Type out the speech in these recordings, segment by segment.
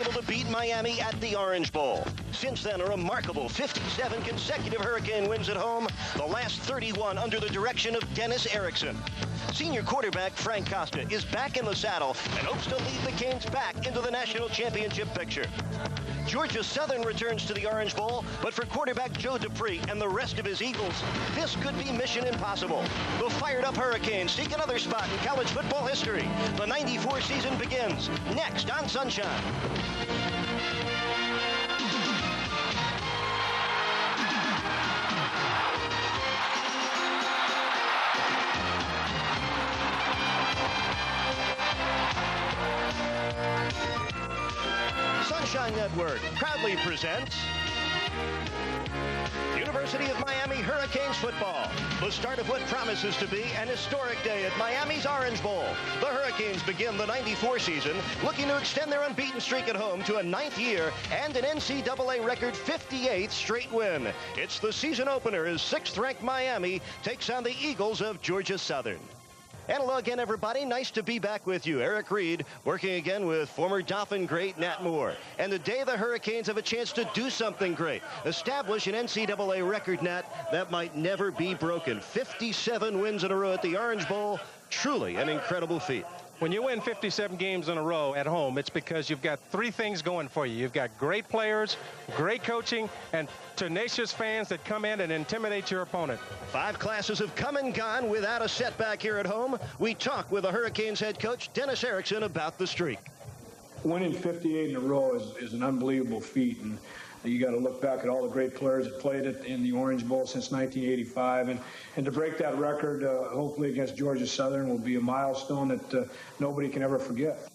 able to beat Miami at the Orange Bowl. Since then, a remarkable 57 consecutive Hurricane wins at home, the last 31 under the direction of Dennis Erickson. Senior quarterback Frank Costa is back in the saddle and hopes to lead the Canes back into the national championship picture. Georgia Southern returns to the Orange Bowl, but for quarterback Joe Dupree and the rest of his Eagles, this could be mission impossible. The fired-up Hurricanes seek another spot in college football history. The '94 season begins next on Sunshine. Sunshine Network proudly presents University of Miami Hurricanes football. The start of what promises to be an historic day at Miami's Orange Bowl. The Hurricanes begin the '94 season looking to extend their unbeaten streak at home to a 9th year and an NCAA record 58th straight win. It's the season opener as 6th-ranked Miami takes on the Eagles of Georgia Southern. And hello again, everybody. Nice to be back with you. Eric Reed working again with former Dolphin great Nat Moore. And today the Hurricanes have a chance to do something great. Establish an NCAA record, Nat, that might never be broken. 57 wins in a row at the Orange Bowl. Truly an incredible feat. When you win 57 games in a row at home, it's because you've got three things going for you. You've got great players, great coaching, and tenacious fans that come in and intimidate your opponent. 5 classes have come and gone without a setback here at home. We talk with the Hurricanes head coach, Dennis Erickson, about the streak. Winning 58 in a row is an unbelievable feat, and you got to look back at all the great players that played it in the Orange Bowl since 1985, and to break that record, hopefully against Georgia Southern, will be a milestone that nobody can ever forget.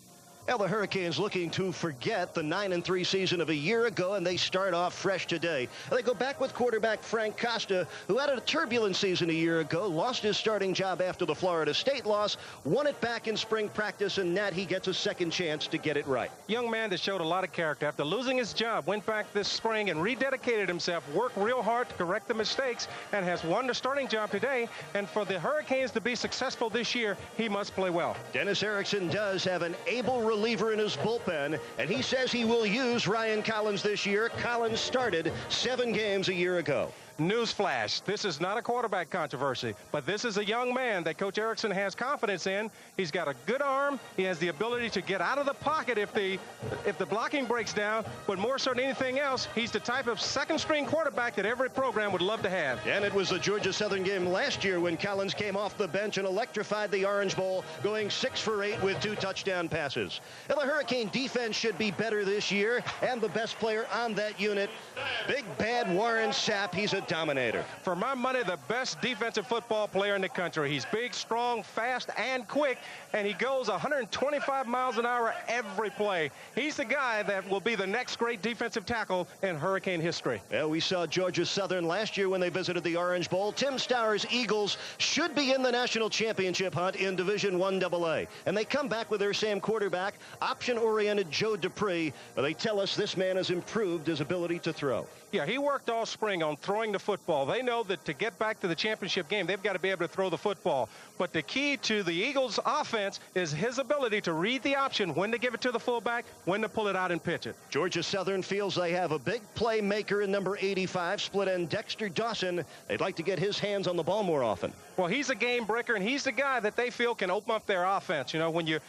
Well, the Hurricanes looking to forget the 9-3 season of a year ago, and they start off fresh today. They go back with quarterback Frank Costa, who had a turbulent season a year ago, lost his starting job after the Florida State loss, won it back in spring practice, and Nat, he gets a second chance to get it right. Young man that showed a lot of character. After losing his job, went back this spring and rededicated himself, worked real hard to correct the mistakes, and has won the starting job today. And for the Hurricanes to be successful this year, he must play well. Dennis Erickson does have an able reliever in his bullpen, and he says he will use Ryan Collins this year. Collins started 7 games a year ago. Newsflash, this is not a quarterback controversy, but this is a young man that Coach Erickson has confidence in. He's got a good arm. He has the ability to get out of the pocket if the blocking breaks down, but more so than anything else, he's the type of second-string quarterback that every program would love to have. And it was the Georgia Southern game last year when Collins came off the bench and electrified the Orange Bowl, going 6 for 8 with 2 touchdown passes. Now, the Hurricane defense should be better this year, and the best player on that unit, Big Bad Warren Sapp. He's a dominator. For my money, the best defensive football player in the country. He's big, strong, fast, and quick, and he goes 125 miles an hour every play. He's the guy that will be the next great defensive tackle in Hurricane history. Well, we saw Georgia Southern last year when they visited the Orange Bowl. Tim Stowers' Eagles should be in the national championship hunt in Division I AA. And they come back with their same quarterback, option-oriented Joe Dupree. But they tell us this man has improved his ability to throw. Yeah, he worked all spring on throwing the football. They know that to get back to the championship game, they've got to be able to throw the football. But the key to the Eagles' offense is his ability to read the option, when to give it to the fullback, when to pull it out and pitch it. Georgia Southern feels they have a big playmaker in number 85, split end Dexter Dawson. They'd like to get his hands on the ball more often. Well, he's a game breaker, and he's the guy that they feel can open up their offense. You know, when you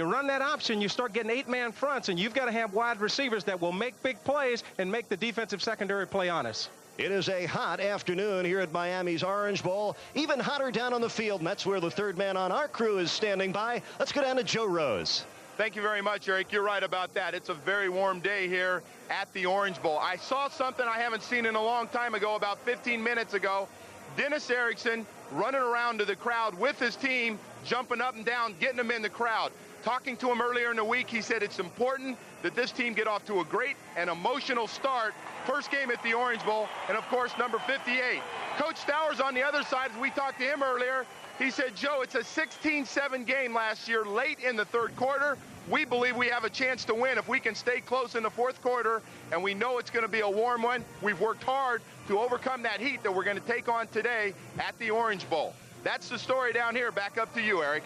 run that option, you start getting 8-man fronts, and you've got to have wide receivers that will make big plays and make the defensive secondary play honest. It is a hot afternoon here at Miami's Orange Bowl. Even hotter down on the field, and that's where the third man on our crew is standing by. Let's go down to Joe Rose. Thank you very much, Eric. You're right about that. It's a very warm day here at the Orange Bowl. I saw something I haven't seen in a long time ago, about 15 minutes ago. Dennis Erickson running around to the crowd with his team, jumping up and down, getting them in the crowd. Talking to him earlier in the week, he said it's important that this team get off to a great and emotional start. First game at the Orange Bowl, and of course, number 58. Coach Stowers on the other side, as we talked to him earlier, he said, Joe, it's a 16-7 game last year, late in the third quarter. We believe we have a chance to win if we can stay close in the fourth quarter, and we know it's going to be a warm one. We've worked hard to overcome that heat that we're going to take on today at the Orange Bowl. That's the story down here. Back up to you, Eric.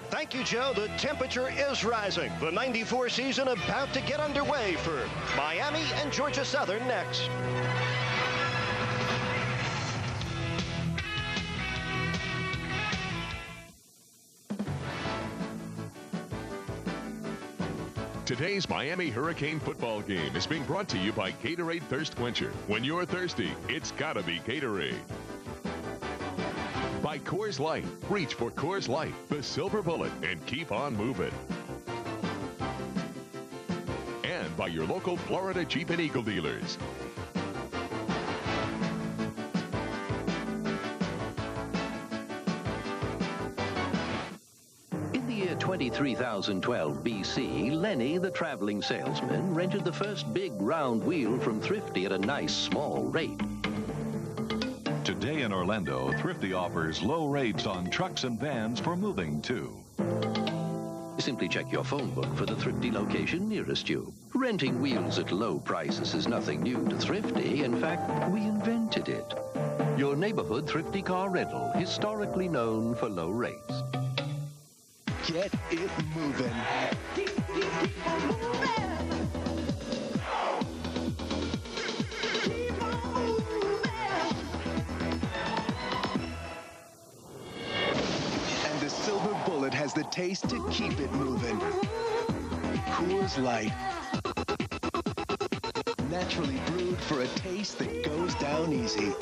Thank you, Joe. The temperature is rising. The 94 season about to get underway for Miami and Georgia Southern next. Today's Miami Hurricane football game is being brought to you by Gatorade Thirst Quencher. When you're thirsty, it's gotta be Gatorade. By Coors Light. Reach for Coors Light, the silver bullet, and keep on moving. And by your local Florida Jeep and Eagle dealers. In the year 23,012 BC, Lenny, the traveling salesman, rented the first big round wheel from Thrifty at a nice small rate. Today in Orlando, Thrifty offers low rates on trucks and vans for moving, too. Simply check your phone book for the Thrifty location nearest you. Renting wheels at low prices is nothing new to Thrifty. In fact, we invented it. Your neighborhood Thrifty car rental, historically known for low rates. Get it moving. Keep on moving. Silver Bullet has the taste to keep it moving. Coors Light. Naturally brewed for a taste that goes down easy.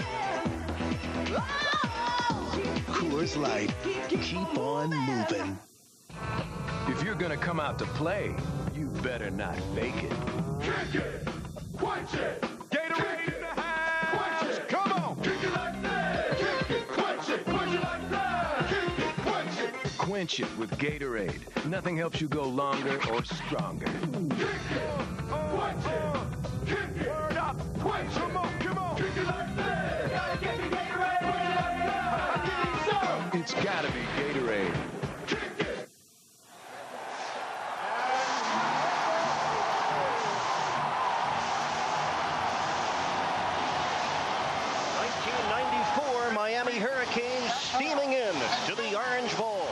Coors Light. Keep on moving. If you're gonna come out to play, you better not fake it. Kick it! Quench it! Gatorade in the house! Come on! Kick it like that! Kick it! Quench it! Quench it like that! Kick it! Quench it! Quench it with Gatorade. Nothing helps you go longer or stronger. Kick it! Quench it! Kick it! Word up! Quench it! Come on, come on! Kick it like that! Gotta kick it, Gatorade! Quench it like that! Give me some! It's gotta be Gatorade. Kick it! 1994 Miami Hurricanes steaming in to the Orange Bowl.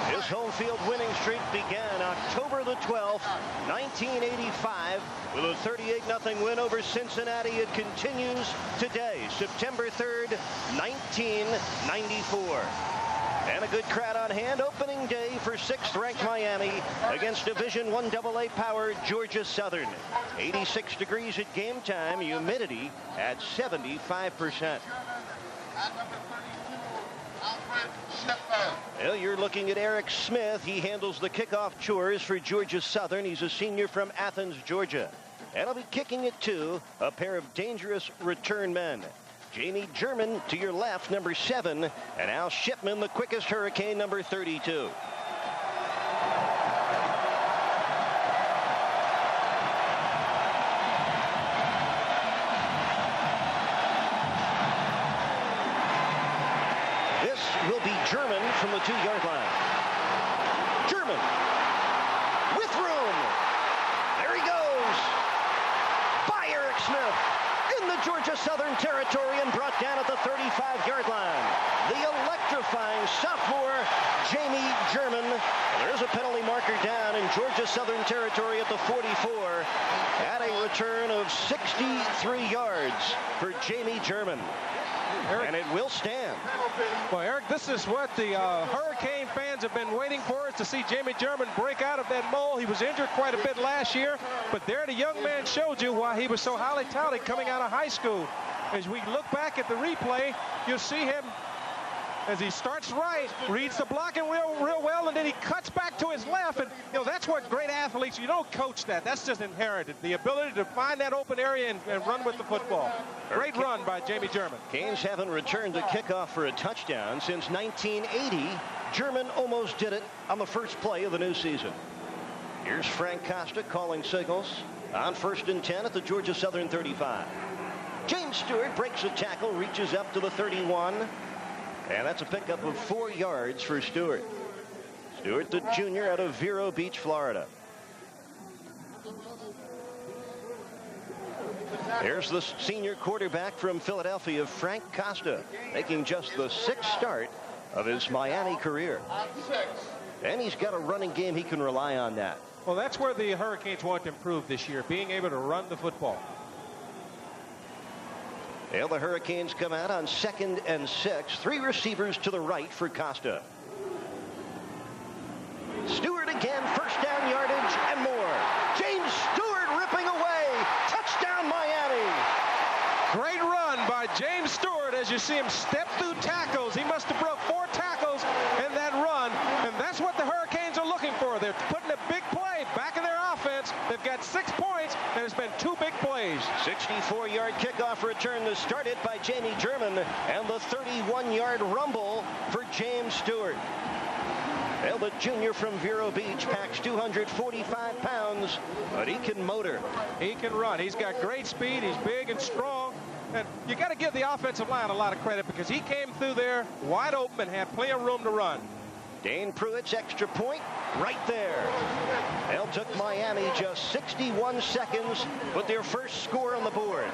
His home field winning streak began October the 12th, 1985, with a 38-0 win over Cincinnati. It continues today, September 3rd, 1994. And a good crowd on hand opening day for 6th-ranked Miami against Division I AA power Georgia Southern. 86 degrees at game time, humidity at 75%. Well, you're looking at Eric Smith. He handles the kickoff chores for Georgia Southern. He's a senior from Athens, Georgia. And he'll be kicking it to a pair of dangerous return men. Jamie German to your left, number 7, and Al Shipman, the quickest Hurricane, number 32. This will be German from the 2-yard line. German with room. There he goes. By Eric Smith. In the Georgia Southern territory and brought down at the 35-yard line. The electrifying sophomore, Jamie German. There's a penalty marker down in Georgia Southern territory at the 44. At a return of 63 yards for Jamie German. Eric, and it will stand. Well, Eric, this is what the Hurricane fans have been waiting for, is to see Jamie German break out of that mole. He was injured quite a bit last year, but there the young man showed you why he was so highly touted coming out of high school. As we look back at the replay, you'll see him as he starts right, reads the blocking real well, and then he cuts back to his left. And, you know, that's what great athletes, you don't coach that. That's just inherited. The ability to find that open area and run with the football. Great run by Jamie German. Canes haven't returned a kickoff for a touchdown since 1980. German almost did it on the first play of the new season. Here's Frank Costa calling signals on 1st and 10 at the Georgia Southern 35. James Stewart breaks a tackle, reaches up to the 31. And that's a pickup of 4 yards for Stewart. Stewart, the junior out of Vero Beach, Florida. There's the senior quarterback from Philadelphia, Frank Costa, making just the 6th start of his Miami career. And he's got a running game he can rely on that. Well, that's where the Hurricanes want to improve this year, being able to run the football. Well, the Hurricanes come out on 2nd and 6. 3 receivers to the right for Costa. Stewart again, first down yardage and more. James Stewart ripping away. Touchdown, Miami. Great run by James Stewart as you see him step through tackles. He must have broke 4 tackles in that run, and that's what the Hurricanes are looking for. They're putting a big play back in their offense. They've got 6 points, and it's been 2 big plays. 64-yard kickoff return to start it by Jamie German, and the 31-yard rumble for James Stewart. Well, the junior from Vero Beach packs 245 pounds, but he can motor. He can run. He's got great speed. He's big and strong. And you got to give the offensive line a lot of credit because he came through there wide open and had plenty of room to run. Dane Pruitt's extra point right there. Well, took Miami just 61 seconds, put their first score on the board.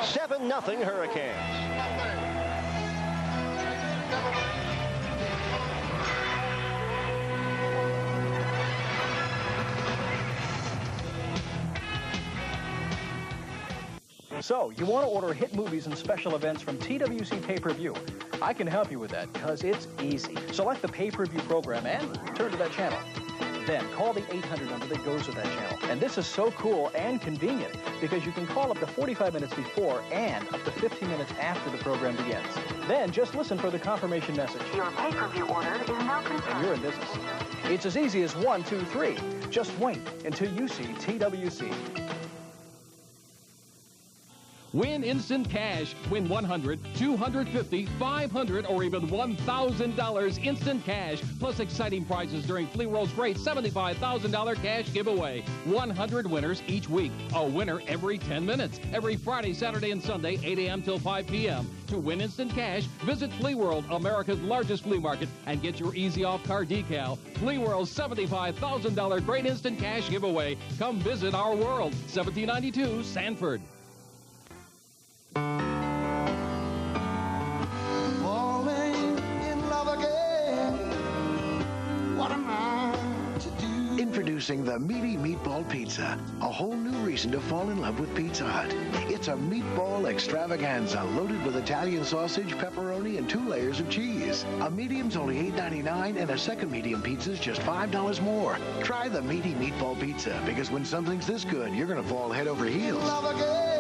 7-0 Hurricanes. So, you want to order hit movies and special events from TWC Pay-Per-View. I can help you with that because it's easy. Select the pay-per-view program and turn to that channel. Then call the 800 number that goes with that channel. And this is so cool and convenient because you can call up to 45 minutes before and up to 15 minutes after the program begins. Then just listen for the confirmation message. Your pay-per-view order is now confirmed. And you're in business. It's as easy as 1, 2, 3. Just wait until you see TWC. Win instant cash. Win $100, $250, $500, or even $1,000 instant cash. Plus exciting prizes during Flea World's great $75,000 cash giveaway. 100 winners each week. A winner every 10 minutes. Every Friday, Saturday, and Sunday, 8 a.m. till 5 p.m. To win instant cash, visit Flea World, America's largest flea market, and get your easy off car decal. Flea World's $75,000 great instant cash giveaway. Come visit our world. 1792 Sanford. Falling in love again. What am I to do? Introducing the Meaty Meatball Pizza. A whole new reason to fall in love with Pizza Hut. It's a meatball extravaganza loaded with Italian sausage, pepperoni, and 2 layers of cheese. A medium's only $8.99 and a second medium pizza's just $5 more. Try the Meaty Meatball Pizza because when something's this good, you're going to fall head over heels. Love again.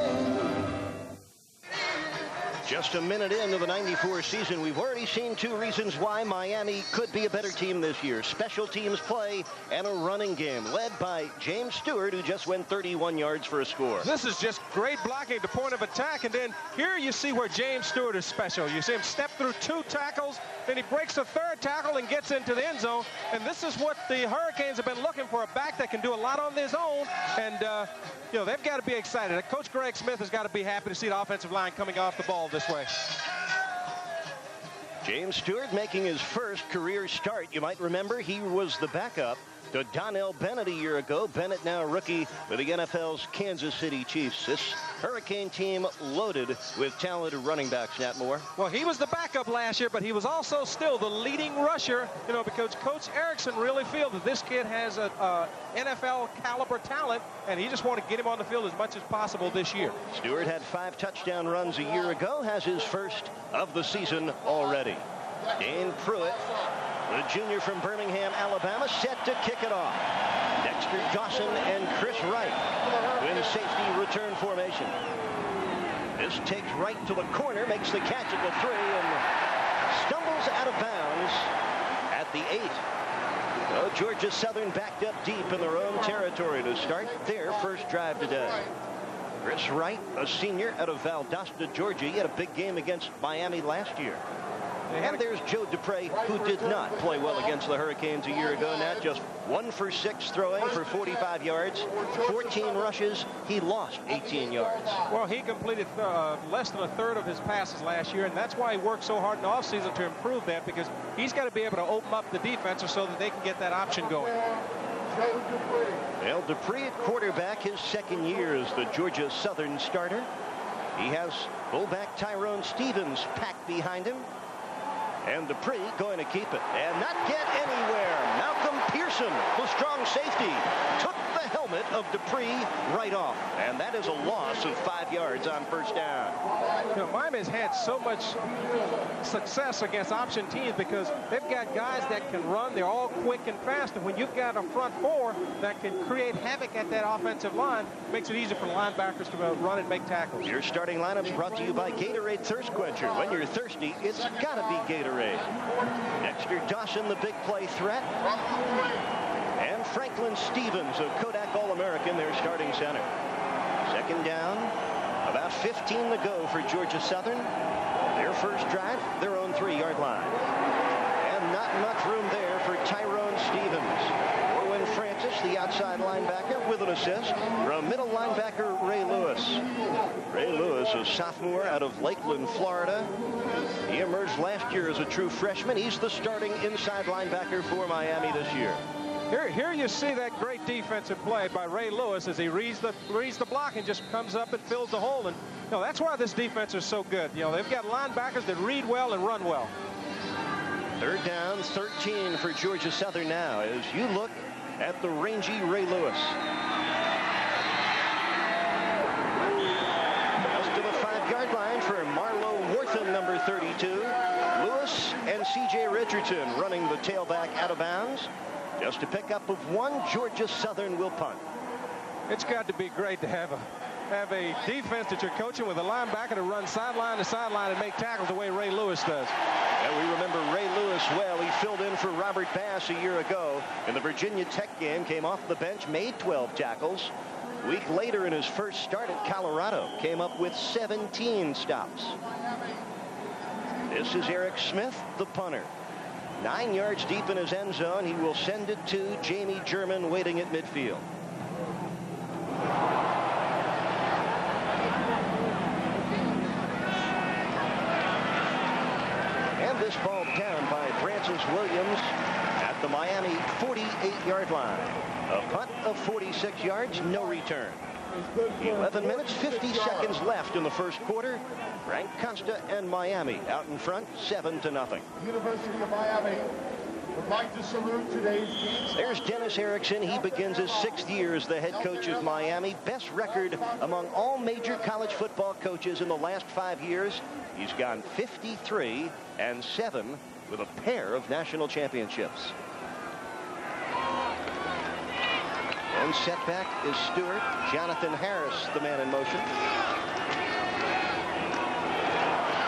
Just a minute into the 94 season, we've already seen 2 reasons why Miami could be a better team this year. Special teams play and a running game led by James Stewart, who just went 31 yards for a score. This is just great blocking to point of attack. And then here you see where James Stewart is special. You see him step through 2 tackles, then he breaks a 3rd tackle and gets into the end zone. And this is what the Hurricanes have been looking for, a back that can do a lot on his own. And, you know, they've got to be excited. Coach Greg Smith has got to be happy to see the offensive line coming off the ball this way. James Stewart making his first career start. You might remember he was the backup to Donnell Bennett a year ago. Bennett now a rookie with the NFL's Kansas City Chiefs. This Hurricane team loaded with talented running backs, Nat Moore. Well, he was the backup last year, but he was also still the leading rusher, you know, because Coach Erickson really feels that this kid has a NFL caliber talent, and he just wanted to get him on the field as much as possible this year. Stewart had 5 touchdown runs a year ago, has his first of the season already. Dane Pruitt, the junior from Birmingham, Alabama, set to kick it off. Dexter Dawson and Chris Wright in safety return formation. This takes Wright to the corner, makes the catch at the 3, and stumbles out of bounds at the 8. So Georgia Southern backed up deep in their own territory to start their first drive today. Chris Wright, a senior out of Valdosta, Georgia. He had a big game against Miami last year. And there's Joe Dupre, who did not play well against the Hurricanes a year ago. Now just 1 for 6 throwing for 45 yards, 14 rushes. He lost 18 yards. Well, he completed less than 1/3 of his passes last year, and that's why he worked so hard in the offseason to improve that, because he's got to be able to open up the defense so that they can get that option going. Well, Dupree at quarterback, his second year as the Georgia Southern starter. He has fullback Tyrone Stevens packed behind him. And Dupree going to keep it and not get anywhere. Malcolm Pearson, the strong safety, took the helmet of Dupree right off. And that is a loss of 5 yards on first down. You know, Miami's had so much success against option teams because they've got guys that can run. They're all quick and fast. And when you've got a front four that can create havoc at that offensive line, it makes it easier for linebackers to run and make tackles. Your starting lineups brought to you by Gatorade Thirst Quencher. When you're thirsty, it's got to be Gatorade. Dexter Dawson, the big play threat. And Franklin Stevens, a Kodak All-American, their starting center. Second down, about 15 to go for Georgia Southern. Their first drive, their own 3-yard line. And not much room there for Tyrone Stevens. Orwin Francis, the outside linebacker, with an assist from middle linebacker Ray Lewis. Ray Lewis, a sophomore out of Lakeland, Florida. He emerged last year as a true freshman. He's the starting inside linebacker for Miami this year. Here you see that great defensive play by Ray Lewis as he reads the block and just comes up and fills the hole. And you know, that's why this defense is so good. You know, they've got linebackers that read well and run well. Third down, 13 for Georgia Southern now as you look at the rangy Ray Lewis. Just to the 5-yard line for Marlo Wortham, number 32. Lewis and C.J. Richardson running the tailback out of bounds. Just a pickup of 1. Georgia Southern will punt. It's got to be great to have a defense that you're coaching with a linebacker to run sideline to sideline and make tackles the way Ray Lewis does. And we remember Ray Lewis well. He filled in for Robert Bass a year ago in the Virginia Tech game, came off the bench, made 12 tackles. A week later in his first start at Colorado, came up with 17 stops. This is Eric Smith, the punter. 9 yards deep in his end zone. He will send it to Jamie German waiting at midfield. And this ball down by Francis Williams at the Miami 48-yard line. A punt of 46 yards, no return. 11 minutes, 50 seconds left in the first quarter. Frank Costa and Miami out in front, 7-0. University of Miami would like to salute today's team. There's Dennis Erickson. He begins his 6th year as the head coach of Miami. Best record among all major college football coaches in the last 5 years. He's gone 53-7 with a pair of national championships. And setback is Stewart. Jonathan Harris, the man in motion.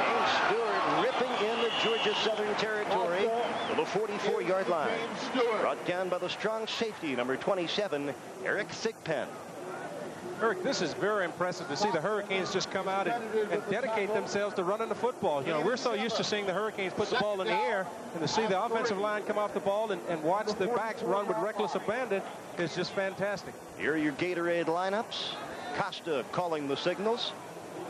And Stewart ripping in the Georgia Southern territory to the 44-yard line. Brought down by the strong safety, number 27, Eric Thigpen. Eric, this is very impressive to see the Hurricanes just come out and dedicate themselves to running the football. You know, we're so used to seeing the Hurricanes put the ball in the air, and to see the offensive line come off the ball and watch the backs run with reckless abandon is just fantastic. Here are your Gatorade lineups. Costa calling the signals.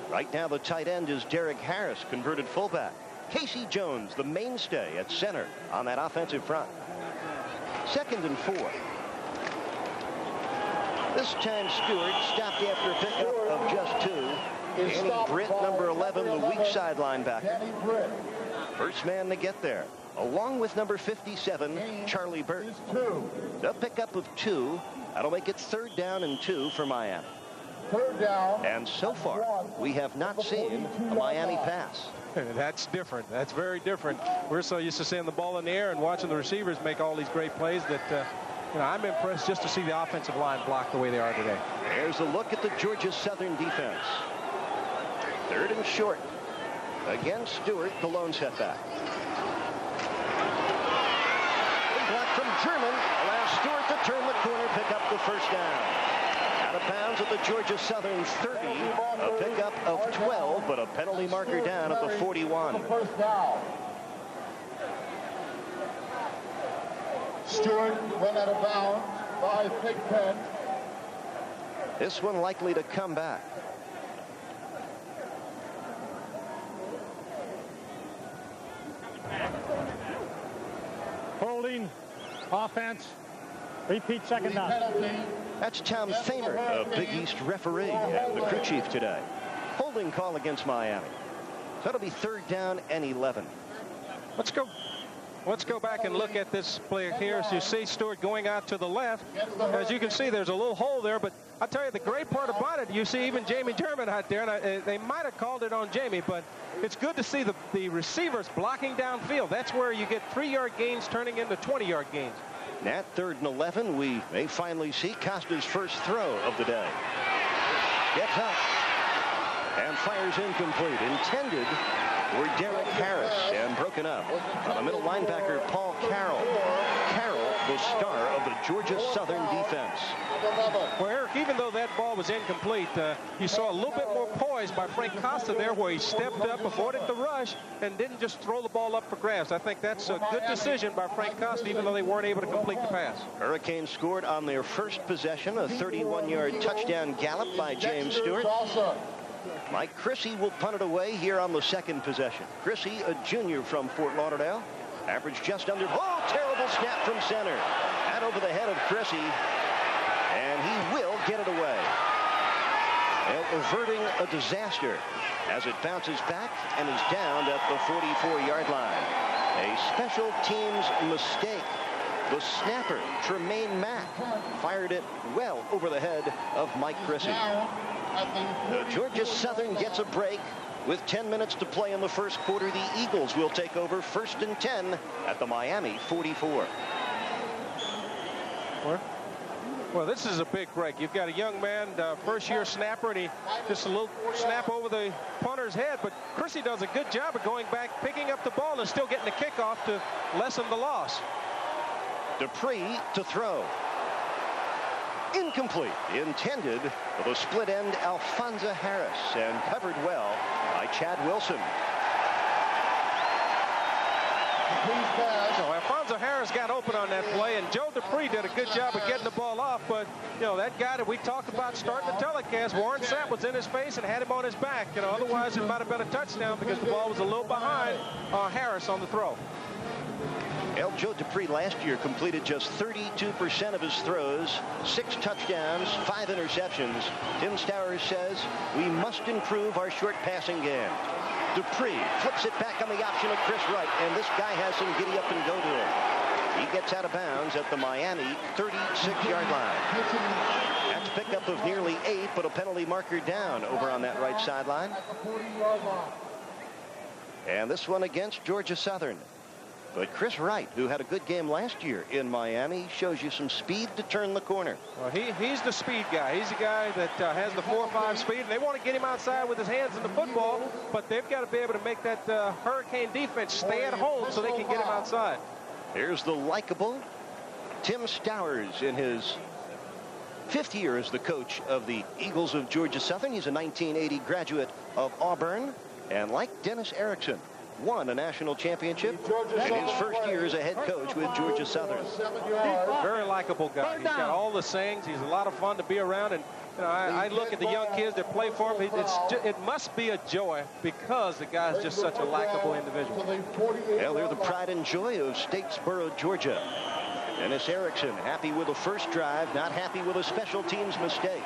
Right now the tight end is Derek Harris, converted fullback. Casey Jones, the mainstay at center on that offensive front. 2nd and 4. This time Stewart stopped after a pickup of just 2. Danny Britt, number 11, the weak side linebacker. First man to get there, along with number 57, Charlie Burton. The pickup of 2. That'll make it 3rd down and 2 for Miami. 3rd down. And so far, we have not seen a Miami pass. That's different. That's very different. We're so used to seeing the ball in the air and watching the receivers make all these great plays that you know, I'm impressed just to see the offensive line block the way they are today. There's a look at the Georgia Southern defense. 3rd and short. Again, Stewart, the lone setback. Big block from German allows Stewart to turn the corner, pick up the first down. Out of bounds at the Georgia Southern 30. A pickup of 12, but a penalty marker down at the 41. First down. Stewart went out of bounds by Thigpen. This one likely to come back. Holding, offense. Repeat second down. That's Tom Thamer, a Big East referee and the crew chief today. Holding call against Miami. So it'll be 3rd down and 11. Let's go back and look at this play here. As you see Stewart going out to the left. As you can see, there's a little hole there, but I'll tell you the great part about it, you see even Jamie German out there, and they might have called it on Jamie, but it's good to see the receivers blocking downfield. That's where you get 3-yard gains turning into 20-yard gains. At 3rd and 11, we may finally see Costa's first throw of the day. Gets up and fires incomplete. Intended for Derek Harris and broken up on the middle linebacker Paul Carroll. Carroll, the star of the Georgia Southern defense. Well, Eric, even though that ball was incomplete, you saw a little bit more poise by Frank Costa there, where he stepped up, avoided the rush, and didn't just throw the ball up for grabs. I think that's a good decision by Frank Costa, even though they weren't able to complete the pass. Hurricanes scored on their first possession, a 31-yard touchdown gallop by James Stewart. Mike Chrissy will punt it away here on the 2nd possession. Chrissy, a junior from Fort Lauderdale, averaged just under. Oh, terrible snap from center. And over the head of Chrissy, and he will get it away. And averting a disaster as it bounces back and is down at the 44-yard line. A special teams mistake. The snapper, Tremaine Mack, fired it well over the head of Mike Chrissy. Georgia Southern gets a break with 10 minutes to play in the first quarter. The Eagles will take over 1st and 10 at the Miami 44. Well, this is a big break. You've got a young man, first-year snapper, and he just a little snap over the punter's head. But Chrissy does a good job of going back, picking up the ball, and still getting the kickoff to lessen the loss. Dupree to throw. Incomplete. Intended for the split end Alphonso Harris, and covered well by Chad Wilson. So Alphonso Harris got open on that play, and Joe Dupree did a good job of getting the ball off. But you know, that guy that we talked about starting the telecast, Warren Sapp, was in his face and had him on his back. You know, otherwise it might have been a touchdown because the ball was a little behind Harris on the throw. Joe Dupree last year completed just 32% of his throws, 6 touchdowns, 5 interceptions. Tim Stowers says we must improve our short passing game. Dupree flips it back on the option of Chris Wright, and this guy has some giddy up and go to him. He gets out of bounds at the Miami 36-yard line. That's a pickup of nearly 8, but a penalty marker down over on that right sideline. And this one against Georgia Southern. But Chris Wright, who had a good game last year in Miami, shows you some speed to turn the corner. Well, he's the speed guy. He's the guy that has the 4-5 speed, and they want to get him outside with his hands in the football, but they've got to be able to make that Hurricane defense stay at home so they can get him outside. Here's the likable Tim Stowers in his 5th year as the coach of the Eagles of Georgia Southern. He's a 1980 graduate of Auburn, and like Dennis Erickson, won a national championship in his first year as a head coach with Georgia Southern. Very likable guy. He's got all the sayings. He's a lot of fun to be around. And you know, I look at the young kids that play for him. It must be a joy because the guy's just such a likable individual. Well, they're the pride and joy of Statesboro, Georgia. Dennis Erickson happy with the first drive, not happy with a special teams mistake.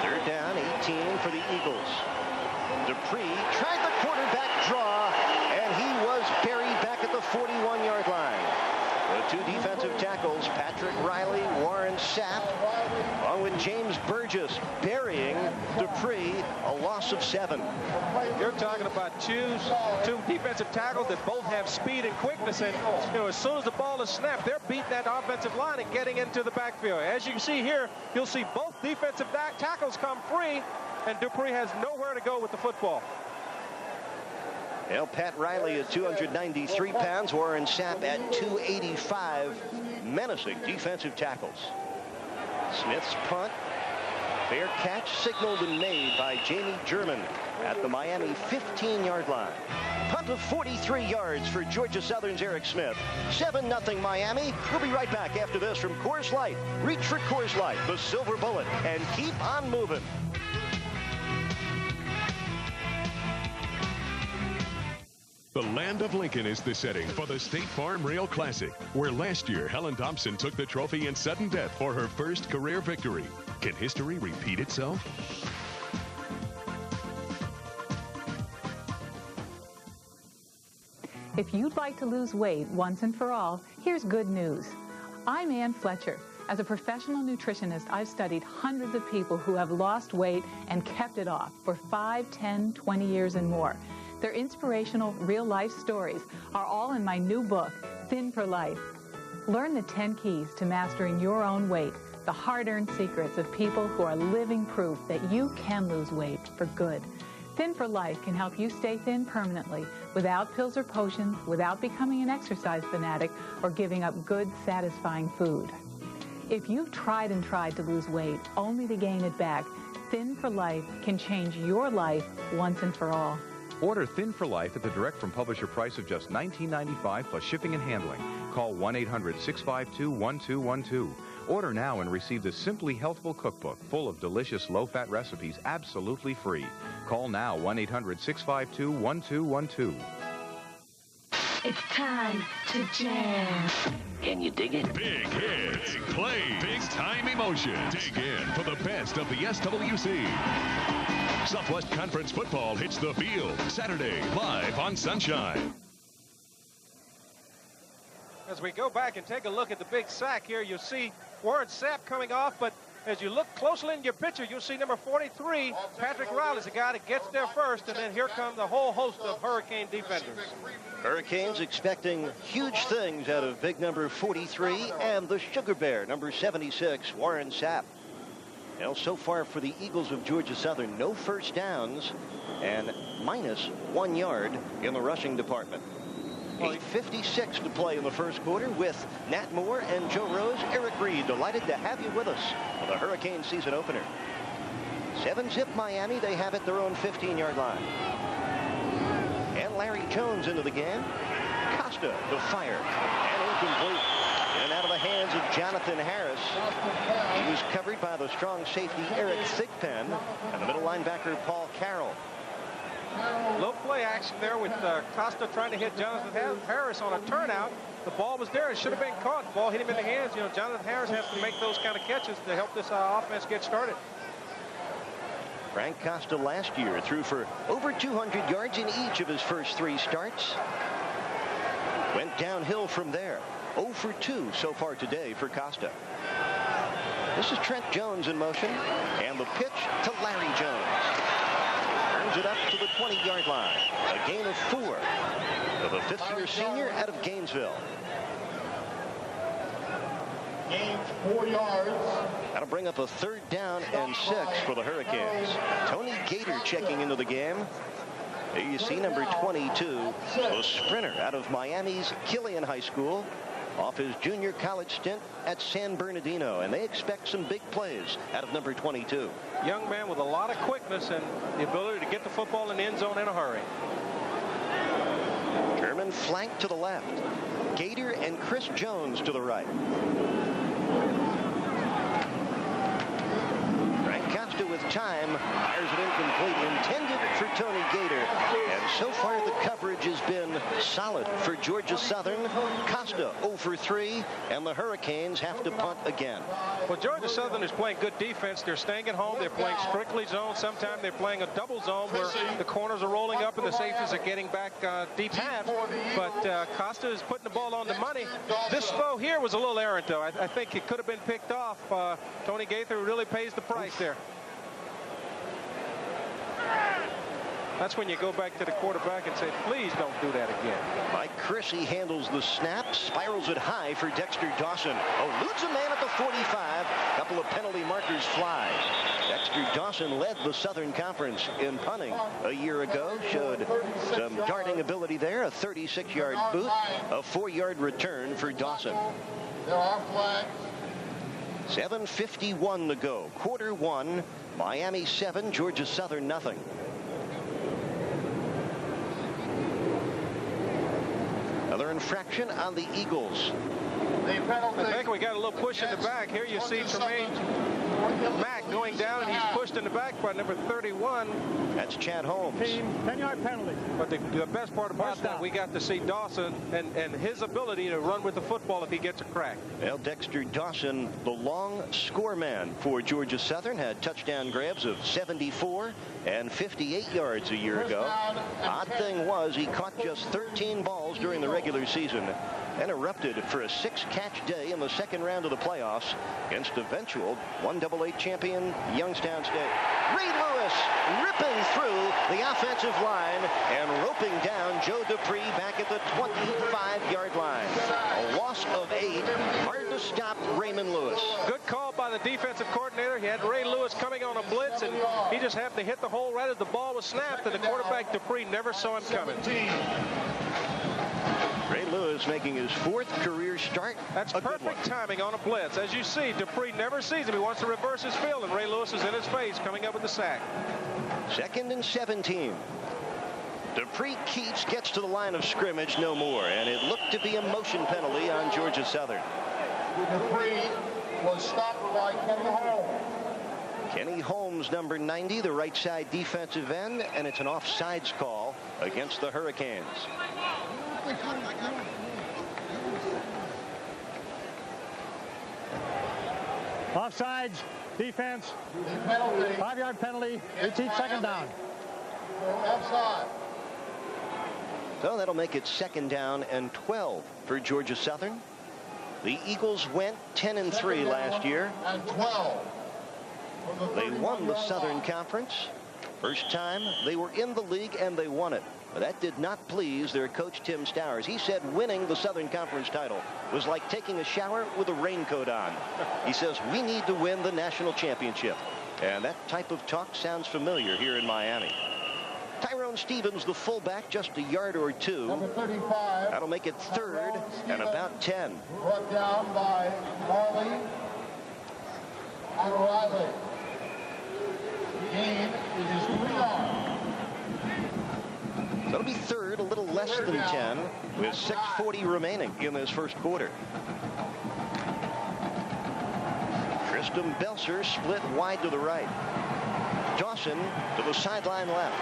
3rd down, 18 for the Eagles. Dupree tried the quarterback draw, and he was buried back at the 41-yard line. The 2 defensive tackles, Patrick Riley, Warren Sapp, along with James Burgess, burying Dupree, a loss of 7. You're talking about two defensive tackles that both have speed and quickness, and you know, as soon as the ball is snapped, they're beating that offensive line and getting into the backfield. As you can see here, you'll see both defensive tackles come free, and Dupree has nowhere to go with the football. Well, Pat Riley at 293 pounds, Warren Sapp at 285, menacing defensive tackles. Smith's punt, fair catch signaled and made by Jamie German at the Miami 15-yard line. Punt of 43 yards for Georgia Southern's Eric Smith. 7-0 Miami. We'll be right back after this from Coors Light. Reach for Coors Light, the silver bullet, and keep on moving. The land of Lincoln is the setting for the State Farm Rail Classic, where last year Helen Thompson took the trophy in sudden death for her first career victory. Can history repeat itself? If you'd like to lose weight once and for all, here's good news. I'm Ann Fletcher. As a professional nutritionist, I've studied hundreds of people who have lost weight and kept it off for 5, 10, 20 years and more. Their inspirational, real-life stories are all in my new book, Thin for Life. Learn the 10 keys to mastering your own weight, the hard-earned secrets of people who are living proof that you can lose weight for good. Thin for Life can help you stay thin permanently without pills or potions, without becoming an exercise fanatic or giving up good, satisfying food. If you've tried and tried to lose weight only to gain it back, Thin for Life can change your life once and for all. Order Thin for Life at the direct from publisher price of just $19.95 plus shipping and handling. Call 1-800-652-1212. Order now and receive the Simply Healthful Cookbook full of delicious low-fat recipes absolutely free. Call now 1-800-652-1212. It's time to jam. Can you dig it? Big hits, play, big-time emotion. Dig in for the best of the SWC. Southwest Conference football hits the field Saturday live on Sunshine. As we go back and take a look at the big sack here, you'll see Warren Sapp coming off, but as you look closely in your picture, you'll see number 43, Patrick Riley's the guy that gets there first, and then here come the whole host of Hurricane defenders. Hurricanes expecting huge things out of big number 43 and the Sugar Bear, number 76, Warren Sapp. Now, so far for the Eagles of Georgia Southern, no first downs and -1 yard in the rushing department. 8:56 to play in the first quarter with Nat Moore and Joe Rose. Eric Reed, delighted to have you with us for the Hurricane season opener. 7-zip Miami. They have it their own 15-yard line. And Larry Jones into the game. Costa to fire. And incomplete. In and out of the hands of Jonathan Harris. He was covered by the strong safety Eric Thigpen and the middle linebacker Paul Carroll. Low play action there with Costa trying to hit Jonathan Harris on a turnout. The ball was there. It should have been caught. The ball hit him in the hands. You know, Jonathan Harris has to make those kind of catches to help this offense get started. Frank Costa last year threw for over 200 yards in each of his first 3 starts. Went downhill from there. 0 for 2 so far today for Costa. This is Trent Jones in motion. And the pitch to Larry Jones. It up to the 20-yard line. A gain of 4 for the 5th-year senior out of Gainesville. Gains 4 yards. That'll bring up a 3rd down and 6 for the Hurricanes. Tony Gator checking into the game. Here you see number 22, a sprinter out of Miami's Killian High School, off his junior college stint at San Bernardino, and they expect some big plays out of number 22. Young man with a lot of quickness and the ability to get the football in the end zone in a hurry. German flank to the left. Gator and Chris Jones to the right. Frank Costa with time, fires it incomplete, intended for Tony Gator. And so far the coverage has been solid for Georgia Southern. Costa 0 for 3, and the Hurricanes have to punt again. Well, Georgia Southern is playing good defense. They're staying at home. They're playing strictly zone. Sometimes they're playing a double zone where the corners are rolling up and the safeties are getting back deep half. But Costa is putting the ball on the money. This throw here was a little errant, though. I think it could have been picked off. Tony Gaither really pays the price there. That's when you go back to the quarterback and say, please don't do that again. Mike Chrissy handles the snap, spirals it high for Dexter Dawson. Eludes a man at the 45. Couple of penalty markers fly. Dexter Dawson led the Southern Conference in punting a year ago. Showed some darting ability there. A 36-yard boot. A 4-yard return for Dawson. There are flags. 7:51 to go. Quarter 1. Miami 7, Georgia Southern nothing. Another infraction on the Eagles. I think we got a little push in the back. Here you see Tremaine Mack going down, and he's pushed in the back by number 31. That's Chad Holmes. 10-yard penalty. But the best part about that, we got to see Dawson and his ability to run with the football if he gets a crack. Well, Dexter Dawson, the long score man for Georgia Southern, had touchdown grabs of 74 and 58 yards a year ago. Odd thing was he caught just 13 balls during the regular season and erupted for a 6-catch day in the second round of the playoffs against eventual 1AA champion Youngstown State. Ray Lewis ripping through the offensive line and roping down Joe Dupree back at the 25-yard line. A loss of 8. Hard to stop Raymond Lewis. Good call by the defensive coordinator. He had Ray Lewis coming on a blitz, and he just happened to hit the hole right as the ball was snapped, and the quarterback Dupree never saw him coming. Ray Lewis making his 4th career start. That's perfect timing on a blitz. As you see, Dupree never sees him. He wants to reverse his field, and Ray Lewis is in his face coming up with the sack. 2nd and 17. Dupree Keats gets to the line of scrimmage, no more, and it looked to be a motion penalty on Georgia Southern. Dupree was stopped by Kenny Holmes. Kenny Holmes, number 90, the right side defensive end, and it's an offsides call against the Hurricanes. Offsides, defense, 5-yard penalty, 18 second down. Offside. So that'll make it 2nd down and 12 for Georgia Southern. The Eagles went 10-3 last year. And 12. They won the Southern Conference. First time they were in the league, and they won it. But that did not please their coach, Tim Stowers. He said winning the Southern Conference title was like taking a shower with a raincoat on. He says, we need to win the national championship. And that type of talk sounds familiar here in Miami. Tyrone Stevens, the fullback, just a yard or 2. Number 35. That'll make it 3rd and about 10. Brought down by Marley and Riley. Gain is 3 yards. That'll be 3rd, a little less than 10, with 6:40 remaining in this first quarter. Tristan Belser split wide to the right. Dawson to the sideline left.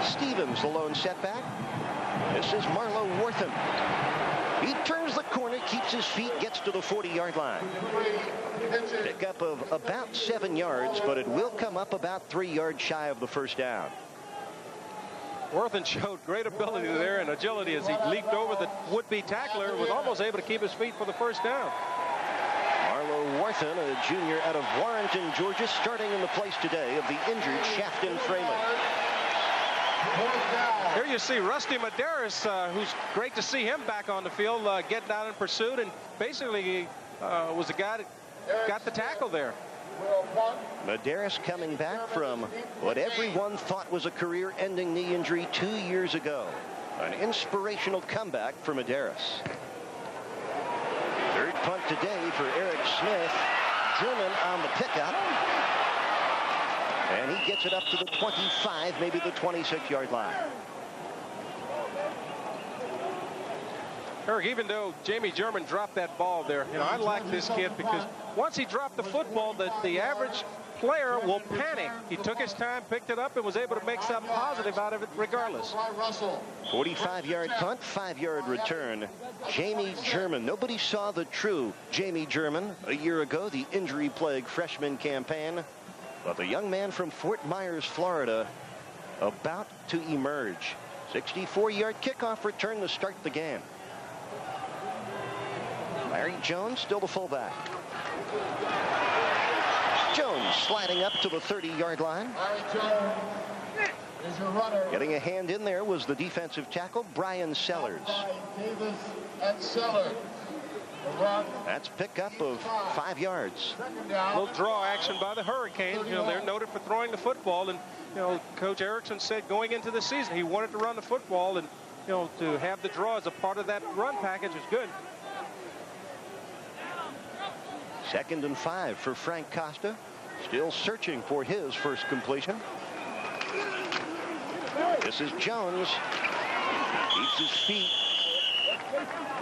Stevens, the lone setback. This is Marlo Wortham. He turns the corner, keeps his feet, gets to the 40-yard line. Pickup of about 7 yards, but it will come up about 3 yards shy of the first down. Wortham showed great ability there and agility as he leaped over the would-be tackler, was almost able to keep his feet for the first down. Marlo Wortham, a junior out of Warrenton, Georgia, starting in the place today of the injured Shafton Freeman. Here you see Rusty Medeiros, who's great to see him back on the field, getting out in pursuit, and basically was the guy that got the tackle there. Medeiros coming back from what everyone thought was a career-ending knee injury 2 years ago. An inspirational comeback for Medeiros. 3rd punt today for Eric Smith. German on the pickup. And he gets it up to the 25, maybe the 26-yard line. Eric, even though Jamie German dropped that ball there, I like this kid because once he dropped the football, the average player will panic. He took his time, picked it up, and was able to make something positive out of it regardless. 45-yard punt, 5-yard return. Jamie German. Nobody saw the true Jamie German a year ago, the injury-plagued freshman campaign. But the young man from Fort Myers, Florida, about to emerge. 64-yard kickoff return to start the game. Larry Jones, still the fullback. Jones sliding up to the 30-yard line. Larry Jones is your runner. Getting a hand in there was the defensive tackle, Brian Sellers. Davis and Sellers. That's pickup of 5 yards. A little draw action by the Hurricanes. They're noted for throwing the football, and Coach Erickson said going into the season he wanted to run the football, and to have the draw as a part of that run package is good. 2nd and 5 for Frank Costa. Still searching for his first completion. This is Jones. Keeps his feet.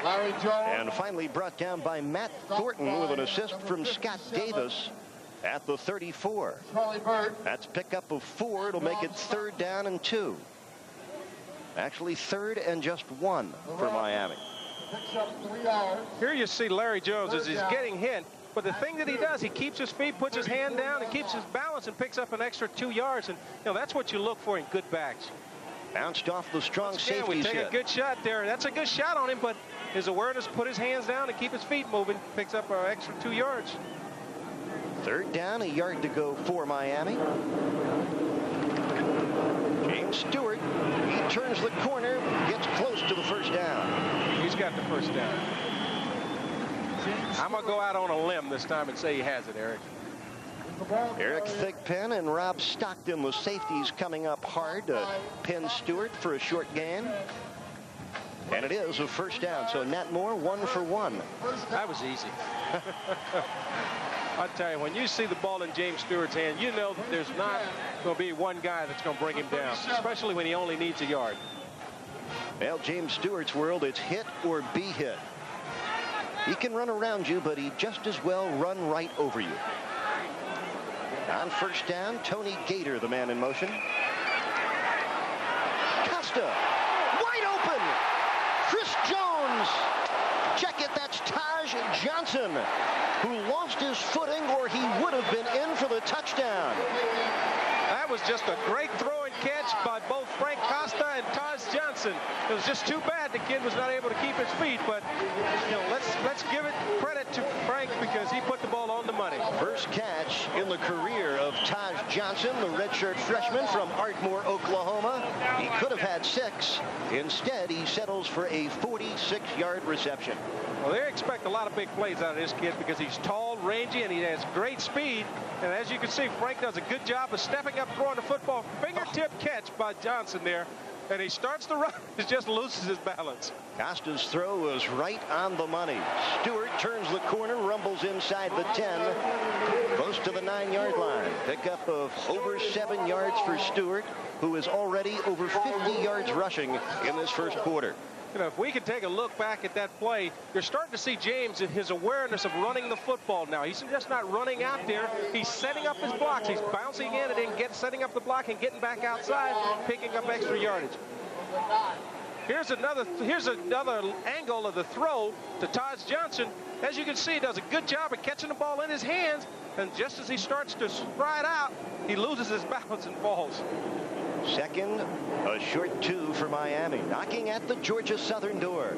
Larry Jones. And finally brought down by Matt Thornton with an assist from Scott Davis. at the 34. That's pickup of 4. It'll make it 3rd down and 2. Actually 3rd and just 1 for Miami. Here you see Larry Jones as he's getting hit. But the thing that he does, he keeps his feet, puts his hand down, and keeps his balance and picks up an extra 2 yards. And that's what you look for in good backs. Bounced off the strong safety. We take a good shot there. That's a good shot on him, but his awareness, put his hands down and keep his feet moving, picks up an extra 2 yards. 3rd down, a yard to go for Miami. James Stewart, he turns the corner, gets close to the 1st down. He's got the 1st down. I'm going to go out on a limb this time and say he has it, Eric. Eric Thigpen and Rob Stockton, the safeties, coming up hard to pin Stewart for a short gain. And it is a 1st down. So Nat Moore, 1 for 1. That was easy. I'll tell you, when you see the ball in James Stewart's hand, you know that there's not going to be one guy that's going to bring him down, especially when he only needs a yard. Well, James Stewart's world, it's hit or be hit. He can run around you, but he just as well run right over you. On 1st down, Tony Gator, the man in motion. Costa, wide open. Chris Jones. Check it, that's Taj Johnson, who lost his footing, or he would have been in for the touchdown. That was just a great throw and catch by both Frank Costa and Taj Johnson. It was just too bad the kid was not able to keep his feet, but let's give it credit to Frank because he put the ball on the money. First catch in the career of Taj Johnson, the redshirt freshman from Ardmore, Oklahoma. He could have had 6. Instead, he settles for a 46-yard reception. Well, they expect a lot of big plays out of this kid because he's tall, rangy, and he has great speed. And as you can see, Frank does a good job of stepping up, throwing the football. Fingertip catch by Johnson there. And he starts to run. He just loses his balance. Costa's throw was right on the money. Stewart turns the corner, rumbles inside the 10, close to the 9-yard line. Pickup of over 7 yards for Stewart, who is already over 50 yards rushing in this 1st quarter. You know, if we could take a look back at that play, you're starting to see James in his awareness of running the football now. He's just not running out there. He's setting up his blocks. He's bouncing in and then setting up the block and getting back outside, picking up extra yardage. Here's another angle of the throw to Taj Johnson. As you can see, he does a good job of catching the ball in his hands, and just as he starts to stride out, he loses his balance and falls. 2nd, a short 2 for Miami, knocking at the Georgia Southern door.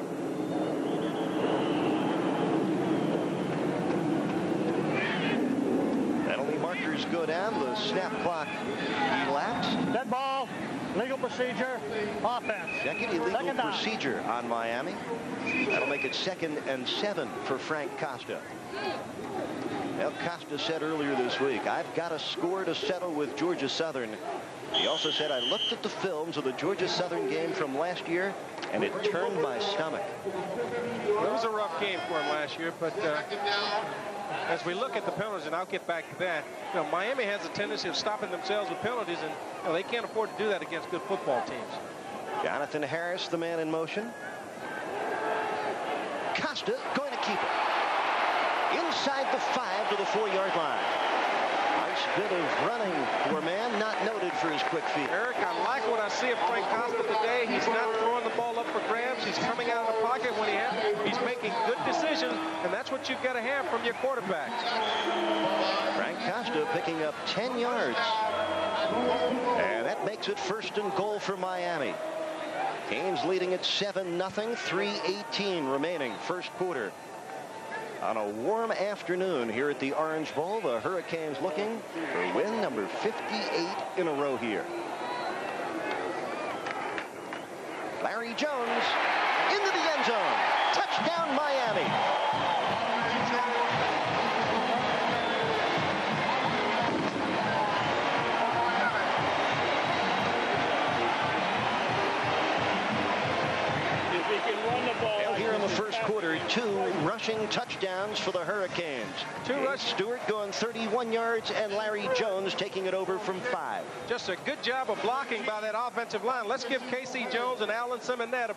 Penalty markers go down, the snap clock elapsed. Dead ball, legal procedure, offense. Second illegal procedure on Miami. That'll make it 2nd and 7 for Frank Costa. Well, Costa said earlier this week, I've got a score to settle with Georgia Southern. He also said, I looked at the films of the Georgia Southern game from last year, and it turned my stomach. It was a rough game for him last year, but as we look at the penalties, and I'll get back to that, Miami has a tendency of stopping themselves with penalties, and they can't afford to do that against good football teams. Jonathan Harris, the man in motion. Costa going to keep it. Inside the 5 to the 4-yard line. Nice bit of running for a man not noted for his quick feet. Eric, I like what I see of Frank Costa today. He's not throwing the ball up for grabs. He's coming out of the pocket when he's making good decisions, and that's what you've got to have from your quarterbacks. Frank Costa picking up 10 yards. And that makes it 1st and goal for Miami. Canes leading at 7-0, 3:18 remaining, 1st quarter. On a warm afternoon here at the Orange Bowl, the Hurricanes looking for win number 58 in a row here. Larry Jones into the end zone. Touchdown, Miami. Here in the 1st quarter, 2 rushing touchdowns for the Hurricanes. Stewart going 31 yards, and Larry Jones taking it over from 5. Just a good job of blocking by that offensive line. Let's give Casey Jones and Alan Simonette a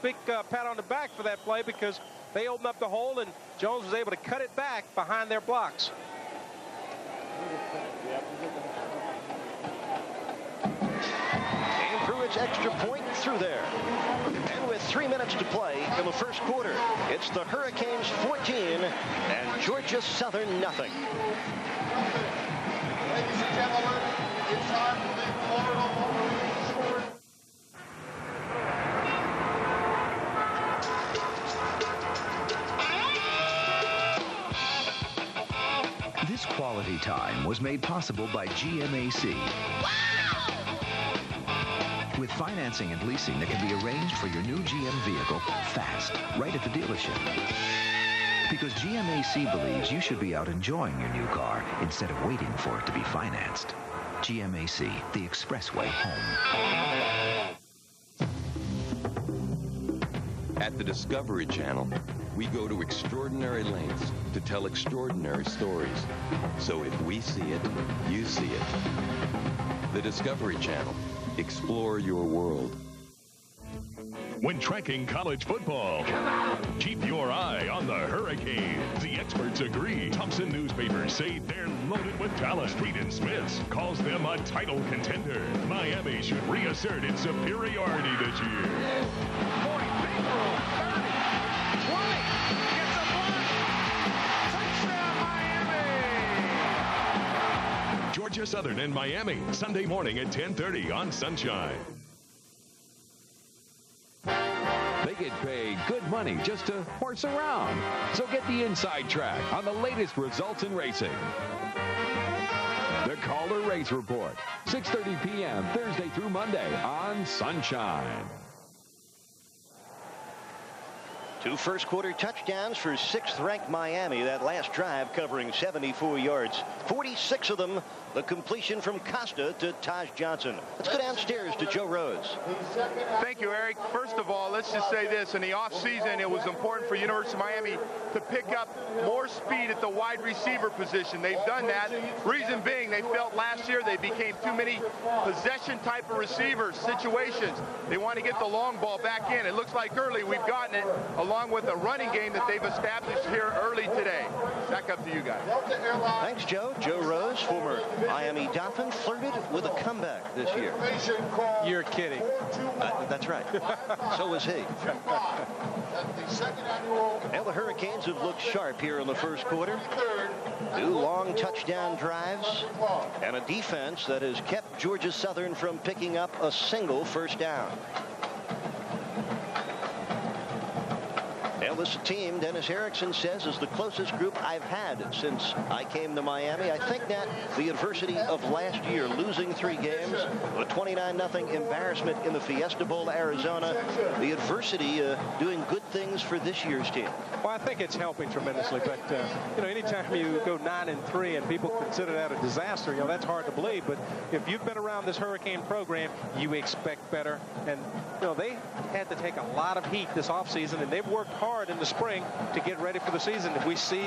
big pat on the back for that play, because they opened up the hole and Jones was able to cut it back behind their blocks. Came through its extra point, through there. And with 3 minutes to play in the first quarter, it's the Hurricanes 14 and Georgia Southern nothing. Ladies and gentlemen, it's time for the Florida Wolverines short. This quality time was made possible by GMAC. With financing and leasing that can be arranged for your new GM vehicle fast, right at the dealership. Because GMAC believes you should be out enjoying your new car instead of waiting for it to be financed. GMAC, the expressway home. At the Discovery Channel, we go to extraordinary lengths to tell extraordinary stories. So if we see it, you see it. The Discovery Channel. Explore your world. When tracking college football, keep your eye on the Hurricanes. The experts agree. Thompson newspapers say they're loaded with talent. Street and Smiths calls them a title contender. Miami should reassert its superiority this year. Point, big room, 30, 20, gets a block. Touchdown, Miami! Georgia Southern and Miami, Sunday morning at 10:30 on Sunshine. They get paid good money just to horse around. So get the inside track on the latest results in racing. The Calder Race Report, 6:30 p.m. Thursday through Monday on Sunshine. 2 first-quarter touchdowns for 6th-ranked Miami. That last drive covering 74 yards. 46 of them, the completion from Costa to Taj Johnson. Let's go downstairs to Joe Rose. Thank you, Eric. First of all, let's just say this. In the offseason, it was important for University of Miami to pick up more speed at the wide receiver position. They've done that. Reason being, they felt last year they became too many possession type of receivers, situations. They want to get the long ball back in. It looks like early we've gotten it, along with a running game that they've established here early today. Back up to you guys. Thanks, Joe. Joe Rose, former Miami Dolphin, flirted with a comeback this year. You're kidding. That's right. So was he. Now the Hurricanes have looked sharp here in the first quarter. 2 long touchdown drives and a defense that has kept Georgia Southern from picking up a single first down. Now this team, Dennis Erickson says, is the closest group I've had since I came to Miami. I think that the adversity of last year, losing 3 games, a 29-0 embarrassment in the Fiesta Bowl, Arizona, the adversity doing good things for this year's team. Well, I think it's helping tremendously, but you know, anytime you go 9-3 and people consider that a disaster, you know, that's hard to believe. But if you've been around this Hurricane program, you expect better. And you know, they had to take a lot of heat this offseason, and they've worked hard in the spring to get ready for the season. If we see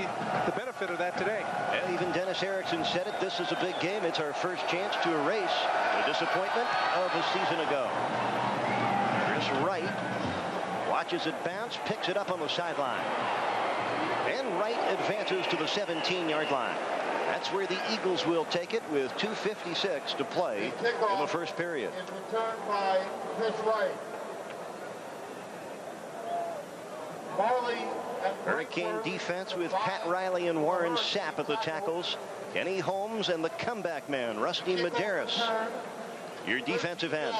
the benefit of that today. And even Dennis Erickson said it. This is a big game. It's our first chance to erase the disappointment of a season ago. Chris Wright watches it bounce, picks it up on the sideline. And Wright advances to the 17-yard line. That's where the Eagles will take it with 2:56 to play in the first period. It's returned by Chris Wright. Hurricane defense with Pat Riley and Warren Sapp at the tackles. Kenny Holmes and the comeback man, Rusty Medeiros, your defensive ends.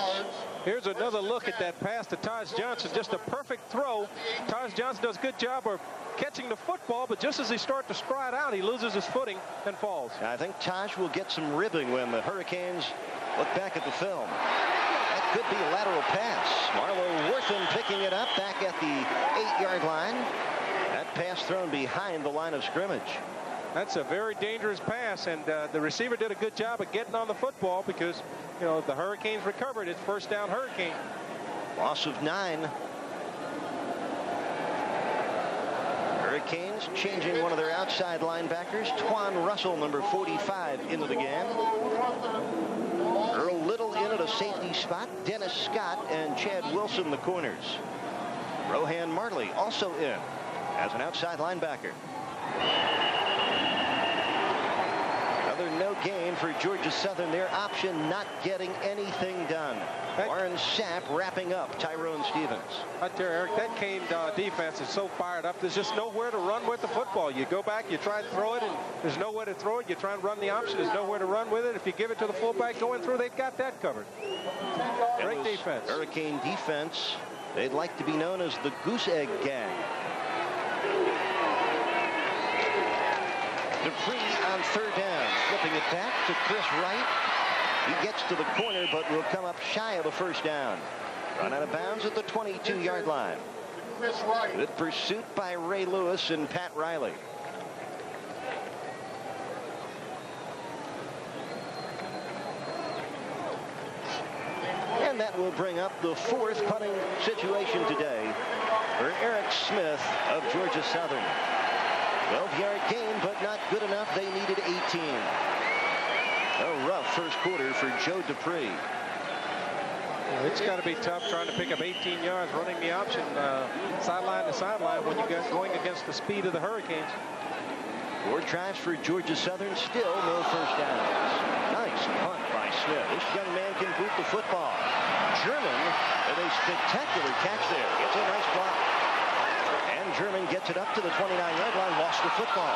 Here's another look at that pass to Taj Johnson. Just a perfect throw. Taj Johnson does a good job of catching the football, but just as he starts to stride out, he loses his footing and falls. I think Taj will get some ribbing when the Hurricanes look back at the film. That could be a lateral pass. Marlo Wortham picking it up back at the 8-yard line. That pass thrown behind the line of scrimmage. That's a very dangerous pass, and the receiver did a good job of getting on the football because, you know, the Hurricanes recovered. It's first down Hurricane. Loss of 9. Hurricanes changing one of their outside linebackers, Twan Russell, number 45, into the game. Earl Little in at a safety spot. Dennis Scott and Chad Wilson, the corners. Rohan Martley also in as an outside linebacker. Another for Georgia Southern. Their option not getting anything done. Warren Sapp wrapping up Tyrone Stevens. I tell you, Eric, that Kane defense is so fired up. There's just nowhere to run with the football. You go back, you try to throw it, and there's nowhere to throw it. You try and run the option, there's nowhere to run with it. If you give it to the fullback going through, they've got that covered. Great defense. Hurricane defense. They'd like to be known as the Goose Egg Gang. Dupree on third down, flipping it back to Chris Wright. He gets to the corner, but will come up shy of the first down. Run out of bounds at the 22-yard line. Good pursuit by Ray Lewis and Pat Riley. And that will bring up the fourth punting situation today for Eric Smith of Georgia Southern. 12-yard gain, but not good enough. They needed 18. A rough first quarter for Joe Dupree. It's got to be tough trying to pick up 18 yards running the option sideline to sideline when you're going against the speed of the Hurricanes. 4 tries for Georgia Southern, still no first downs. Nice punt by Smith. This young man can boot the football. German with a spectacular catch there. Gets a nice block. And German gets it up to the 29-yard line, lost the football.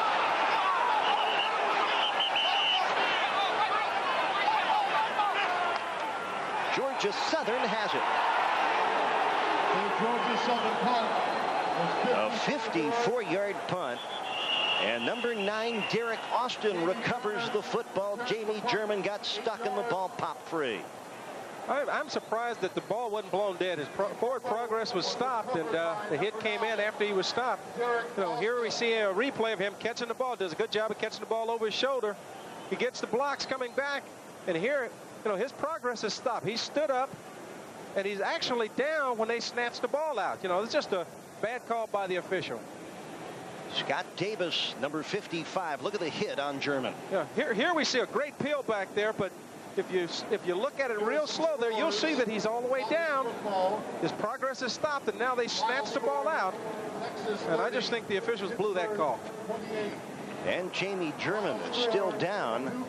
Georgia Southern has it. A 54-yard punt. And number 9, Derek Austin, recovers the football. Jamie German got stuck and the ball popped free. I'm surprised that the ball wasn't blown dead. His forward progress was stopped, and the hit came in after he was stopped. You know, here we see a replay of him catching the ball. Does a good job of catching the ball over his shoulder. He gets the blocks coming back, and here, you know, his progress is stopped. He stood up, and he's actually down when they snatched the ball out. You know, it's just a bad call by the official. Scott Davis, number 55. Look at the hit on German. Yeah, here we see a great peel back there, but if you look at it real slow there, you'll see that he's all the way down. His progress is stopped, and now they snatched the ball out. And I just think the officials blew that call. And Jamie German is still down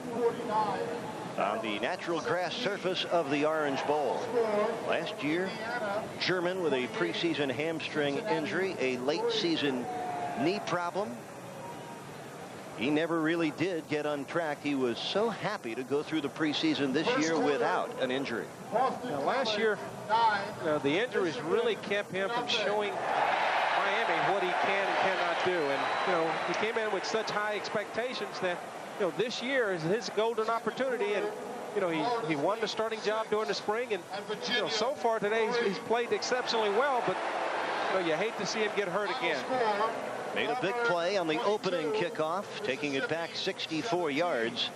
on the natural grass surface of the Orange Bowl. Last year, German with a preseason hamstring injury, a late season knee problem. He never really did get on track. He was so happy to go through the preseason this year without an injury. Now, last year, the injuries really kept him from showing Miami what he can and cannot do. And, you know, he came in with such high expectations that, you know, this year is his golden opportunity. And, you know, he won the starting job during the spring. And, you know, so far today, he's played exceptionally well. But, you know, you hate to see him get hurt again. Made a big play on the opening kickoff, taking it back 64 yards,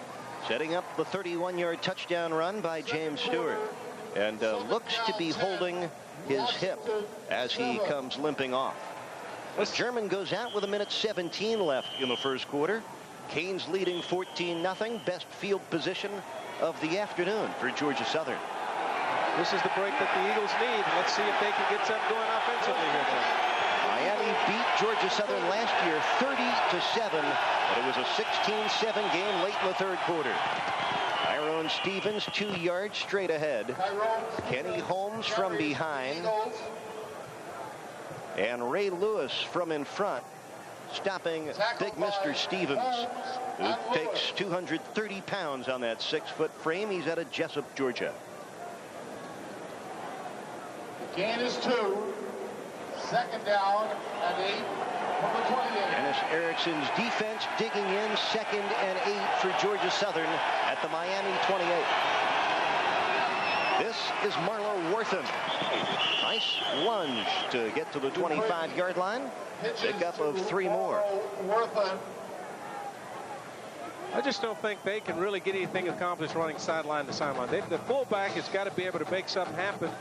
setting up the 31-yard touchdown run by James Stewart. And looks to be holding his hip as he comes limping off. But German goes out with 1:17 left in the first quarter. Canes leading 14-0. Best field position of the afternoon for Georgia Southern. This is the break that the Eagles need. Let's see if they can get something going offensively here tonight. Miami beat Georgia Southern last year 30-7, but it was a 16-7 game late in the third quarter. Tyrone Stevens 2 yards straight ahead. Kenny Holmes from behind. And Ray Lewis from in front, stopping big Mr. Stevens, who takes 230 pounds on that 6-foot frame. He's out of Jessup, Georgia. Gain is 2. Second down and 8 from the 28. Dennis Erickson's defense digging in 2nd and 8 for Georgia Southern at the Miami 28. This is Marlo Wortham. Nice lunge to get to the 25-yard line. Pickup of 3 more. I just don't think they can really get anything accomplished running sideline to sideline. The fullback has got to be able to make something happen.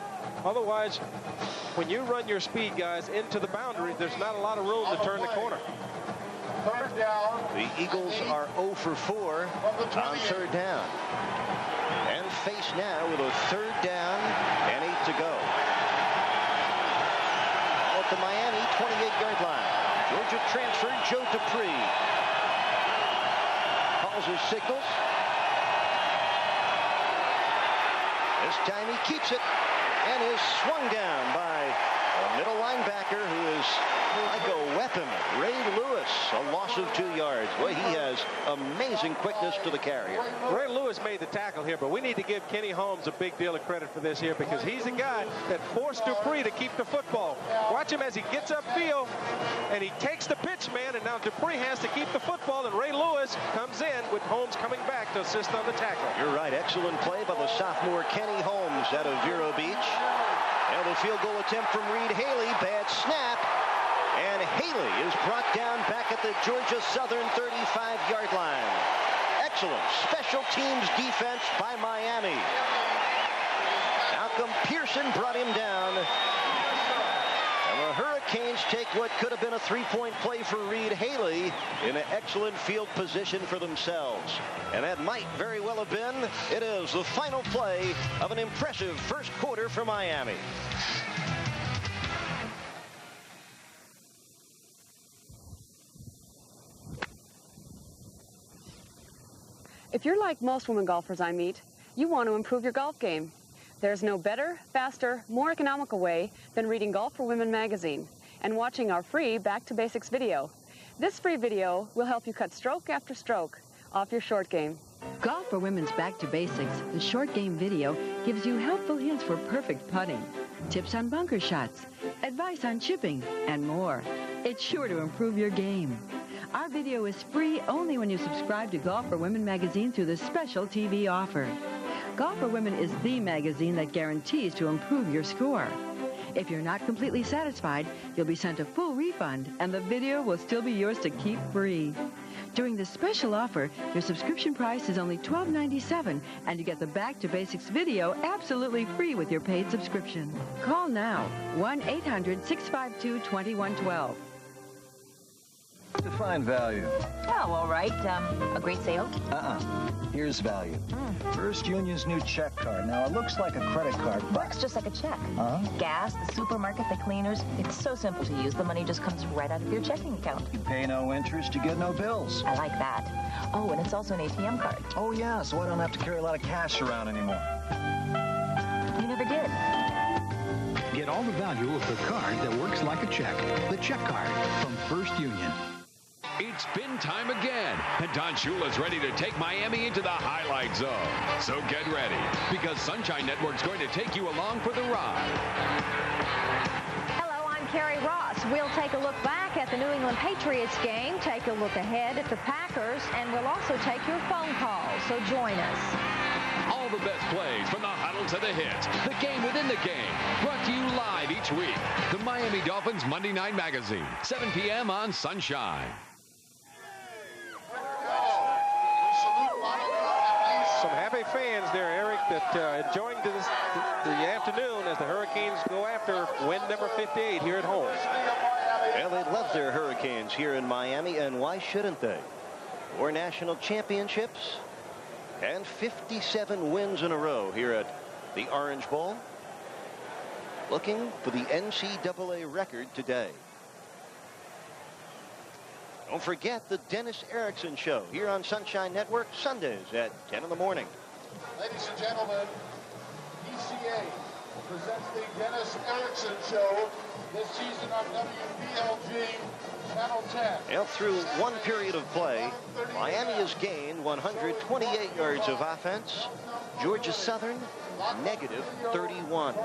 Otherwise, when you run your speed guys into the boundary, there's not a lot of room to turn the corner. Third down. The Eagles are 0 for 4 on third down. And face now with a 3rd down and 8 to go. At the Miami 28-yard line. Georgia transfer Joe Dupree. Calls his signals. This time he keeps it and is swung down by a middle linebacker who is like a weapon. Ray Lewis, a loss of 2 yards. Boy, he has amazing quickness to the carrier. Ray Lewis made the tackle here, but we need to give Kenny Holmes a big deal of credit for this here because he's the guy that forced Dupree to keep the football. Watch him as he gets upfield and he takes the pitch, man, and now Dupree has to keep the football, and Ray Lewis comes in with Holmes coming back to assist on the tackle. You're right. Excellent play by the sophomore Kenny Holmes out of Vero Beach. And the field goal attempt from Reed Haley. Bad snap. And Haley is brought down back at the Georgia Southern 35-yard line. Excellent special teams defense by Miami. Malcolm Pearson brought him down. And the Hurricanes take what could have been a three-point play for Reed Haley in an excellent field position for themselves. And that might very well have been. It is the final play of an impressive first quarter for Miami. If you're like most women golfers I meet, you want to improve your golf game. There's no better, faster, more economical way than reading Golf for Women magazine and watching our free Back to Basics video. This free video will help you cut stroke after stroke off your short game. Golf for Women's Back to Basics, the short game video, gives you helpful hints for perfect putting, tips on bunker shots, advice on chipping, and more. It's sure to improve your game. Our video is free only when you subscribe to Golf for Women magazine through the special TV offer. Golf for Women is the magazine that guarantees to improve your score. If you're not completely satisfied, you'll be sent a full refund, and the video will still be yours to keep free. During this special offer, your subscription price is only $12.97, and you get the Back to Basics video absolutely free with your paid subscription. Call now, 1-800-652-2112. Define value. Oh, all right. A great sale? Here's value. First Union's new check card. Now, it looks like a credit card, but... Works just like a check. Gas, the supermarket, the cleaners. It's so simple to use. The money just comes right out of your checking account. You pay no interest, you get no bills. I like that. Oh, and it's also an ATM card. Oh, yeah, so I don't have to carry a lot of cash around anymore. You never did. Get all the value of the card that works like a check. The check card from First Union. It's spin time again, and Don Shula's ready to take Miami into the highlight zone. So get ready, because Sunshine Network's going to take you along for the ride. Hello, I'm Carrie Ross. We'll take a look back at the New England Patriots game, take a look ahead at the Packers, and we'll also take your phone calls, so join us. All the best plays from the huddle to the hits, the game within the game, brought to you live each week. The Miami Dolphins Monday Night Magazine, 7 p.m. on Sunshine. Some happy fans there, Eric, that enjoying the afternoon as the Hurricanes go after win number 58 here at home. Well, they love their Hurricanes here in Miami, and why shouldn't they? 4 national championships and 57 wins in a row here at the Orange Bowl. Looking for the NCAA record today. Don't forget the Dennis Erickson Show here on Sunshine Network, Sundays at 10 in the morning. Ladies and gentlemen, ECA presents the Dennis Erickson Show this season on WPLG Channel 10. Well, through one period of play, Miami has gained 128 yards of offense. Georgia Southern, negative 31.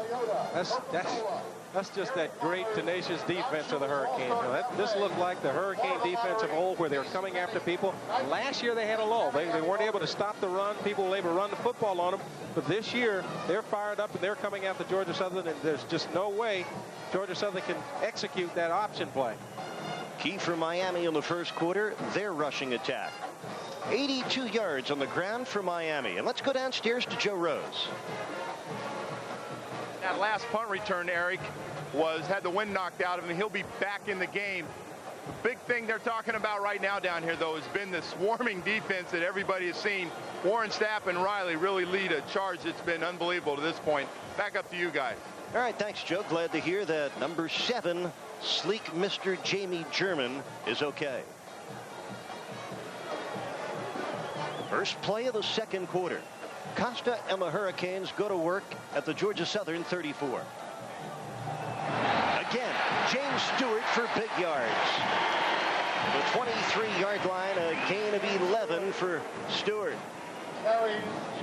That's just that great, tenacious defense of the Hurricanes. This looked like the Hurricane defense of old, where they were coming after people. Last year they had a lull. They weren't able to stop the run. People were able to run the football on them. But this year, they're fired up and they're coming after Georgia Southern, and there's just no way Georgia Southern can execute that option play. Key for Miami in the first quarter, their rushing attack. 82 yards on the ground for Miami. And let's go downstairs to Joe Rose. That last punt return, Eric, had the wind knocked out of him. He'll be back in the game. The big thing they're talking about right now down here, though, has been the swarming defense that everybody has seen. Warren Stapp and Riley really lead a charge that's been unbelievable to this point. Back up to you guys. All right, thanks, Joe. Glad to hear that number 7, sleek Mr. Jamie German, is okay. First play of the second quarter. Costa and the Hurricanes go to work at the Georgia Southern 34. Again, James Stewart for big yards. The 23-yard line, a gain of 11 for Stewart.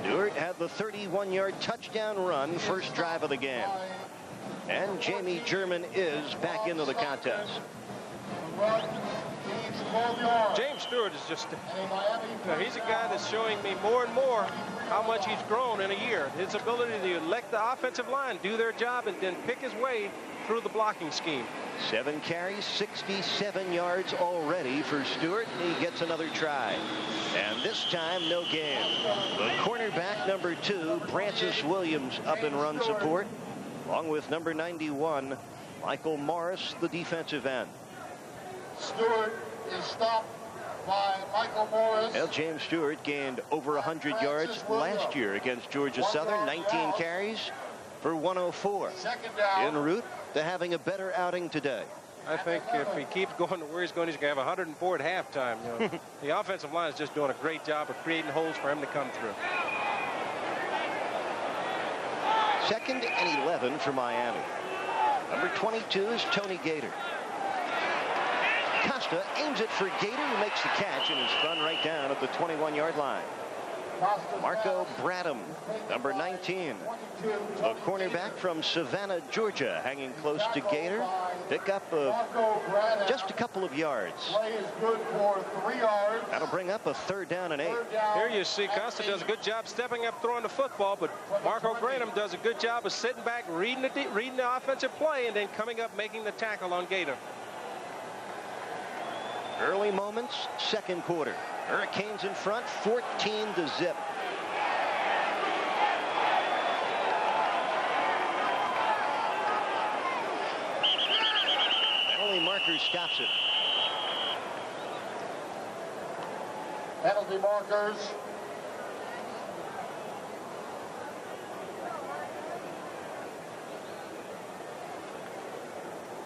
Stewart had the 31-yard touchdown run, first drive of the game. And Jamie German is back into the contest. James Stewart is just, he's a guy that's showing me more and more how much he's grown in a year. His ability to let the offensive line do their job and then pick his way through the blocking scheme. 7 carries, 67 yards already for Stewart, and he gets another try. And this time, no gain. The cornerback, number 2, Francis Williams, up in run support, along with number 91, Michael Morris, the defensive end. Stewart is stopped by Michael Morris. Well, James Stewart gained over 100 yards last year against Georgia Southern, 19 carries for 104. En route to having a better outing today. I think if he keeps going to where he's going, he's going to have 104 at halftime. You know. The offensive line is just doing a great job of creating holes for him to come through. 2nd and 11 for Miami. Number 22 is Tony Gator. Costa aims it for Gator, who makes the catch and is run right down at the 21-yard line. Marco Bradham, number 19, the cornerback from Savannah, Georgia, hanging close to Gator. Pick up just a couple of yards. That'll bring up a 3rd down and 8. Here you see Costa does a good job stepping up, throwing the football, but Marco Bradham does a good job of sitting back, reading the offensive play, and then coming up, making the tackle on Gator. Early moments, 2nd quarter. Hurricanes in front, 14-0. Penalty marker stops it. Penalty markers.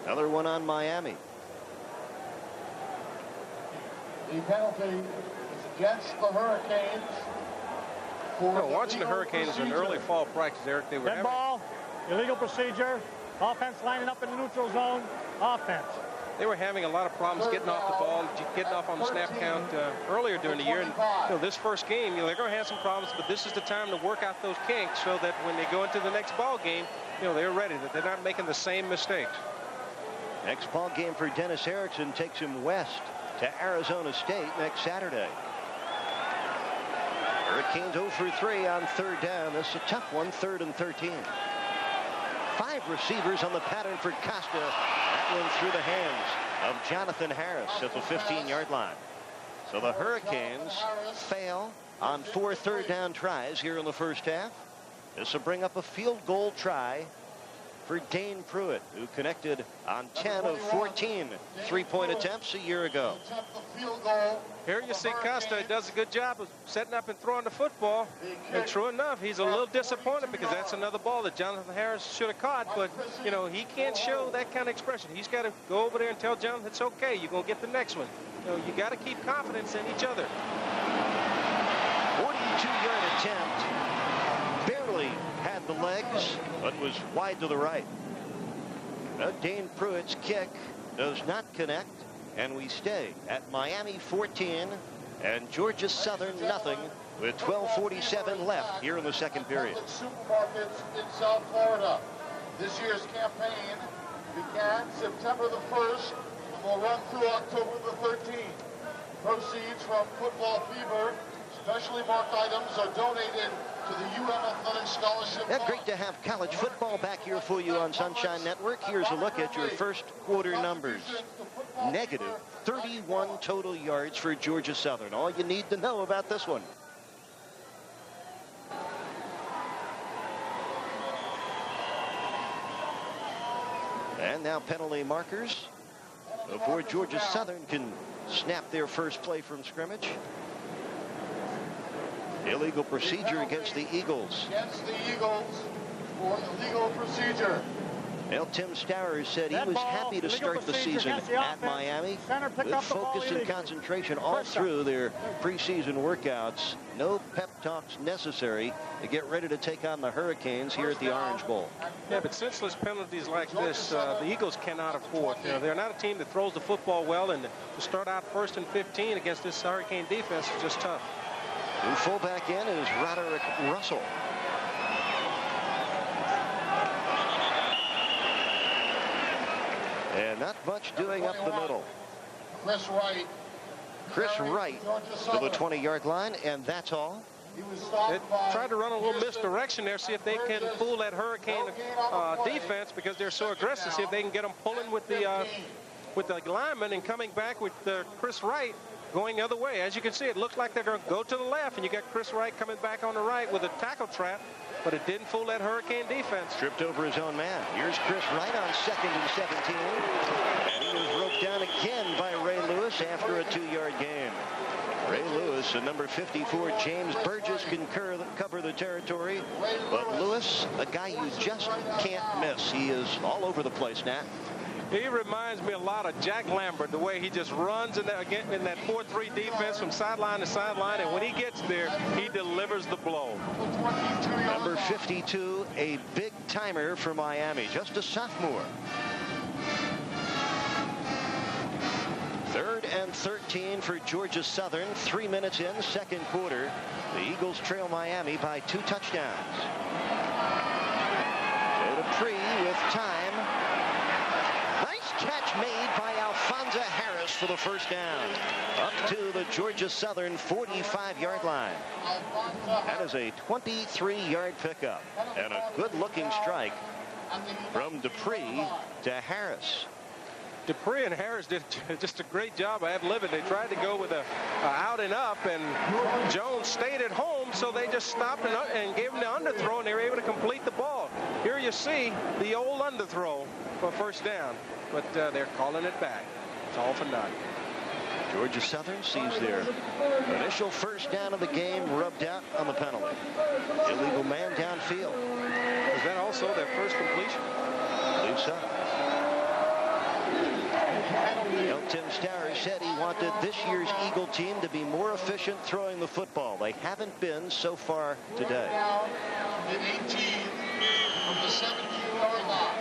Another one on Miami. The penalty is against the Hurricanes. Watching the Hurricanes in early fall practice, Eric, they were Dead ball, illegal procedure, offense lining up in the neutral zone, offense. They were having a lot of problems getting off the ball, getting off on the snap count earlier during the year. And this first game, they're going to have some problems, but this is the time to work out those kinks so that when they go into the next ball game, they're ready, that they're not making the same mistakes. Next ball game for Dennis Erickson takes him west to Arizona State next Saturday. Hurricanes 0 for 3 on 3rd down. This is a tough one, 3rd and 13. 5 receivers on the pattern for Costa. That one through the hands of Jonathan Harris at the 15-yard line. So the Hurricanes fail on 4 3rd down tries here in the first half. This will bring up a field goal try for Dane Pruitt, who connected on 10 of 14 3-point attempts a year ago. Here you see Costa does a good job of setting up and throwing the football. And true enough, he's a little disappointed because that's another ball that Jonathan Harris should have caught. But, he can't show that kind of expression. He's got to go over there and tell Jonathan, it's okay. You're going to get the next one. You got to keep confidence in each other. 42-yard attempt. Barely had the legs, but was wide to the right. Dane Pruitt's kick does not connect, and we stay at Miami 14 and Georgia Southern nothing with 12:47 left here in the second period. Supermarkets in South Florida. This year's campaign began September the 1st and will run through October the 13th. Proceeds from Football Fever, specially marked items, are donated to the UM Athletic Scholarship. Yeah, great to have college football back here for you on Sunshine Network. Here's a look at your first quarter numbers. Negative 31 total yards for Georgia Southern. All you need to know about this one. And now penalty markers before Georgia Southern can snap their first play from scrimmage. Illegal procedure against the Eagles. Against the Eagles for illegal procedure. Well, Tim Stowers said he was happy to start the season at Miami with focus and concentration all through their preseason workouts. No pep talks necessary to get ready to take on the Hurricanes here at the Orange Bowl. Yeah, but senseless penalties like this, the Eagles cannot afford. You know, they're not a team that throws the football well, and to start out 1st and 15 against this Hurricane defense is just tough. New fullback in is Roderick Russell. And not much doing up the middle. Chris Wright to the 20-yard line, and that's all. They tried to run a little misdirection there, see if they can fool that Hurricane defense because they're so aggressive, see if they can get them pulling with the lineman and coming back with Chris Wright going the other way. As you can see, it looks like they're going to go to the left, and you got Chris Wright coming back on the right with a tackle trap, but it didn't fool that Hurricane defense. Tripped over his own man. Here's Chris Wright on 2nd and 17. And he was roped down again by Ray Lewis after a 2-yard gain. Ray Lewis and number 54, James Burgess, can cover the territory. But Lewis, a guy you just can't miss. He is all over the place now. He reminds me a lot of Jack Lambert, the way he just runs in that 4-3 defense from sideline to sideline, and when he gets there, he delivers the blow. Number 52, a big timer for Miami, just a sophomore. 3rd and 13 for Georgia Southern. 3 minutes in, 2nd quarter. The Eagles trail Miami by 2 touchdowns. So Dupree with time. Nice catch made by Alphonza Harris for the 1st down. Up to the Georgia Southern 45-yard line. That is a 23-yard pickup. And a good-looking strike from Dupree to Harris. Dupree and Harris did just a great job ad-libbing. They tried to go with a out and up, and Jones stayed at home, so they just stopped and gave him the underthrow, and they were able to complete the ball. Here you see the old underthrow for 1st down, but they're calling it back. It's all for naught. Georgia Southern sees their initial 1st down of the game rubbed out on the penalty. Illegal man downfield. Was that also their first completion? I believe so. Tim Stowers said he wanted this year's Eagle team to be more efficient throwing the football. They haven't been so far today. 18 from the 17-yard line.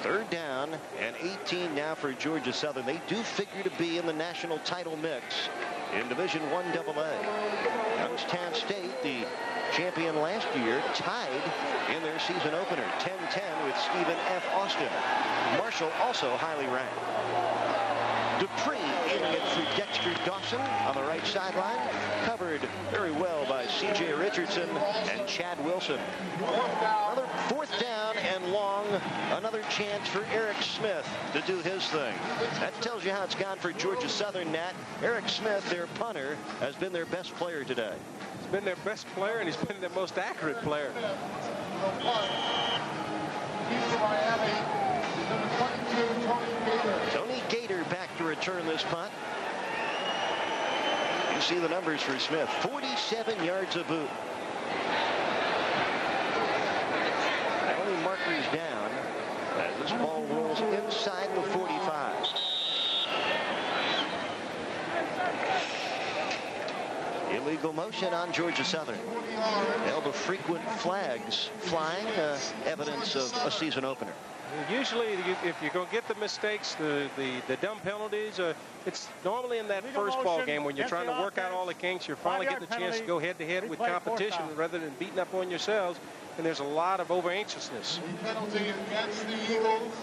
3rd down and 18 now for Georgia Southern. They do figure to be in the national title mix in Division I AA. Youngstown State, the champion last year, tied in their season opener 10-10 with Stephen F. Austin. Marshall also highly ranked. Dupree aiming it for Dexter Dawson on the right sideline, covered very well by C.J. Richardson and Chad Wilson. Another 4th down and long, another chance for Eric Smith to do his thing. That tells you how it's gone for Georgia Southern, Nat. Eric Smith, their punter, has been their best player today. He's been their best player, and he's been their most accurate player. Tony Gator back to return this punt. You see the numbers for Smith. 47 yards of boot. The only markers down as this ball rolls inside the 45. Illegal motion on Georgia Southern. Held the frequent flags flying, evidence of a season opener. Usually, if you're going to get the mistakes, the dumb penalties, it's normally in that first ball game when you're trying to work out all the kinks. You're finally getting a chance to go head-to-head with competition rather than beating up on yourselves, and there's a lot of over-anxiousness. Penalty against the Eagles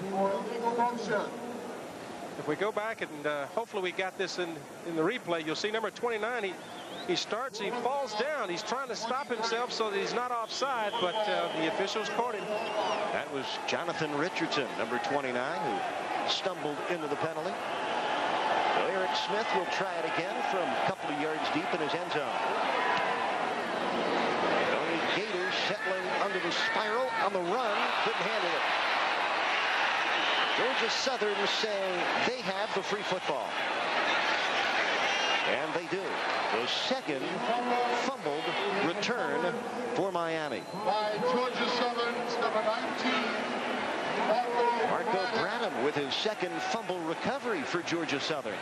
for illegal motion. If we go back and hopefully we got this in the replay, you'll see number 29, he starts, he falls down. He's trying to stop himself so that he's not offside, but the officials caught him. That was Jonathan Richardson, number 29, who stumbled into the penalty. So Eric Smith will try it again from a couple of yards deep in his end zone. Tony Gator settling under the spiral on the run, couldn't handle it. Georgia Southern saying they have the free football. And they do. The second fumbled return return for Miami. By Georgia Southern's number 19, Marco Branham with his second fumble recovery for Georgia Southern.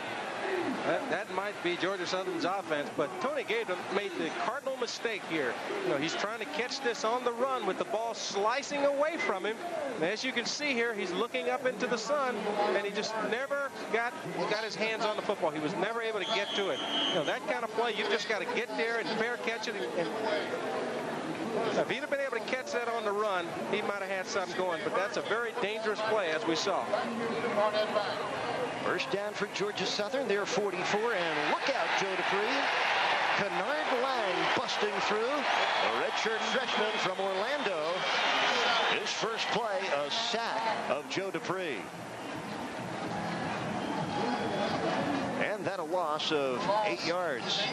That might be Georgia Southern's offense, but Tony Gator made the cardinal mistake here. You know, he's trying to catch this on the run with the ball slicing away from him. And as you can see here, he's looking up into the sun, and he just never got his hands on the football. He was never able to get to it. You know, that kind of play, you've just got to get there and fair catch it. And if he'd have been able to catch that on the run, he might have had something going. But that's a very dangerous play, as we saw. First down for Georgia Southern. They're 44, and look out, Joe Dupree. Kennard Lang busting through. A redshirt freshman from Orlando. His first play, a sack of Joe Dupree. And that a loss of 8 yards.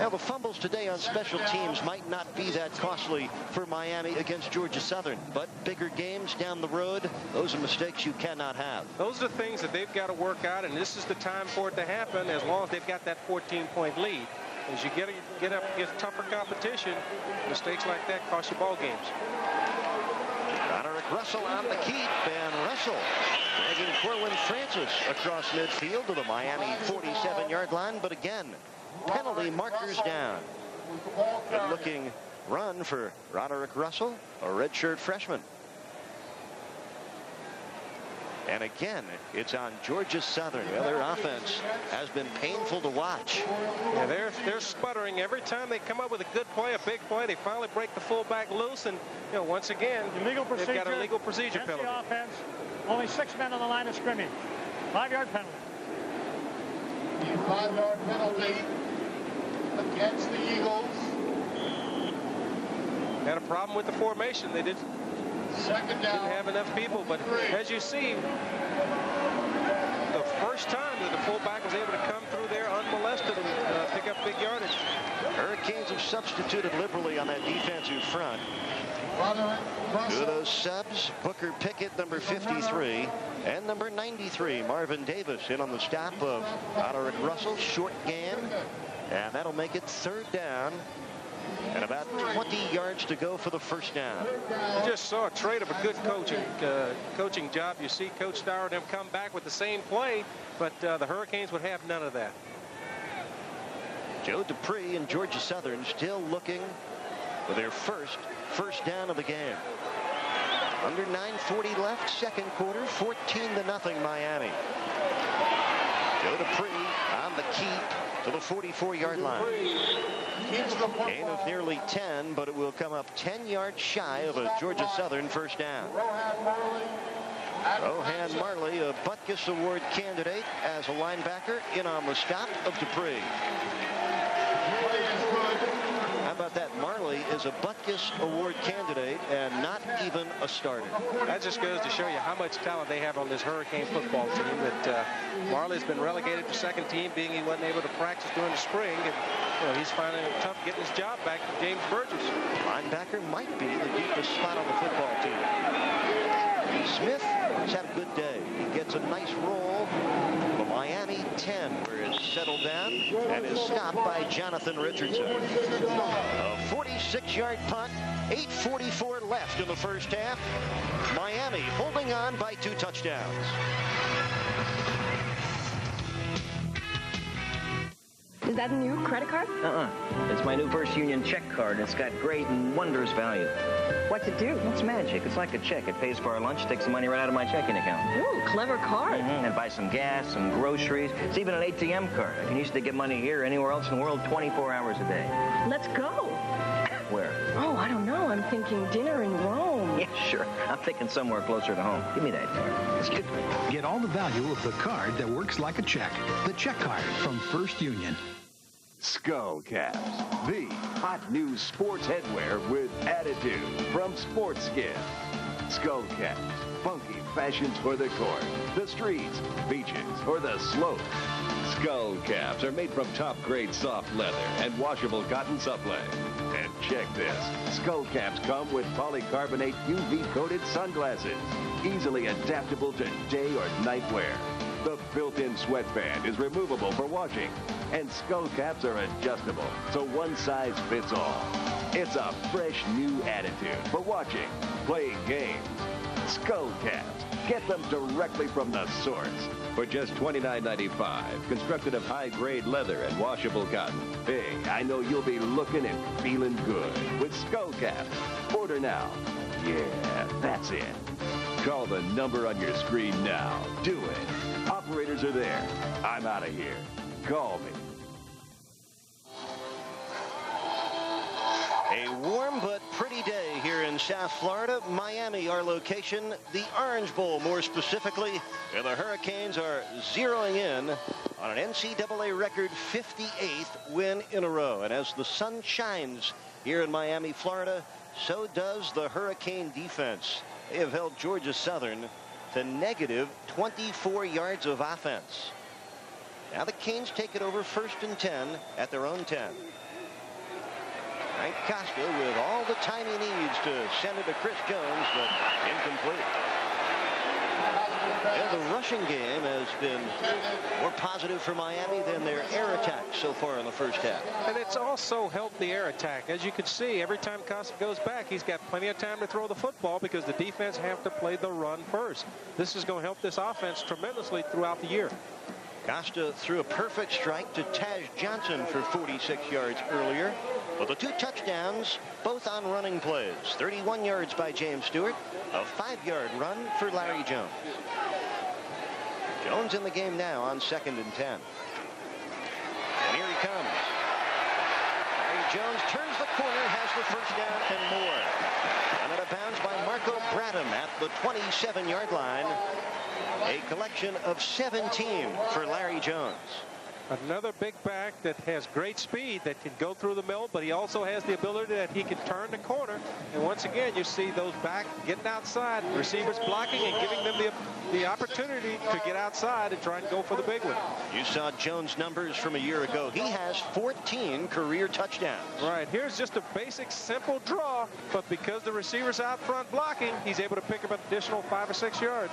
Now, the fumbles today on special teams might not be that costly for Miami against Georgia Southern, but bigger games down the road, those are mistakes you cannot have. Those are things that they've got to work out, and this is the time for it to happen as long as they've got that 14-point lead. As you get up against tougher competition, mistakes like that cost you ball games. Roderick Russell on the keep, and Russell dragging Corwin Francis across midfield to the Miami 47-yard line, but again, penalty markers down. Good looking run for Roderick Russell, a redshirt freshman. And again, it's on Georgia Southern. Well, their offense has been painful to watch. Yeah, they're sputtering every time they come up with a good play, a big play. They finally break the fullback loose, and you know, once again, they've got a legal procedure penalty. The offense, only 6 men on the line of scrimmage. 5-yard penalty. The 5-yard penalty against the Eagles. Had a problem with the formation. They didn't have enough people, but as you see, the first time that the fullback was able to come through there unmolested and pick up big yardage. Hurricanes have substituted liberally on that defensive front. Two of those subs, Booker Pickett, number 53, and number 93, Marvin Davis, in on the stop of Roderick Russell. Short gain, and that'll make it 3rd down. And about 20 yards to go for the first down. You just saw a trait of a good coaching job. You see Coach Starr and him come back with the same play, but the Hurricanes would have none of that. Joe Dupree and Georgia Southern still looking for their first down of the game. Under 9:40 left, second quarter, 14-0 Miami. Joe Dupree on the keep to the 44-yard line. Gain of nearly 10, but it will come up 10 yards shy of a Georgia Southern first down. Rohan Marley, a Butkus Award candidate as a linebacker, in on the stop of Dupree. How about that? Marley is a Butkus Award candidate and not even a starter. That just goes to show you how much talent they have on this Hurricane football team. That Marley's been relegated to second team, being he wasn't able to practice during the spring, and you know, he's finding it tough getting his job back from James Burgess. Linebacker might be the deepest spot on the football team. Smith has had a good day. He gets a nice roll. The Miami 10, where it's settled down and is stopped by Jonathan Richardson. A 46-yard punt, 8:44 left in the first half. Miami holding on by 2 touchdowns. Is that a new credit card? It's my new First Union check card. It's got great and wondrous value. What's it do? It's magic. It's like a check. It pays for our lunch, takes the money right out of my checking account. Ooh, clever card. And buy some gas, some groceries. It's even an ATM card. I can use it to get money here or anywhere else in the world 24 hours a day. Let's go. Where? Oh, I don't know. I'm thinking dinner in Rome. Yeah, sure. I'm thinking somewhere closer to home. Give me that card. Excuse me. Get all the value of the card that works like a check. The check card from First Union. Skull Caps, the hot new sports headwear with attitude from Sportskin. Skull Caps, funky fashions for the court, the streets, beaches, or the slopes. Skull Caps are made from top-grade soft leather and washable cotton supply. And check this, Skull Caps come with polycarbonate UV-coated sunglasses, easily adaptable to day or night wear. The built-in sweatband is removable for washing, and skull caps are adjustable, so one size fits all. It's a fresh new attitude for watching, playing games. Skull caps. Get them directly from the source for just $29.95. Constructed of high-grade leather and washable cotton. Hey, I know you'll be looking and feeling good with skull caps. Order now. Yeah, that's it. Call the number on your screen now. Do it. Operators are there. I'm out of here. Call me. A warm but pretty day here in South Florida. Miami, our location, the Orange Bowl more specifically, where the Hurricanes are zeroing in on an NCAA record 58th win in a row. And as the sun shines here in Miami, Florida, so does the Hurricane defense. They have held Georgia Southern to negative 24 yards of offense. Now the Canes take it over 1st and 10 at their own 10. Frank Costa with all the time he needs to send it to Chris Jones, but incomplete. And the rushing game has been more positive for Miami than their air attack so far in the first half. And it's also helped the air attack. As you can see, every time Costa goes back, he's got plenty of time to throw the football because the defense have to play the run first. This is going to help this offense tremendously throughout the year. Costa threw a perfect strike to Taj Johnson for 46 yards earlier. But the 2 touchdowns, both on running plays. 31 yards by James Stewart, a 5-yard run for Larry Jones. Jones in the game now on 2nd and 10. And here he comes. Larry Jones turns the corner, has the first down and more. And out of bounds by Marco Bradham at the 27-yard line. A collection of 17 for Larry Jones. Another big back that has great speed that can go through the middle, but he also has the ability that he can turn the corner. And once again, you see those back getting outside, receivers blocking and giving them the opportunity to get outside and try and go for the big one. You saw Jones' numbers from a year ago. He has 14 career touchdowns. Right. Here's just a basic, simple draw, but because the receiver's out front blocking, he's able to pick up an additional 5 or 6 yards.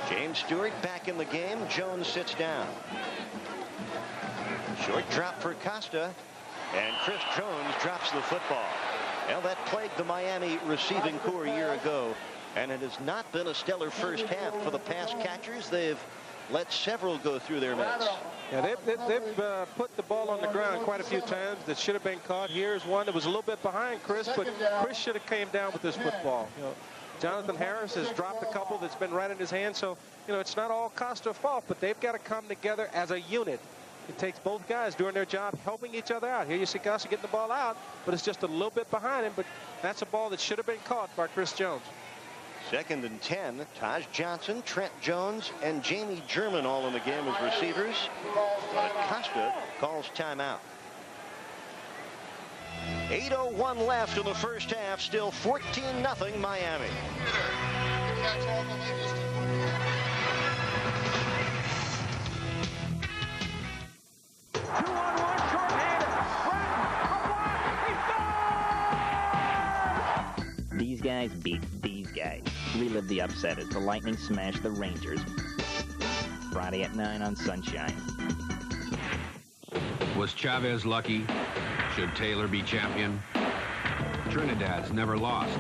James Stewart back in the game. Jones sits down. Short drop for Costa, and Chris Jones drops the football. Well, that plagued the Miami receiving corps a year ago, and it has not been a stellar first half for the pass catchers. They've let several go through their mitts. Yeah, they've put the ball on the ground quite a few times that should have been caught. Here's one that was a little bit behind Chris, but Chris should have came down with this football. You know, Jonathan Harris has dropped a couple that's been right in his hand, so you know it's not all Costa's fault, but they've got to come together as a unit. It takes both guys doing their job, helping each other out. Here you see Costa getting the ball out, but it's just a little bit behind him. But that's a ball that should have been caught by Chris Jones. 2nd and 10. Taj Johnson, Trent Jones, and Jamie German all in the game as receivers. But Costa calls timeout. 8:01 left in the first half. Still 14-0 Miami. These guys beat these guys. Relive the upset as the Lightning smash the Rangers. Friday at 9 on Sunshine. Was Chavez lucky? Should Taylor be champion? Trinidad's never lost.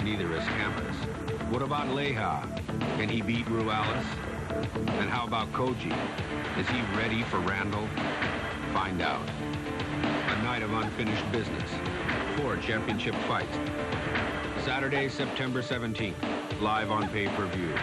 Neither is Campos. What about Leja? Can he beat Ruelas? And how about Koji? Is he ready for Randall? Find out. A night of unfinished business. 4 championship fights. Saturday, September 17th. Live on pay-per-view.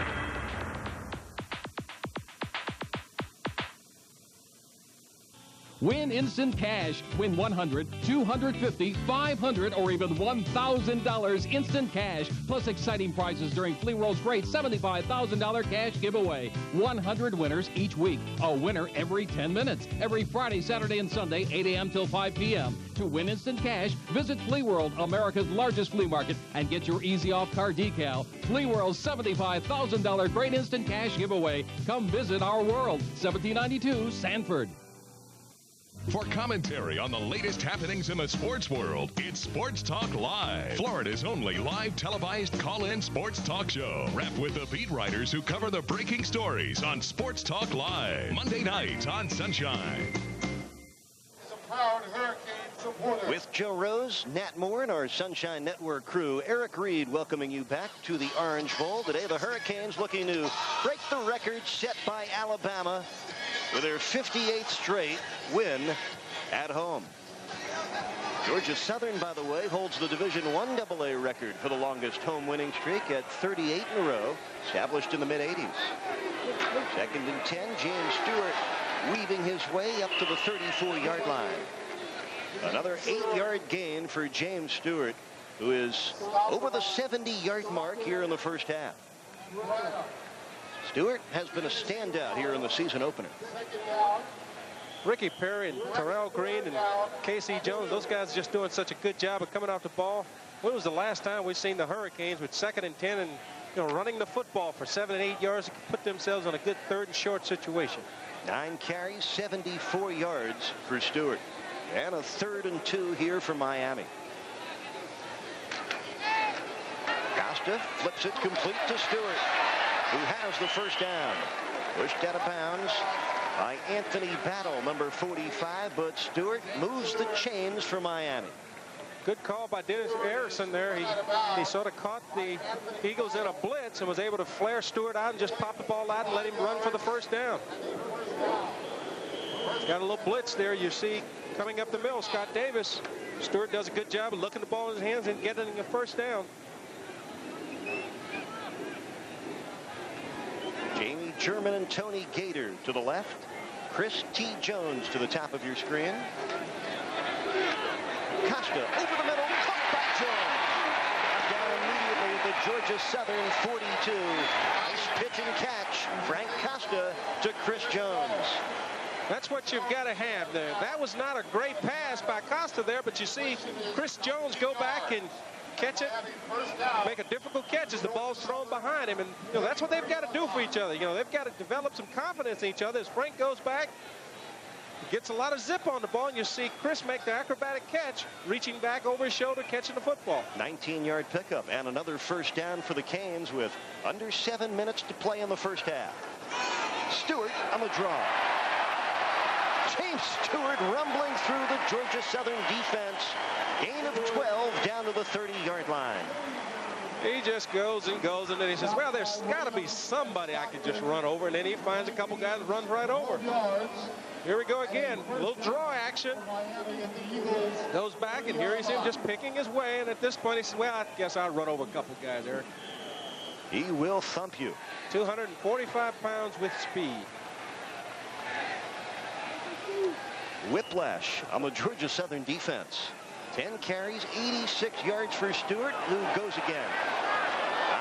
Win instant cash. Win $100, $250, $500, or even $1,000 instant cash. Plus exciting prizes during Flea World's great $75,000 cash giveaway. 100 winners each week. A winner every 10 minutes. Every Friday, Saturday, and Sunday, 8 a.m. till 5 p.m. To win instant cash, visit Flea World, America's largest flea market, and get your easy off car decal. Flea World's $75,000 great instant cash giveaway. Come visit our world. 1792 Sanford. For commentary on the latest happenings in the sports world, it's Sports Talk Live, Florida's only live televised call-in sports talk show. Wrapped with the beat writers who cover the breaking stories on Sports Talk Live, Monday nights on Sunshine. Proud Hurricane supporter. With Joe Rose, Nat Moore, and our Sunshine Network crew, Eric Reed welcoming you back to the Orange Bowl. Today, the Hurricanes looking to break the record set by Alabama with their 58th straight win at home. Georgia Southern, by the way, holds the Division I AA record for the longest home winning streak at 38 in a row, established in the mid-'80s. 2nd and 10, James Stewart weaving his way up to the 34-yard line. Another 8-yard gain for James Stewart, who is over the 70-yard mark here in the first half. Stewart has been a standout here in the season opener. Ricky Perry and Terrell Green and K.C. Jones, those guys just doing such a good job of coming off the ball. When was the last time we've seen the Hurricanes with 2nd and 10 and running the football for 7 and 8 yards to put themselves in a good 3rd and short situation? 9 carries, 74 yards for Stewart. And a 3rd and 2 here for Miami. Costa flips it complete to Stewart, who has the first down. Pushed out of bounds by Anthony Battle, number 45, but Stewart moves the chains for Miami. Good call by Dennis Erickson there. He sort of caught the Eagles in a blitz and was able to flare Stewart out and just pop the ball out and let him run for the first down. Got a little blitz there. You see coming up the middle, Scott Davis. Stewart does a good job of looking the ball in his hands and getting a first down. Jamie German and Tony Gator to the left. Chris T. Jones to the top of your screen. Costa over the middle, caught by Jones. Down immediately at the Georgia Southern 42. Nice pitch and catch. Frank Costa to Chris Jones. That's what you've got to have there. That was not a great pass by Costa there, but you see Chris Jones go back and catch it, make a difficult catch as the ball's thrown behind him. And that's what they've got to do for each other. They've got to develop some confidence in each other. As Frank goes back, gets a lot of zip on the ball, and you see Chris make the acrobatic catch, reaching back over his shoulder, catching the football. 19-yard pickup and another first down for the Canes with under 7 minutes to play in the first half. Stewart on the draw. James Stewart rumbling through the Georgia Southern defense. Gain of 12 down to the 30-yard line. He just goes and goes, and then he says, well, there's got to be somebody I can just run over. And then he finds a couple guys and runs right over. Here we go again. A little draw action. Goes back, and here he's him just picking his way. And at this point, he says, well, I guess I'll run over a couple guys, Eric. He will thump you. 245 pounds with speed. Whiplash on the Georgia Southern defense. 10 carries, 86 yards for Stewart, who goes again.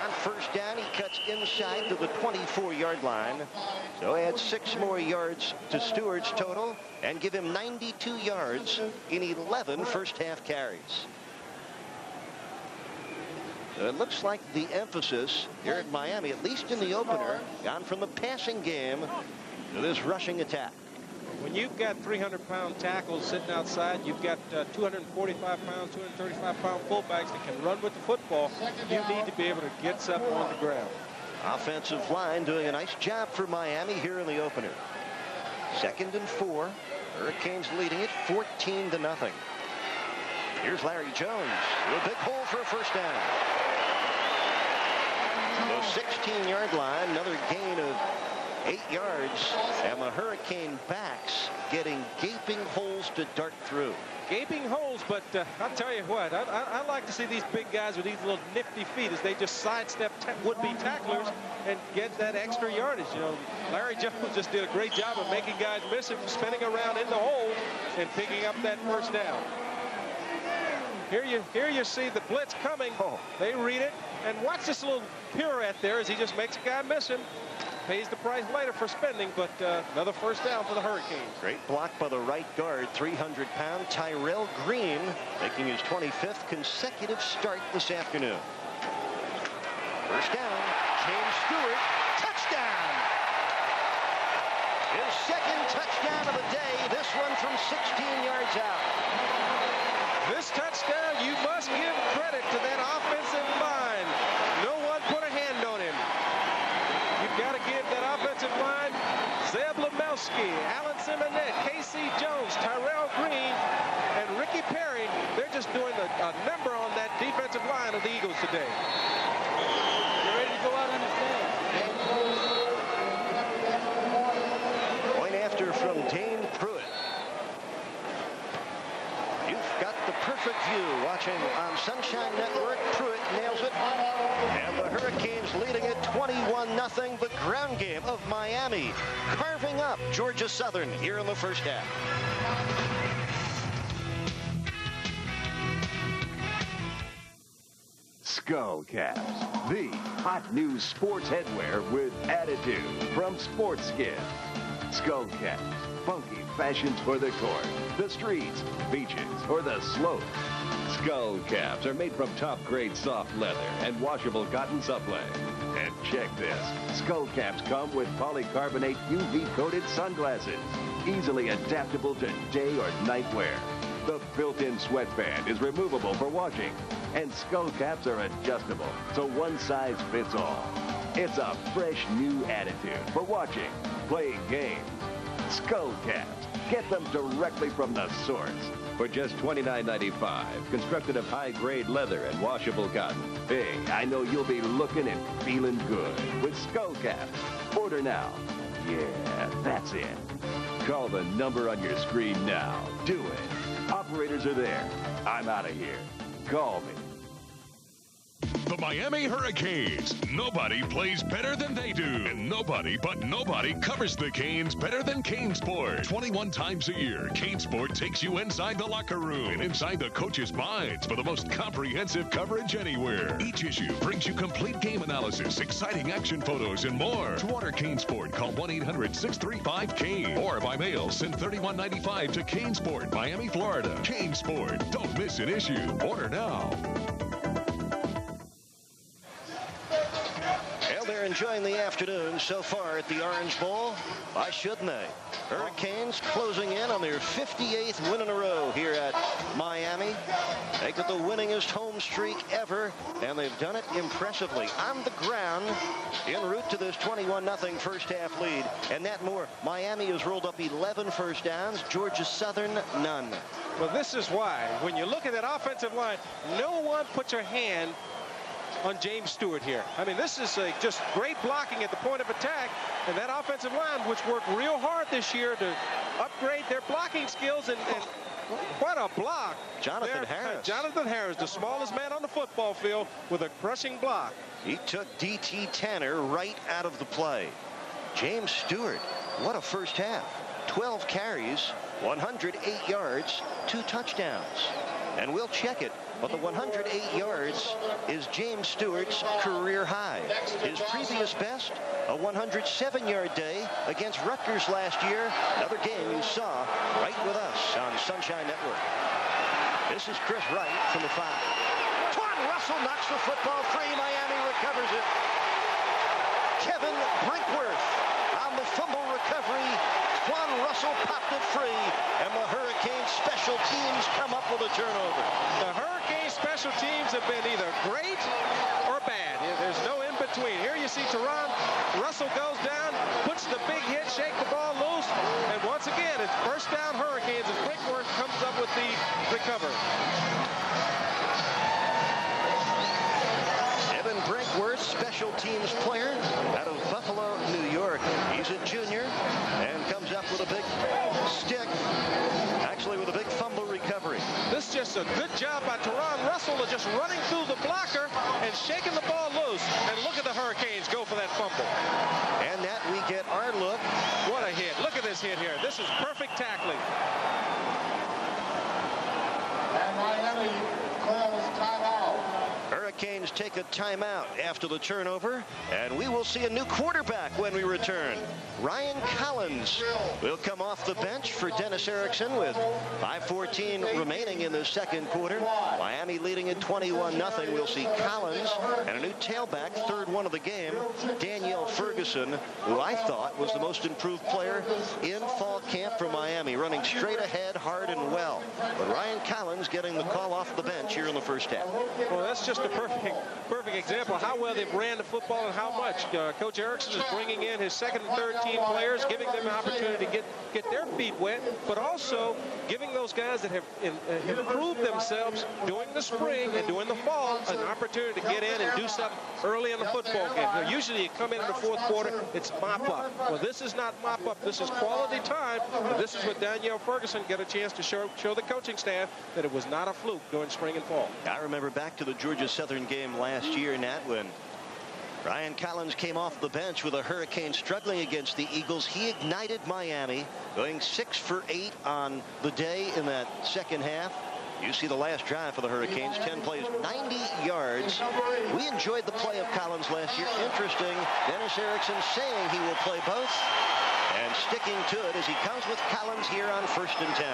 On first down, he cuts inside to the 24-yard line. So add 6 more yards to Stewart's total and give him 92 yards in 11 first-half carries. So it looks like the emphasis here at Miami, at least in the opener, gone from the passing game to this rushing attack. When you've got 300-pound tackles sitting outside, you've got 245-pound, 235-pound fullbacks that can run with the football. You need to be able to get up on the ground. Offensive line doing a nice job for Miami here in the opener. 2nd and 4. Hurricanes leading it 14-0. Here's Larry Jones with a big hole for a first down. The 16-yard line, another gain of 8 yards, and the Hurricane backs getting gaping holes to dart through. Gaping holes, but I'll tell you what, I like to see these big guys with these little nifty feet as they just sidestep would-be tacklers and get that extra yardage. Larry Jones just did a great job of making guys miss it, spinning around in the hole and picking up that first down. Here you see the blitz coming. They read it, and watch this little pirouette there as he just makes a guy miss him. Pays the price later for spending, but another first down for the Hurricanes. Great block by the right guard, 300-pound Tyrell Green, making his 25th consecutive start this afternoon. First down, James Stewart, touchdown! His second touchdown of the day, this one from 16 yards out. This touchdown, you must give credit to that offensive line. No one put a hand on him. You've got to give that offensive line, Zeb Lemelski, Alan Simonette, Casey Jones, Tyrell Green, and Ricky Perry. They're just doing a number on that defensive line of the Eagles today. You ready to go out on the field? Point after from Dane Pruitt. You've got the perfect view watching on Sunshine Network. Pruitt nails it. And the Hurricanes leading it 21-0. The ground game of Miami carving up Georgia Southern here in the first half. Skullcaps, the hot new sports headwear with attitude from Sportskin. Skullcaps, funky fashions for the court, the streets, beaches, or the slopes. Skullcaps are made from top-grade soft leather and washable cotton supply. And check this, Skullcaps come with polycarbonate UV-coated sunglasses, easily adaptable to day or night wear. The built-in sweatband is removable for washing, and Skullcaps are adjustable, so one size fits all. It's a fresh new attitude for watching, playing games. Skullcaps. Get them directly from the source for just $29.95, constructed of high-grade leather and washable cotton. Hey, I know you'll be looking and feeling good with Skullcaps. Order now. Yeah, that's it. Call the number on your screen now. Do it. Operators are there. I'm out of here. Call me. The Miami Hurricanes. Nobody plays better than they do. And nobody covers the Canes better than CaneSport. 21 times a year, CaneSport takes you inside the locker room and inside the coaches' minds for the most comprehensive coverage anywhere. Each issue brings you complete game analysis, exciting action photos, and more. To order CaneSport, call 1-800-635-CANE. Or by mail, send $31.95 to CaneSport, Miami, Florida. CaneSport. Don't miss an issue. Order now. They're enjoying the afternoon so far at the Orange Bowl. Why shouldn't they? Hurricanes closing in on their 58th win in a row here at Miami. Make it the winningest home streak ever, and they've done it impressively on the ground en route to this 21-0 first half lead. And that more, Miami has rolled up 11 first downs, Georgia Southern none. Well, this is why. When you look at that offensive line, no one puts their hand on James Stewart here. I mean, this is just great blocking at the point of attack, and that offensive line, which worked real hard this year to upgrade their blocking skills, and what a block. Jonathan Harris. Jonathan Harris, the smallest man on the football field, with a crushing block. He took D.T. Tanner right out of the play. James Stewart, what a first half. 12 carries, 108 yards, 2 touchdowns. And we'll check it, but the 108 yards is James Stewart's career high. His previous best, a 107-yard day against Rutgers last year. Another game you saw right with us on Sunshine Network. This is Chris Wright from the 5. Twan Russell knocks the football free. Miami recovers it. Kevin Brinkworth on the fumble recovery. Twan Russell popped it free, and the Hurricanes special teams come up with a turnover. The Hurricanes special teams have been either great or bad. There's no in between. Here you see Teron Russell goes down, puts the big hit, shake the ball loose, and once again, it's first down Hurricanes as Brinkworth comes up with the recovery. Evan Brinkworth, special teams player out of Buffalo, New York. He's a junior and comes up with a big stick, actually with a big fumble recovery. This is just a good job by Teron Russell of just running through the blocker and shaking the ball loose. And look at the Hurricanes go for that fumble. And that we get our look. What a hit. Look at this hit here. This is perfect tackling. And Miami calls timeout. Hurricanes Hurricanes take a timeout after the turnover, and we will see a new quarterback when we return. Ryan Collins will come off the bench for Dennis Erickson with 5:14 remaining in the second quarter. Miami leading at 21-0. We'll see Collins and a new tailback, third one of the game, Danielle Ferguson, who I thought was the most improved player in fall camp for Miami, running straight ahead, hard and well. But Ryan Collins getting the call off the bench here in the first half. Well, that's just a perfect example of how well they've ran the football and how much. Coach Erickson is bringing in his second and third team players, giving them an opportunity to get their feet wet, but also giving those guys that have improved themselves during the spring and during the fall an opportunity to get in and do something early in the football game. Now, usually you come in the fourth quarter, it's mop-up. Well, this is not mop-up. This is quality time. And this is what Danielle Ferguson get a chance to show the coaching staff that it was not a fluke during spring and fall. I remember back to the Georgia Southern game last year, Nat, when Ryan Collins came off the bench with a Hurricane struggling against the Eagles. He ignited Miami, going 6 for 8 on the day in that second half. You see the last drive for the Hurricanes, 10 plays, 90 yards. We enjoyed the play of Collins last year. Interesting, Dennis Erickson saying he will play both and sticking to it as he comes with Collins here on 1st and 10.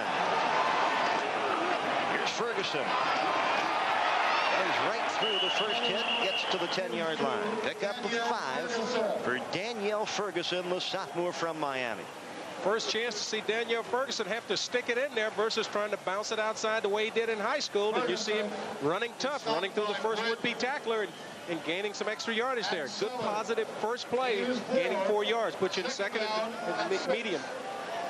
Here's Ferguson. Goes right through the first hit, gets to the 10-yard line. Pick up the 5 for Danielle Ferguson, the sophomore from Miami. First chance to see Danielle Ferguson have to stick it in there versus trying to bounce it outside the way he did in high school. And you see him running tough, running through the first would-be tackler and gaining some extra yardage there. Good positive first play, gaining 4 yards, puts you in second and medium.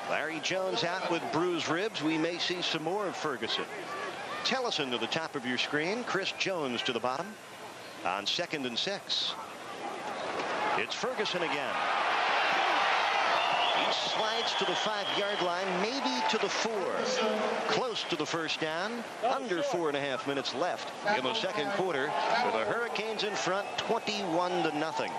Larry Jones out with bruised ribs. We may see some more of Ferguson. Tellison to the top of your screen. Chris Jones to the bottom on 2nd and 6. It's Ferguson again. He slides to the 5-yard line, maybe to the 4. Close to the first down. Under 4.5 minutes left in the second quarter, with the Hurricanes in front, 21-0.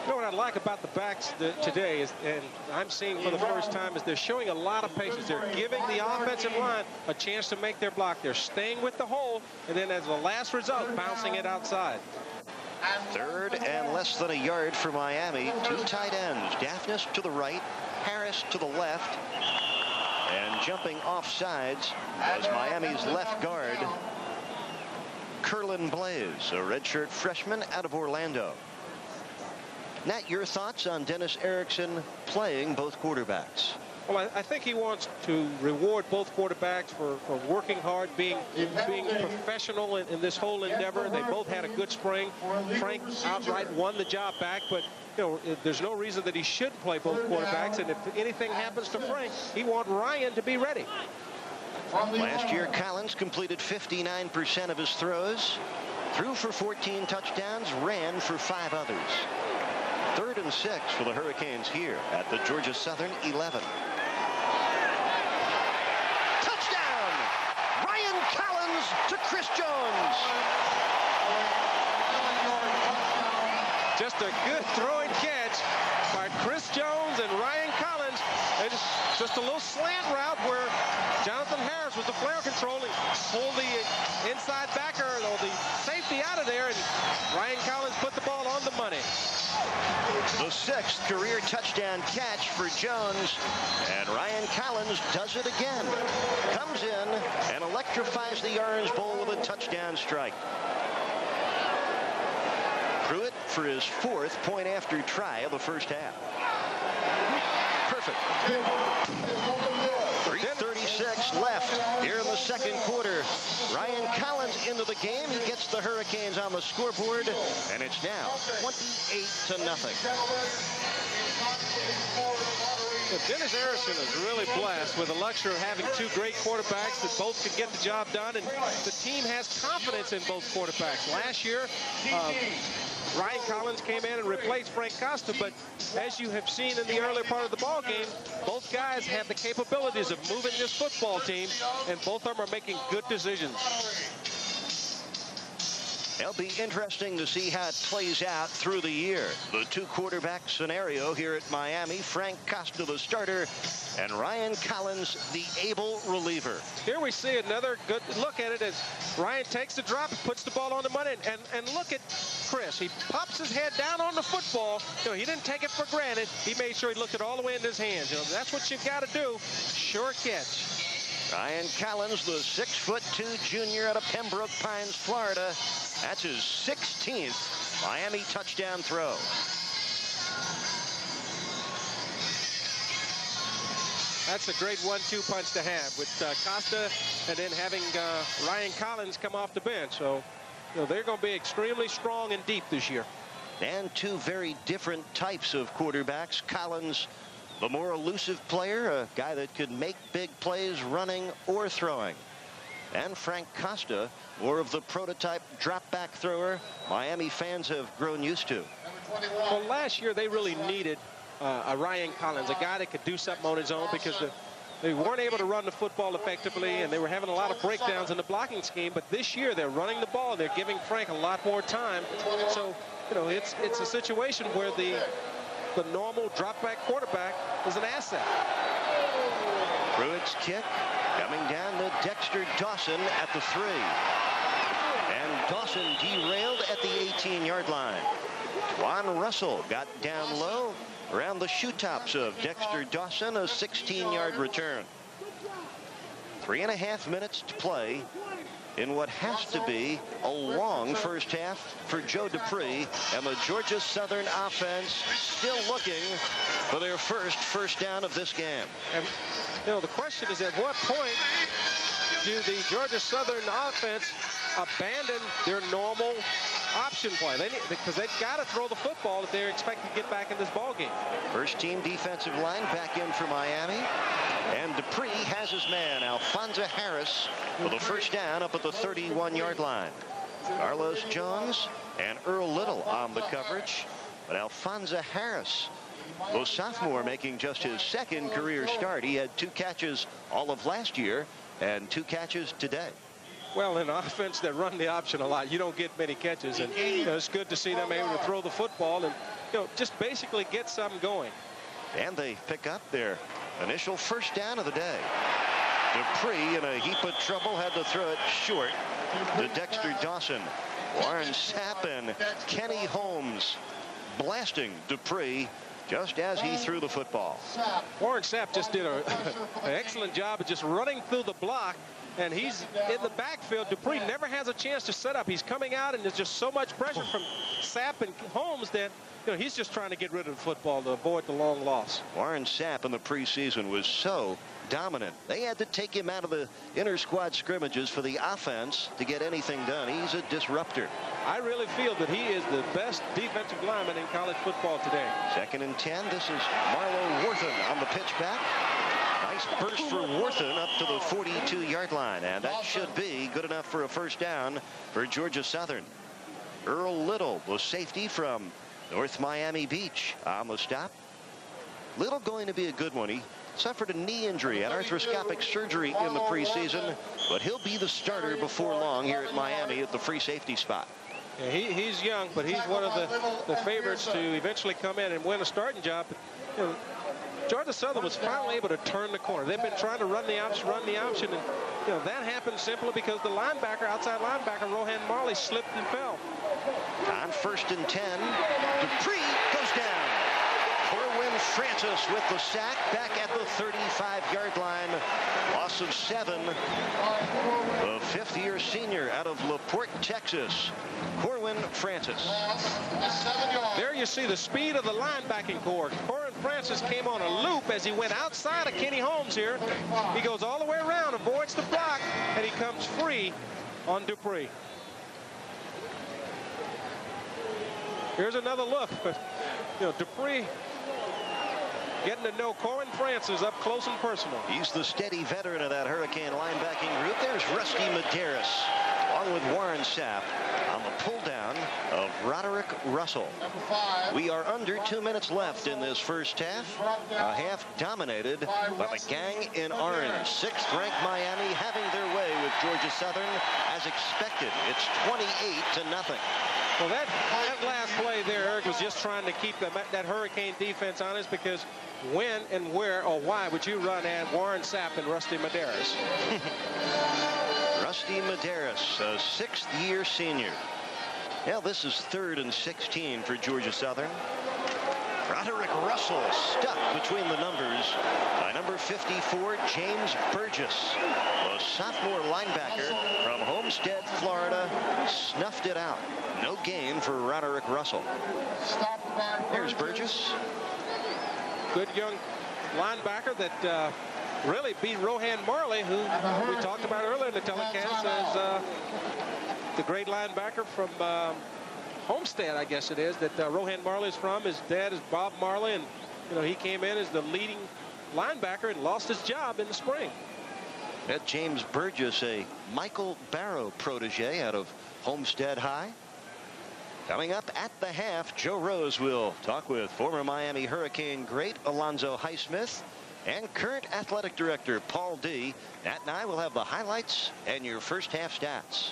You know what I like about the backs today is, and I'm seeing for the first time, is they're showing a lot of patience. They're giving the offensive line a chance to make their block. They're staying with the hole, and then as a last result, bouncing it outside. 3rd and less than a yard for Miami. 2 tight ends. Daphnis to the right, Harris to the left, and jumping off sides was Miami's left guard, Curlin Blaze, a redshirt freshman out of Orlando. Nat, your thoughts on Dennis Erickson playing both quarterbacks? Well, I think he wants to reward both quarterbacks for working hard, being professional in this whole endeavor. They both had a good spring. Frank outright won the job back, but you know, there's no reason that he should play both quarterbacks. And if anything happens to Frank, he wants Ryan to be ready. Last year, Collins completed 59% of his throws, threw for 14 touchdowns, ran for 5 others. 3rd and 6 for the Hurricanes here at the Georgia Southern 11. Touchdown! Ryan Collins to Chris Jones. Just a good throwing catch by Chris Jones and Ryan Collins. And just a little slant route where Jonathan Harris was the flare control and pulled the inside backer or the safety out of there, and Ryan Collins put the ball on the money. The 6th career touchdown catch for Jones, and Ryan Collins does it again. Comes in and electrifies the Orange Bowl with a touchdown strike. Pruitt for his 4th point after try of the first half. Perfect. 3:36 left here in the second quarter. Ryan Collins into the game. He gets the Hurricanes on the scoreboard, and it's now 28-0. Well, Dennis Erickson is really blessed with the luxury of having 2 great quarterbacks that both could get the job done, and the team has confidence in both quarterbacks. Last year, Ryan Collins came in and replaced Frank Costa, but as you have seen in the earlier part of the ball game, both guys have the capabilities of moving this football team, and both of them are making good decisions. It'll be interesting to see how it plays out through the year. The two-quarterback scenario here at Miami. Frank Costa, the starter, and Ryan Collins, the able reliever. Here we see another good look at it as Ryan takes the drop, puts the ball on the money, and look at Chris. He pops his head down on the football. You know, he didn't take it for granted. He made sure he looked it all the way in his hands. You know, that's what you've got to do. Sure catch. Ryan Collins, the 6'2" junior out of Pembroke Pines, Florida. That's his 16th Miami touchdown throw. That's a great 1-2 punch to have with Costa and then having Ryan Collins come off the bench. So, you know, they're going to be extremely strong and deep this year. And two very different types of quarterbacks. Collins, the more elusive player, a guy that could make big plays running or throwing. And Frank Costa, more of the prototype drop-back thrower Miami fans have grown used to. Well, last year they really needed a Ryan Collins, a guy that could do something on his own, because they weren't able to run the football effectively, and they were having a lot of breakdowns in the blocking scheme. But this year they're running the ball, and they're giving Frank a lot more time. So, you know, it's a situation where the normal drop-back quarterback is an asset. Pruitt's kick coming down to Dexter Dawson at the 3. And Dawson derailed at the 18-yard line. Juan Russell got down low around the shoe tops of Dexter Dawson, a 16-yard return. 3.5 minutes to play in what has to be a long first half for Joe Dupree and the Georgia Southern offense, still looking for their first down of this game. And, you know, the question is, at what point do the Georgia Southern offense abandon their normal option play? Because they've got to throw the football if they're expected to get back in this ball game. First team defensive line back in for Miami. And Dupree has his man, Alfonso Harris, for the first down up at the 31-yard line. Carlos Jones and Earl Little on the coverage. But Alfonso Harris, the sophomore, making just his second career start. He had 2 catches all of last year and 2 catches today. Well, in an offense that run the option a lot, you don't get many catches. And you know, it's good to see them able to throw the football and, you know, just basically get something going. And they pick up their initial first down of the day. Dupree, in a heap of trouble, had to throw it short to Dexter Dawson. Warren Sapp and Kenny Holmes blasting Dupree just as he threw the football. Warren Sapp just did an excellent job of just running through the block, and he's in the backfield. Dupree never has a chance to set up. He's coming out, and there's just so much pressure from Sapp and Holmes that, you know, he's just trying to get rid of the football to avoid the long loss. Warren Sapp in the preseason was so dominant. They had to take him out of the inter-squad scrimmages for the offense to get anything done. He's a disruptor. I really feel that he is the best defensive lineman in college football today. 2nd and 10. This is Marlo Worthen on the pitch back. Nice burst for Worthen up to the 42-yard line, and that should be good enough for a first down for Georgia Southern. Earl Little, the safety from North Miami Beach, on the stop. Little going to be a good one. He suffered a knee injury and arthroscopic surgery in the preseason, but he'll be the starter before long here at Miami at the free safety spot. Yeah, he's young, but he's one of the favorites to eventually come in and win a starting job. You know, Georgia Southern was finally able to turn the corner. They've been trying to run the option, and you know, that happened simply because the linebacker, outside linebacker, Rohan Marley, slipped and fell. On 1st and 10, Dupree goes down. Corwin Francis with the sack back at the 35-yard line. Loss of 7. The 5th-year senior out of LaPorte, Texas, Corwin Francis. There you see the speed of the linebacking core. Corwin Francis came on a loop as he went outside of Kenny Holmes here. He goes all the way around, avoids the block, and he comes free on Dupree. Here's another look. You know, Dupree getting to know Corwin Francis up close and personal. He's the steady veteran of that Hurricane linebacking group. There's Rusty Medeiros along with Warren Sapp on the pull down of Roderick Russell. We are under 2 minutes left in this first half. A half dominated by the gang in orange. 6th-ranked Miami having their way with Georgia Southern as expected. It's 28-0. Well, that last play there, Eric, was just trying to keep that Hurricane defense honest, because when and where or why would you run at Warren Sapp and Rusty Medeiros? Rusty Medeiros, a 6th-year senior. Now this is 3rd and 16 for Georgia Southern. Roderick Russell stuck between the numbers by number 54, James Burgess. The sophomore linebacker from Homestead, Florida, snuffed it out. No gain for Roderick Russell. Here's Burgess. Good young linebacker that really beat Rohan Marley, who we talked about earlier in the telecast as the great linebacker from Homestead, I guess it is, that Rohan Marley is from. His dad is Bob Marley, and he came in as the leading linebacker and lost his job in the spring. That James Burgess, a Michael Barrow protege out of Homestead High. Coming up at the half, Joe Rose will talk with former Miami Hurricane great Alonzo Highsmith and current athletic director Paul D. Nat and I will have the highlights and your first half stats.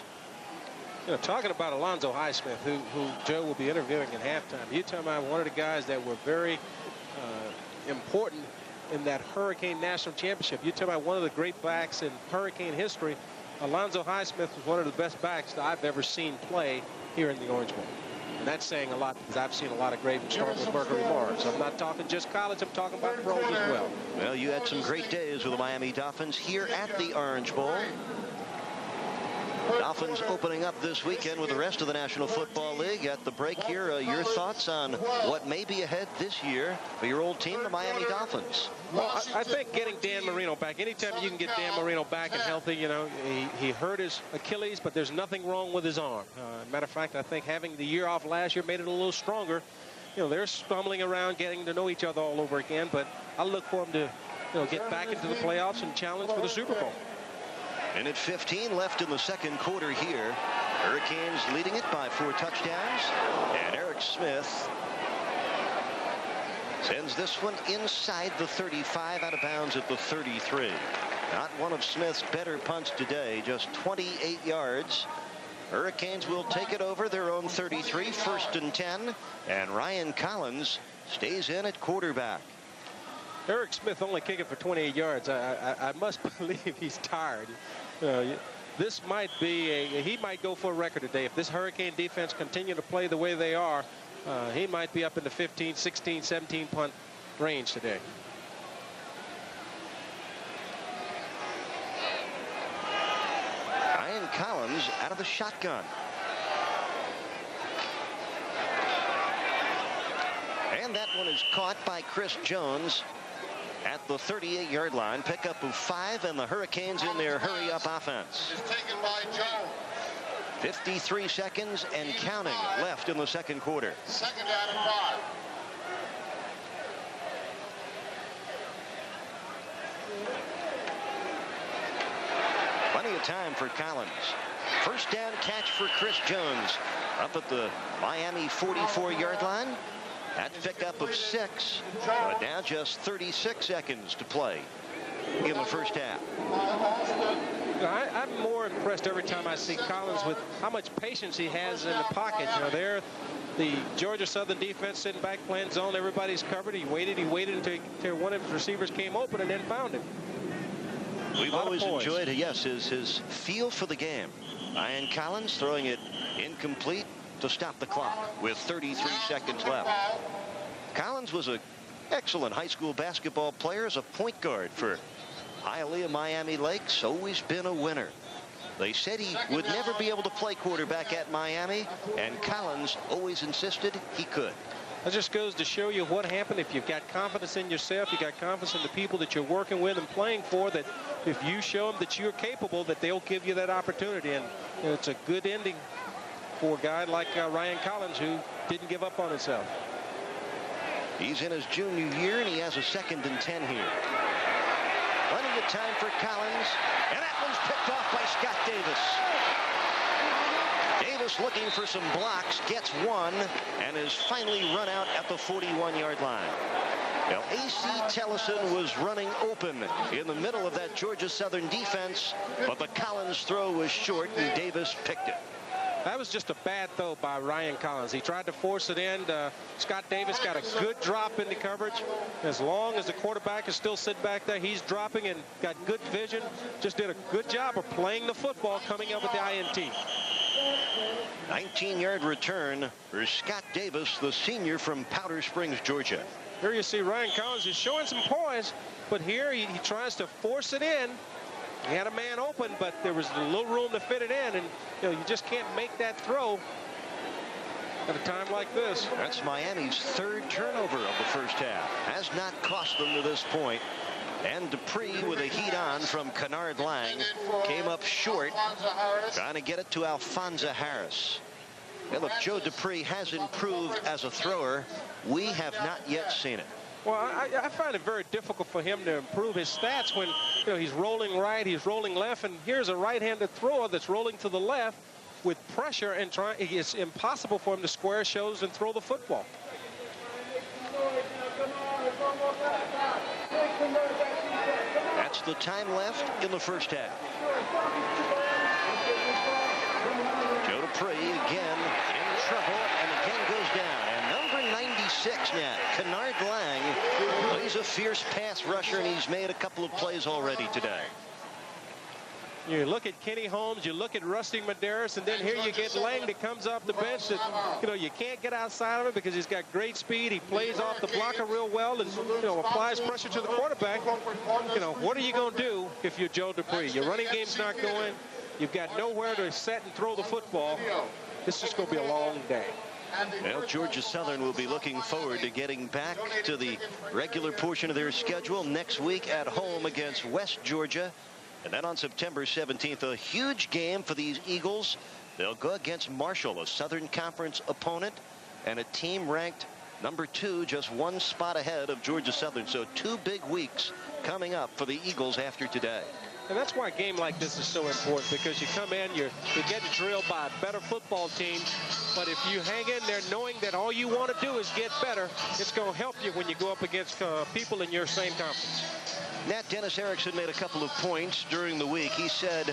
Talking about Alonzo Highsmith, who Joe will be interviewing at halftime. You tell me, one of the guys that were very important in that Hurricane National Championship. You tell me, one of the great backs in Hurricane history. Alonzo Highsmith was one of the best backs that I've ever seen play here in the Orange Bowl. And that's saying a lot, because I've seen a lot of great, starting with Mercury Morris. I'm not talking just college, I'm talking about pros as well. Well, you had some great days with the Miami Dolphins here at the Orange Bowl. Dolphins opening up this weekend with the rest of the National Football League. At the break here, your thoughts on what may be ahead this year for your old team, the Miami Dolphins? Well, I think getting Dan Marino back, anytime you can get Dan Marino back and healthy, he hurt his Achilles, but there's nothing wrong with his arm. Matter of fact, I think having the year off last year made it a little stronger. They're stumbling around, getting to know each other all over again, but I look for them to, get back into the playoffs and challenge for the Super Bowl. And at 15 left in the second quarter here. Hurricanes leading it by 4 touchdowns. And Eric Smith sends this one inside the 35, out of bounds at the 33. Not one of Smith's better punts today, just 28 yards. Hurricanes will take it over their own 33, 1st and 10. And Ryan Collins stays in at quarterback. Eric Smith only kicking for 28 yards. I must believe he's tired. This might be he might go for a record today. If this Hurricane defense continue to play the way they are, he might be up in the 15, 16, 17 punt range today. Ryan Collins out of the shotgun. And that one is caught by Chris Jones at the 38-yard line. Pickup of 5, and the Hurricanes in their hurry-up offense. 53 seconds and counting left in the second quarter. 2nd down and 5. Plenty of time for Collins. 1st down catch for Chris Jones up at the Miami 44-yard line. That pickup of 6, but now just 36 seconds to play in the first half. I'm more impressed every time I see Collins with how much patience he has in the pocket. There, the Georgia Southern defense sitting back playing zone. Everybody's covered. He waited until one of his receivers came open and then found him. We've always enjoyed, his feel for the game. Ryan Collins throwing it incomplete to stop the clock with 33 seconds left. Collins was an excellent high school basketball player as a point guard for Hialeah Miami Lakes. Always been a winner. They said he would never be able to play quarterback at Miami, and Collins always insisted he could. That just goes to show you what happened if you've got confidence in yourself, you got confidence in the people that you're working with and playing for, that if you show them that you're capable, that they'll give you that opportunity. And it's a good ending for a guy like Ryan Collins, who didn't give up on himself. He's in his junior year, and he has a 2nd and 10 here. Plenty Plenty of time for Collins. And that one's picked off by Scott Davis. Davis looking for some blocks, gets one, and is finally run out at the 41-yard line. Now, A.C. Tellison was running open in the middle of that Georgia Southern defense, but the Collins throw was short, and Davis picked it. That was just a bad throw by Ryan Collins. He tried to force it in. Scott Davis got a good drop into coverage. As long as the quarterback is still sitting back there, he's dropping and got good vision. Just did a good job of playing the football, coming up with the INT. 19-yard return for Scott Davis, the senior from Powder Springs, Georgia. Here you see Ryan Collins is showing some poise, but here he tries to force it in. He had a man open, but there was a little room to fit it in, and you just can't make that throw at a time like this. That's Miami's third turnover of the first half. Has not cost them to this point. And Dupree with a heat on from Kennard Lang came up short, trying to get it to Alfonso Harris. Hey, look, Joe Dupree has improved as a thrower. We have not yet seen it. Well, I find it very difficult for him to improve his stats when he's rolling right, he's rolling left, and here's a right-handed thrower that's rolling to the left with pressure and trying. It's impossible for him to square shows and throw the football. That's the time left in the first half. Joe Dupree again in trouble and again goes down. And number 96 now, Kennard Lang, plays a fierce pass rusher, and he's made a couple of plays already today. You look at Kenny Holmes, you look at Rusty Medeiros, and then here you get Lang that comes off the bench that, you can't get outside of it because he's got great speed. He plays off the blocker real well and, applies pressure to the quarterback. What are you going to do if you're Joe Dupree? Your running game's not going. You've got nowhere to set and throw the football. This is going to be a long day. Well, Georgia Southern will be looking forward to getting back to the regular portion of their schedule next week at home against West Georgia. And then on September 17th, a huge game for these Eagles. They'll go against Marshall, a Southern Conference opponent, and a team ranked number 2, just one spot ahead of Georgia Southern. So 2 big weeks coming up for the Eagles after today. And that's why a game like this is so important, because you come in, you're getting drilled by a better football team. But if you hang in there knowing that all you want to do is get better, it's going to help you when you go up against people in your same conference. Nat Dennis Erickson made a couple of points during the week. He said,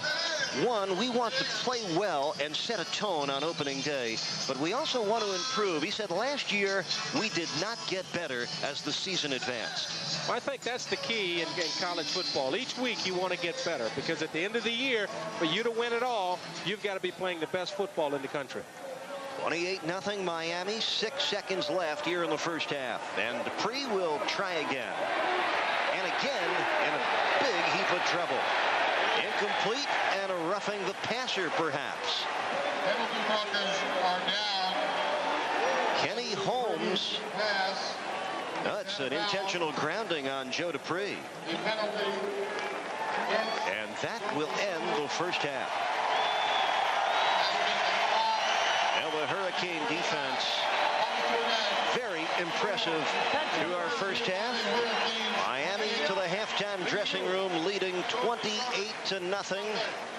one, we want to play well and set a tone on opening day, but we also want to improve. He said last year we did not get better as the season advanced. Well, I think that's the key in college football. Each week you want to get better, because at the end of the year, for you to win it all, you've got to be playing the best football in the country. 28-0 Miami, 6 seconds left here in the first half. And Dupree will try again. And again, in a big heap of trouble. Incomplete and a roughing the passer, perhaps. Penalty markers are down. Kenny Holmes. That's an intentional grounding on Joe Dupree. And that will end the first half. Now the Hurricane defense, very impressive through our first half. Miami to the halftime dressing room, leading 28-0.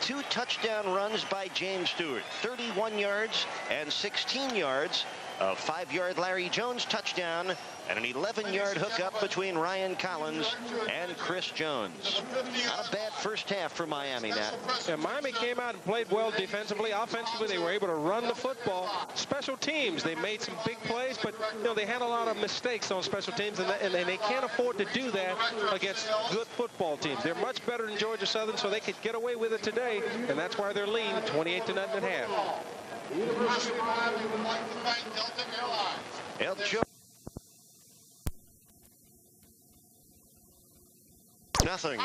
2 touchdown runs by James Stewart, 31 yards and 16 yards. A 5-yard Larry Jones touchdown and an 11-yard hookup between Ryan Collins and Chris Jones. Not a bad first half for Miami now. Yeah, Miami came out and played well defensively. Offensively, they were able to run the football. Special teams, they made some big plays, but they had a lot of mistakes on special teams, and they can't afford to do that against good football teams. They're much better than Georgia Southern, so they could get away with it today, and that's why they're leading 28-0 at half. The University of Miami would like to thank Delta Airlines. Nothing.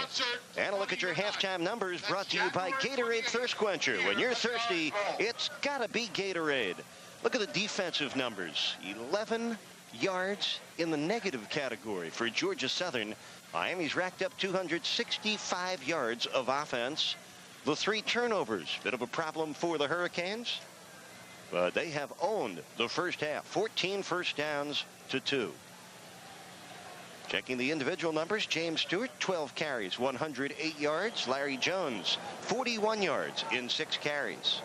And a look at your halftime numbers brought to you by Gatorade Thirst Quencher. When you're thirsty, it's got to be Gatorade. Look at the defensive numbers. 11 yards in the negative category for Georgia Southern. Miami's racked up 265 yards of offense. The 3 turnovers, bit of a problem for the Hurricanes. But they have owned the first half, 14 first downs to 2. Checking the individual numbers, James Stewart, 12 carries, 108 yards. Larry Jones, 41 yards in 6 carries.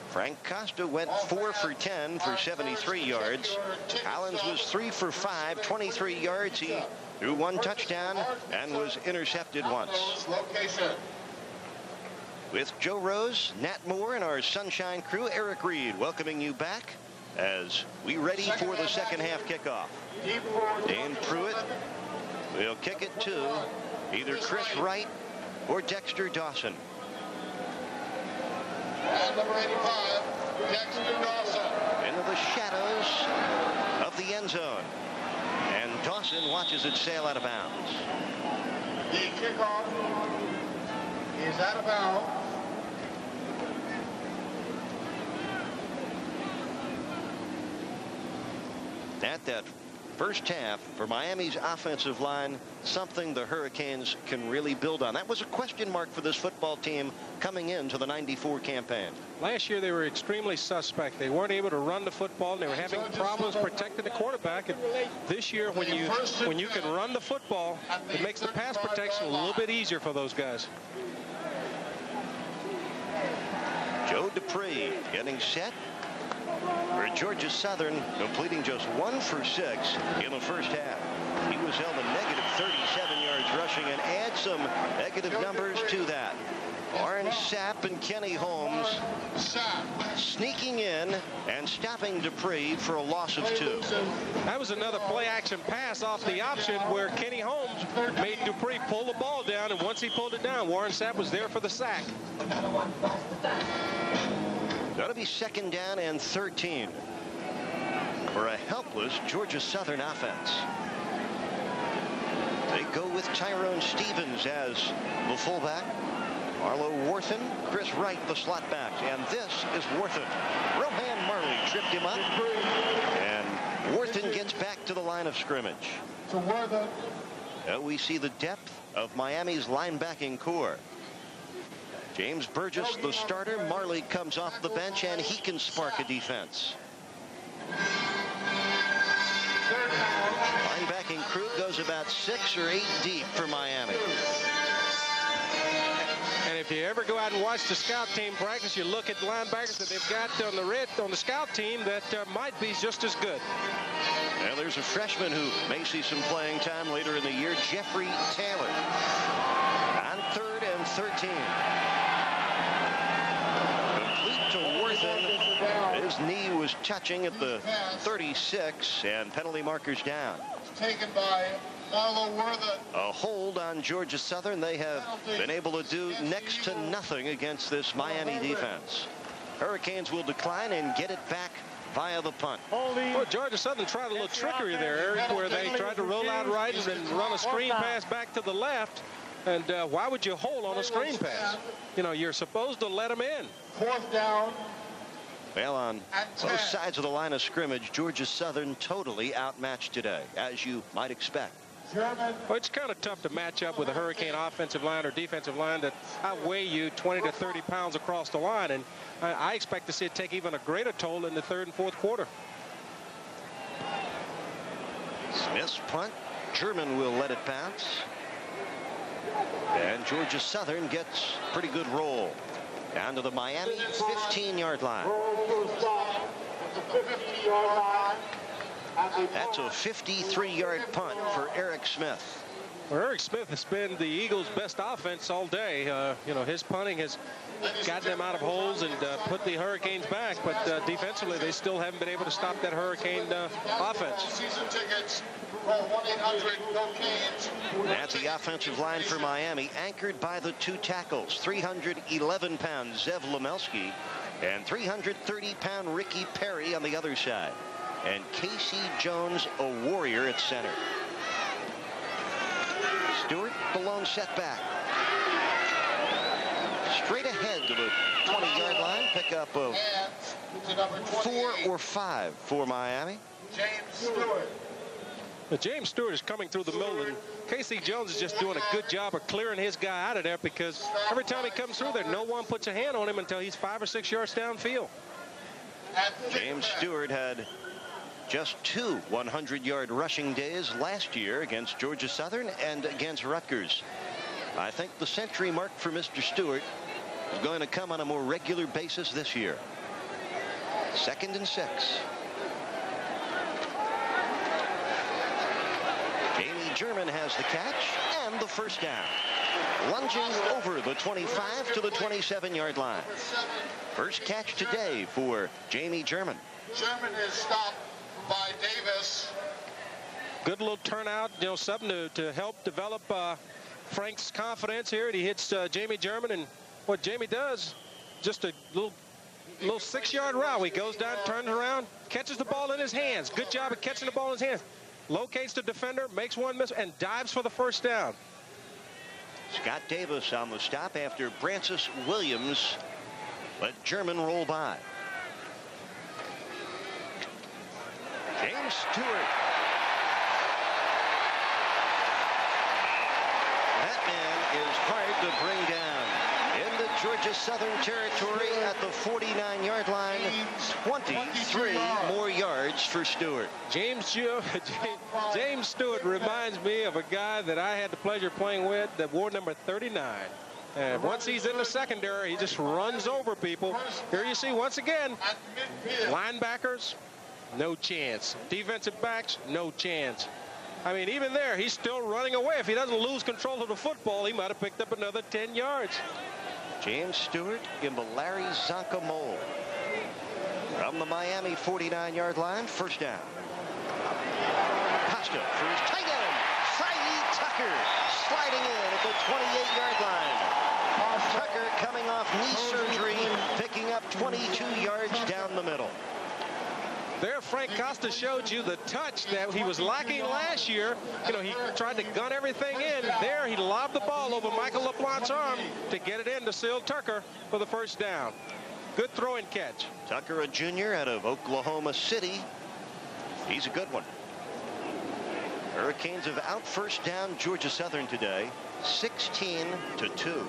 Frank Costa went 4 for 10 for 73 yards. Collins was 3 for 5, 23 yards. He threw 1 touchdown and was intercepted once. With Joe Rose, Nat Moore, and our Sunshine crew, Eric Reed welcoming you back as we ready for the second half kickoff. Dane Pruitt will kick it to either Chris Wright or Dexter Dawson. And number 85, Dexter Dawson. Into the shadows of the end zone. And Dawson watches it sail out of bounds. The kickoff is out of bounds. At that first half for Miami's offensive line, something the Hurricanes can really build on. That was a question mark for this football team coming into the '94 campaign. Last year they were extremely suspect. They weren't able to run the football, and they were having problems protecting the quarterback. And this year, when you can run the football, it makes the pass protection a little bit easier for those guys. Joe Dupree getting set for Georgia Southern, completing just 1 for 6 in the first half. He was held a negative 37 yards rushing, and add some negative numbers to that. Warren Sapp and Kenny Holmes sneaking in and stopping Dupree for a loss of 2. That was another play-action pass off the option where Kenny Holmes made Dupree pull the ball down, and once he pulled it down, Warren Sapp was there for the sack. That'll be 2nd down and 13 for a helpless Georgia Southern offense. They go with Tyrone Stevens as the fullback. Marlo Worthen, Chris Wright, the slot backs, and this is Worthen. Rohan Marley tripped him up, and Worthen gets back to the line of scrimmage. So Worthen. We see the depth of Miami's linebacking core. James Burgess, the starter. Marley comes off the bench, and he can spark a defense. Linebacking crew goes about 6 or 8 deep for Miami. And if you ever go out and watch the scout team practice, you look at the linebackers that they've got on the scout team that might be just as good. Well, there's a freshman who may see some playing time later in the year, Jeffrey Taylor. On 3rd and 13. Complete to Worthen. His knee was touching at the 36, and penalty markers down. Taken by Marlo Worthen. A hold on Georgia Southern. They have been able to do next to nothing against this Miami defense. Hurricanes will decline and get it back via the punt. Well, Georgia Southern tried a little trickery there, Eric, where they tried to roll out right and run a screen pass back to the left. And why would you hold on a screen pass? You know, you're supposed to let them in. 4th down. Well, on both sides of the line of scrimmage, Georgia Southern totally outmatched today, as you might expect. Well, it's kind of tough to match up with a Hurricane offensive line or defensive line that outweigh you 20 to 30 pounds across the line. And I expect to see it take even a greater toll in the 3rd and 4th quarter. Smith's punt. German will let it bounce. And Georgia Southern gets pretty good roll. Down to the Miami 15-yard line. That's a 53-yard punt for Eric Smith. Well, Eric Smith has been the Eagles' best offense all day. You know, his punting has gotten them out of holes and put the Hurricanes back, but defensively they still haven't been able to stop that Hurricane offense. Season tickets, call 1-800-GO-CANES. That's the offensive line for Miami, anchored by the 2 tackles, 311-pound Zev Lemelski and 330-pound Ricky Perry on the other side. And Casey Jones, a warrior at center. Stewart, the lone setback. Straight ahead to the 20-yard line. Pickup of 4 or 5 for Miami. James Stewart. James Stewart is coming through the middle, and Casey Jones is just doing a good job of clearing his guy out of there, because every time he comes through there, no one puts a hand on him until he's 5 or 6 yards downfield. James Stewart had just 2 100-yard rushing days last year against Georgia Southern and against Rutgers. I think the century mark for Mr. Stewart is going to come on a more regular basis this year. 2nd and 6. Jamie German has the catch and the first down. Lunging over the 25 to the 27-yard line. First catch today for Jamie German. German is stopped by Davis. Good little turnout, you know, something to help develop Frank's confidence here. And he hits Jamie German, and what Jamie does, just a little 6-yard route. He goes down, turns around, catches the ball in his hands. Good job of catching the ball in his hands. Locates the defender, makes one miss, and dives for the first down. Scott Davis on the stop after Francis Williams let German roll by. James Stewart. That man is hard to bring down. In the Georgia Southern territory at the 49-yard line. 23 more yards for Stewart. James Stewart reminds me of a guy that I had the pleasure of playing with that wore number 39. And once he's in the secondary, he just runs over people. Here you see once again, linebackers, no chance. Defensive backs, no chance. I mean, even there, he's still running away. If he doesn't lose control of the football, he might have picked up another 10 yards. James Stewart in the Larry Zonka mold. From the Miami 49-yard line, first down. Costa for his tight end, Saeed Tucker, sliding in at the 28-yard line. Tucker coming off knee surgery, picking up 22 yards down the middle. There, Frank Costa showed you the touch that he was lacking last year. You know, he tried to gun everything in. There, he lobbed the ball over Michael LaPlante's arm to get it in to Syl Tucker for the first down. Good throw and catch. Tucker, a junior out of Oklahoma City. He's a good one. Hurricanes have out first down Georgia Southern today, 16-2.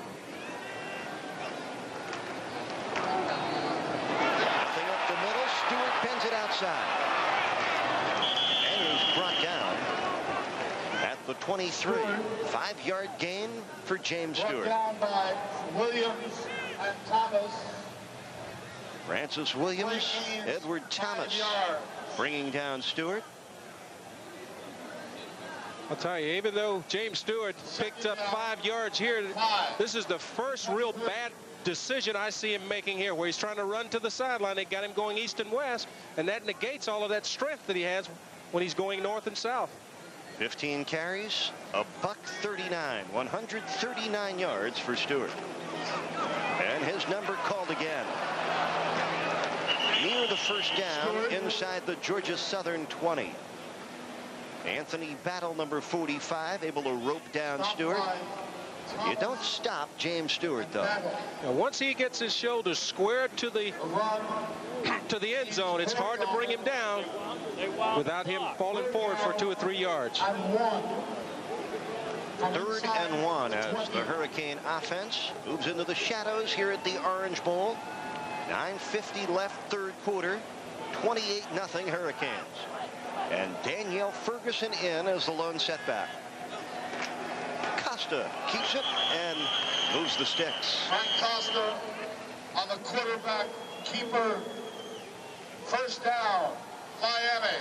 Stewart pins it outside. And is brought down at the 23. 5-yard gain for James Stewart. Down by Williams and Thomas. Francis Williams, Edward Thomas bringing down Stewart. I'll tell you, even though James Stewart picked up 5 yards here, this is the first real bad decision I see him making here, where he's trying to run to the sideline. They got him going east and west, and that negates all of that strength that he has when he's going north and south. 15 carries, $139, 139 yards for Stewart. And his number called again. Near the first down inside the Georgia Southern 20. Anthony Battle, number 45, able to rope down Stewart. You don't stop James Stewart, though. Now, once he gets his shoulders squared to the end zone, it's hard to bring him down without him falling forward for 2 or 3 yards. 3rd and 1 as the Hurricane offense moves into the shadows here at the Orange Bowl. 9:50 left, 3rd quarter. 28-0 Hurricanes. And Danielle Ferguson in as the lone setback. Costa keeps it and moves the sticks. Frank Costa on the quarterback keeper. First down, Miami.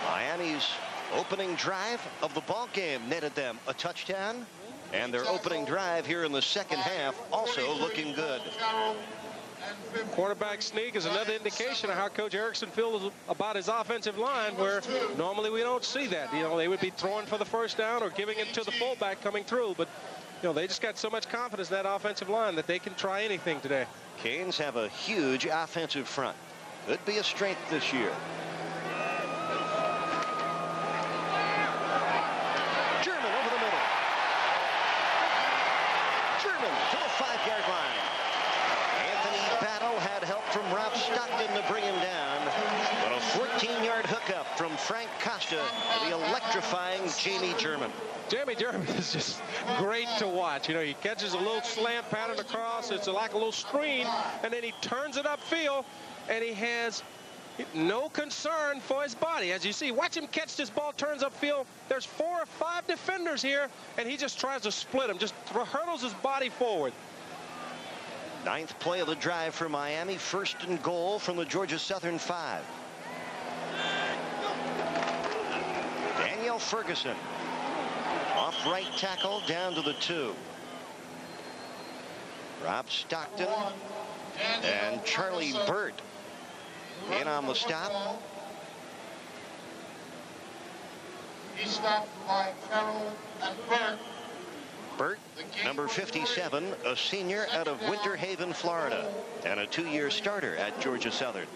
Miami's opening drive of the ball game netted them a touchdown, and their opening drive here in the second half also looking good. Quarterback sneak is another indication of how Coach Erickson feels about his offensive line, where normally we don't see that. You know, they would be throwing for the first down or giving it to the fullback coming through, but you know, they just got so much confidence in that offensive line that they can try anything today. Canes have a huge offensive front. Could be a strength this year. German over the middle. German to the 5-yard line. Anthony Battle had help from Rob Stockton to bring him down. But a 14-yard hookup from Frank Costa to the electrifying Jamie German. Jamie German is just great to watch. You know, he catches a little slant pattern across. It's like a little screen, and then he turns it upfield, and he has, No concern for his body. As you see, watch him catch this ball, turns upfield. There's 4 or 5 defenders here, and he just tries to split them, just hurdles his body forward. 9th play of the drive for Miami. 1st and goal from the Georgia Southern 5. Daniel Ferguson. Off right tackle down to the 2. Rob Stockton and Charlie Burt in on the stop. He stopped by Carroll and Burt. Burt, number 57, a senior out of Winter Haven, Florida, and a 2-year starter at Georgia Southern.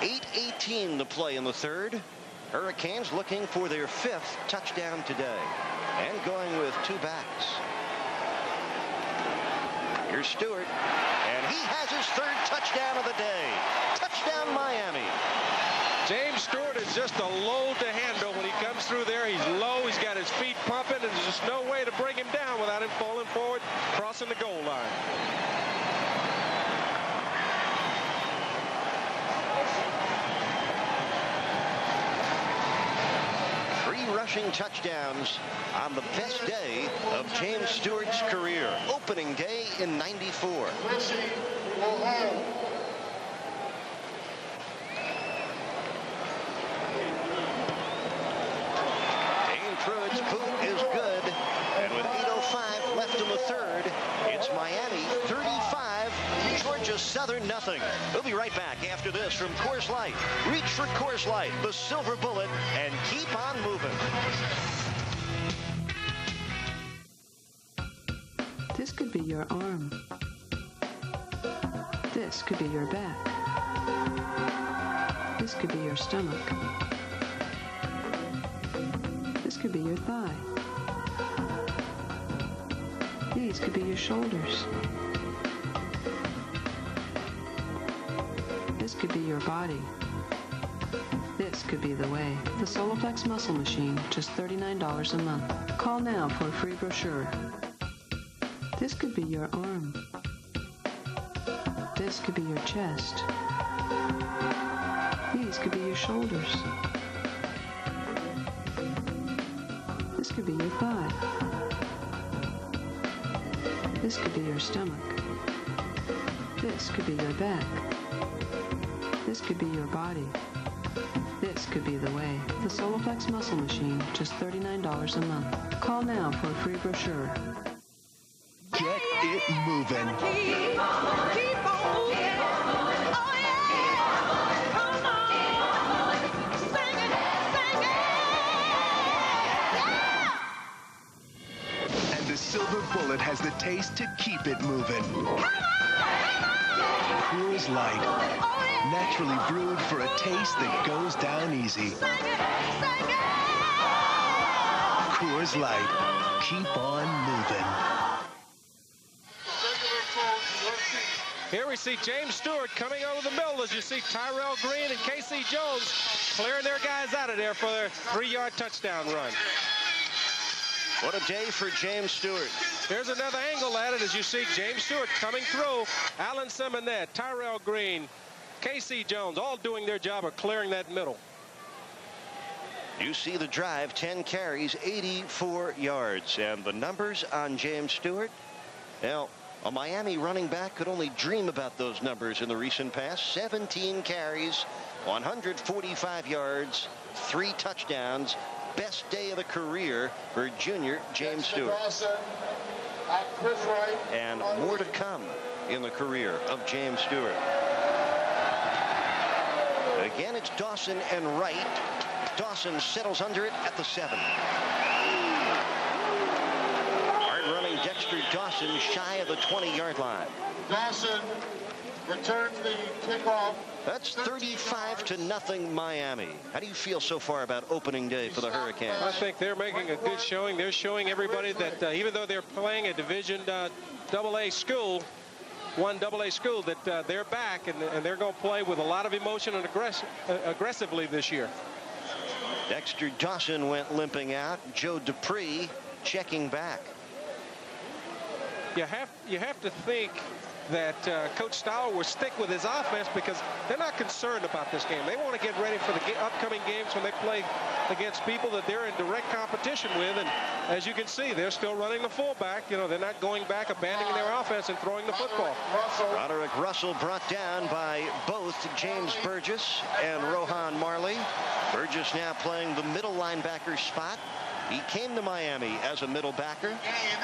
8:18 to play in the 3rd. Hurricanes looking for their 5th touchdown today, and going with 2 backs. Here's Stewart, and he has his 3rd touchdown of the day. Touchdown, Miami. James Stewart is just a load to handle when he comes through there. He's low, he's got his feet pumping, and there's just no way to bring him down without him falling forward, crossing the goal line. Rushing touchdowns on the best day of James Stewart's career. Opening day in '94. Dane Pruitt's boot is good, and with 8:05 left in the 3rd, it's Miami 35, Georgia Southern nothing. We'll be right back after this from Coors Light. Reach for Coors Light, the silver bullet, and keep on moving. This could be your arm. This could be your back. This could be your stomach. This could be your thigh. These could be your shoulders. This could be your body. This could be the way. The Soloflex Muscle Machine, just $39 a month. Call now for a free brochure. This could be your arm. This could be your chest. These could be your shoulders. This could be your thigh. This could be your stomach. This could be your back. This could be your body. This could be the way. The Soloflex Muscle Machine, just $39 a month. Call now for a free brochure. Get it moving. Keep on moving. Oh, yeah. Come on. Sing it, sing it. Yeah. And the silver bullet has the taste to keep it moving. Come on, come on. Coors Light. Oh, yeah. Naturally brewed for a taste that goes down easy. Sing it, sing it. Coors Light. Keep on moving. Here we see James Stewart coming over the middle as you see Tyrell Green and Casey Jones clearing their guys out of there for their 3-yard touchdown run. What a day for James Stewart. There's another angle at it as you see James Stewart coming through. Alan Simonet, Tyrell Green, Casey Jones, all doing their job of clearing that middle. You see the drive, 10 carries, 84 yards. And the numbers on James Stewart, well, a Miami running back could only dream about those numbers in the recent past. 17 carries, 145 yards, 3 touchdowns. Best day of the career for junior James Stewart. And more to come in the career of James Stewart. Again, it's Dawson and Wright. Dawson settles under it at the 7. Running Dexter Dawson shy of the 20-yard line. Dawson returns the kickoff. That's 35-0 Miami. How do you feel so far about opening day for the Hurricanes? I think they're making a good showing. They're showing everybody that even though they're playing a Division AA school, one AA school, that they're back and they're going to play with a lot of emotion and aggressively this year. Dexter Dawson went limping out. Joe Dupree checking back. You have to think that Coach Stoller will stick with his offense because they're not concerned about this game. They want to get ready for the upcoming games when they play against people that they're in direct competition with. And as you can see, they're still running the fullback. You know, they're not going back, abandoning their offense and throwing the football. Roderick Russell brought down by both James Burgess and Rohan Marley. Burgess now playing the middle linebacker spot. He came to Miami as a middle backer,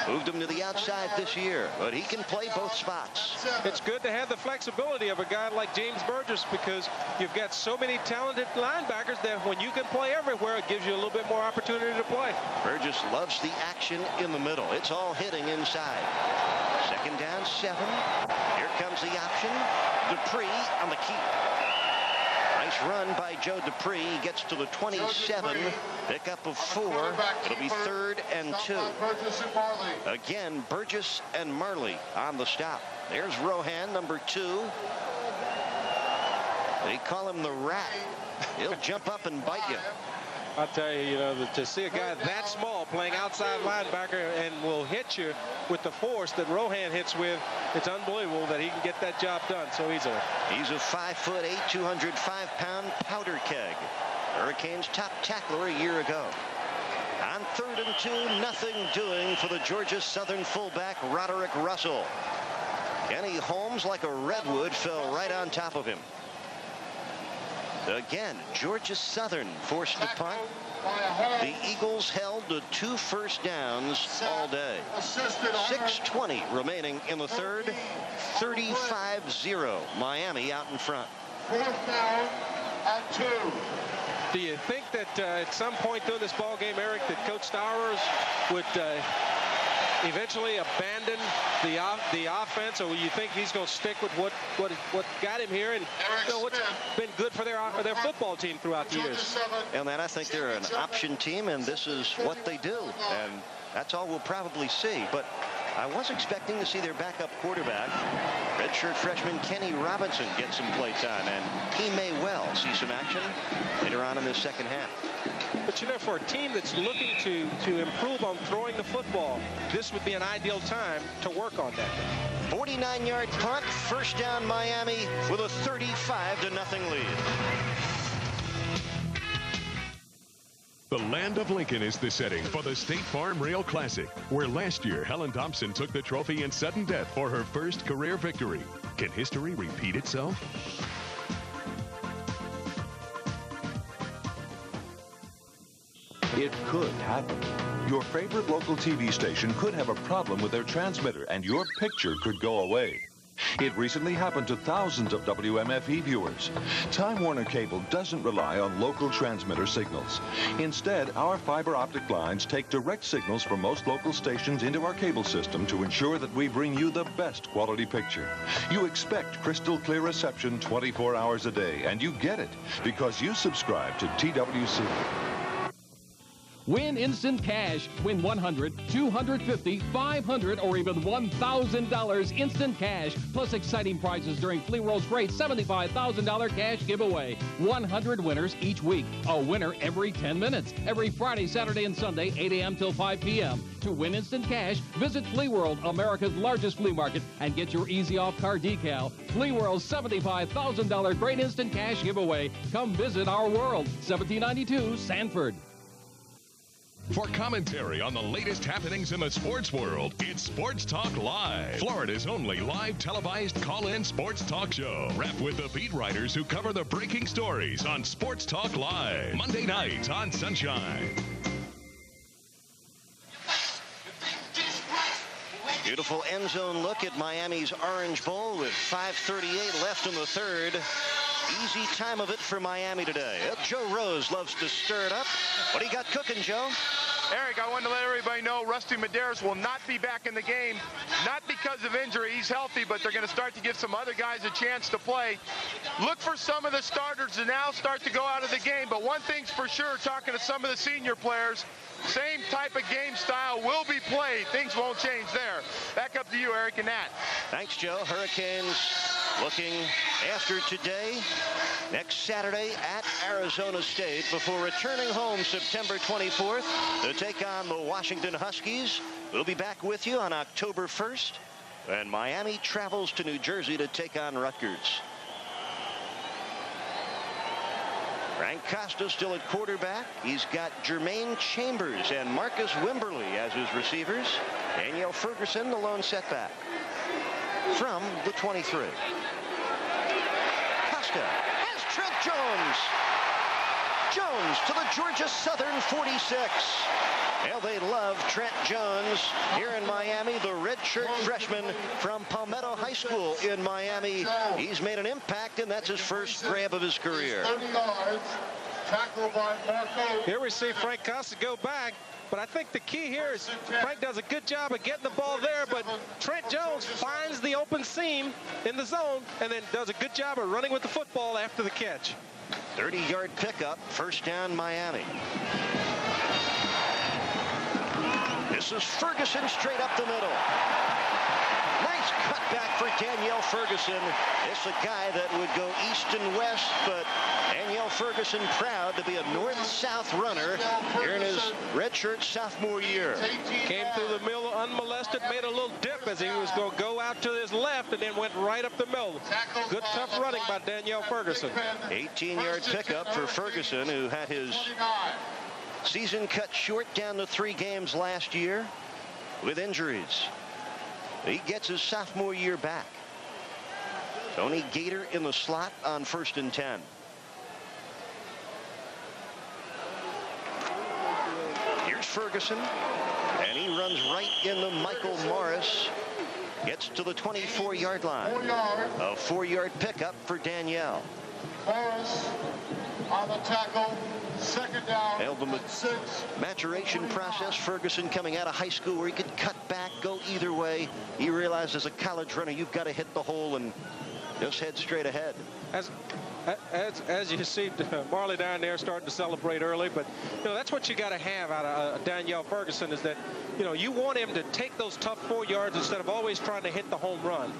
moved him to the outside this year, but he can play both spots. It's good to have the flexibility of a guy like James Burgess because you've got so many talented linebackers that when you can play everywhere, it gives you a little bit more opportunity to play. Burgess loves the action in the middle. It's all hitting inside. Second down, 7. Here comes the option. Dupree on the keep. Nice run by Joe Dupree. He gets to the 27. Pickup of 4. It'll be 3rd and 2. Again, Burgess and Marley on the stop. There's Rohan, number 2. They call him the rat. He'll jump up and bite you. I'll tell you, to see a guy that small playing outside linebacker and will hit you with the force that Rohan hits with, it's unbelievable that he can get that job done so easily. He's a 5'8", 205-pound powder keg. Hurricanes top tackler a year ago. On 3rd and 2, nothing doing for the Georgia Southern fullback, Roderick Russell. Kenny Holmes, like a redwood, fell right on top of him. Again, Georgia Southern forced to punt. The Eagles held to 2 first downs all day. 6:20 remaining in the 3rd. 35-0. Miami out in front. 4th down and 2. Do you think that at some point during this ball game, Eric, that Coach Stowers would eventually abandon the offense, or you think he's going to stick with what got him here and what's been good for their football team throughout the years? And then I think they're an option team, and this is what they do, and that's all we'll probably see. But I was expecting to see their backup quarterback, redshirt freshman Kenny Robinson, get some play time, and he may well see some action later on in the second half. But for a team that's looking to improve on throwing the football, this would be an ideal time to work on that. 49-yard punt, first down Miami with a 35-0 lead. The Land of Lincoln is the setting for the State Farm Rail Classic, where last year Helen Thompson took the trophy in sudden death for her first career victory. Can history repeat itself? It could happen. Your favorite local TV station could have a problem with their transmitter and your picture could go away. It recently happened to thousands of WMFE viewers. Time Warner Cable doesn't rely on local transmitter signals. Instead, our fiber optic lines take direct signals from most local stations into our cable system to ensure that we bring you the best quality picture. You expect crystal clear reception 24 hours a day, and you get it because you subscribe to TWC. Win instant cash. Win 100, 250, 500, or even $1,000 instant cash. Plus exciting prizes during Flea World's great $75,000 cash giveaway. 100 winners each week. A winner every 10 minutes. Every Friday, Saturday, and Sunday, 8 a.m. till 5 p.m. To win instant cash, visit Flea World, America's largest flea market, and get your easy off car decal. Flea World's $75,000 great instant cash giveaway. Come visit our world. 1792 Sanford. For commentary on the latest happenings in the sports world, it's Sports Talk Live, Florida's only live televised call-in sports talk show. Wrapped with the beat writers who cover the breaking stories on Sports Talk Live, Monday nights on Sunshine. Beautiful end zone look at Miami's Orange Bowl with 5:38 left in the 3rd. Easy time of it for Miami today. Joe Rose loves to stir it up. What do you got cooking, Joe? Eric, I want to let everybody know Rusty Medeiros will not be back in the game, not because of injury. He's healthy, but they're going to start to give some other guys a chance to play. Look for some of the starters to now start to go out of the game, but one thing's for sure, talking to some of the senior players, same type of game style will be played. Things won't change there. Back up to you, Eric and Nat. Thanks, Joe. Hurricanes looking after today, next Saturday at Arizona State, before returning home September 24th to take on the Washington Huskies. We'll be back with you on October 1st And Miami travels to New Jersey to take on Rutgers. Frank Costa still at quarterback. He's got Jermaine Chambers and Marcus Wimberly as his receivers. Danielle Ferguson, the lone setback. From the 23. Costa has Trent Jones. Jones to the Georgia Southern 46. Well, they love Trent Jones here in Miami, the redshirt freshman from Palmetto High School in Miami. He's made an impact, and that's his first grab of his career. 30 yards, tackled by Marco. Here we see Frank Costa go back, but I think the key here is Frank does a good job of getting the ball there, but Trent Jones finds the open seam in the zone and then does a good job of running with the football after the catch. 30-yard pickup, first down Miami. This is Ferguson straight up the middle. Nice cutback for Danielle Ferguson. It's a guy that would go east and west, but Danielle Ferguson proud to be a north-south runner here in his redshirt sophomore year. Came through the middle unmolested, made a little dip as he was going to go out to his left and then went right up the middle. Good tough running by Danielle Ferguson. 18-yard pickup for Ferguson, who had his season cut short down to 3 games last year with injuries. He gets his sophomore year back. Tony Gator in the slot on 1st and 10. Here's Ferguson, and he runs right into Michael Morris. Gets to the 24-yard line. A 4-yard pickup for Danielle. Morris on the tackle. Second down. Maturation process. Ferguson coming out of high school where he could cut back, go either way. He realized as a college runner, you've got to hit the hole and just head straight ahead. As you see Marley down there starting to celebrate early, but you know that's what you got to have out of Danielle Ferguson, is that you want him to take those tough 4 yards instead of always trying to hit the home run.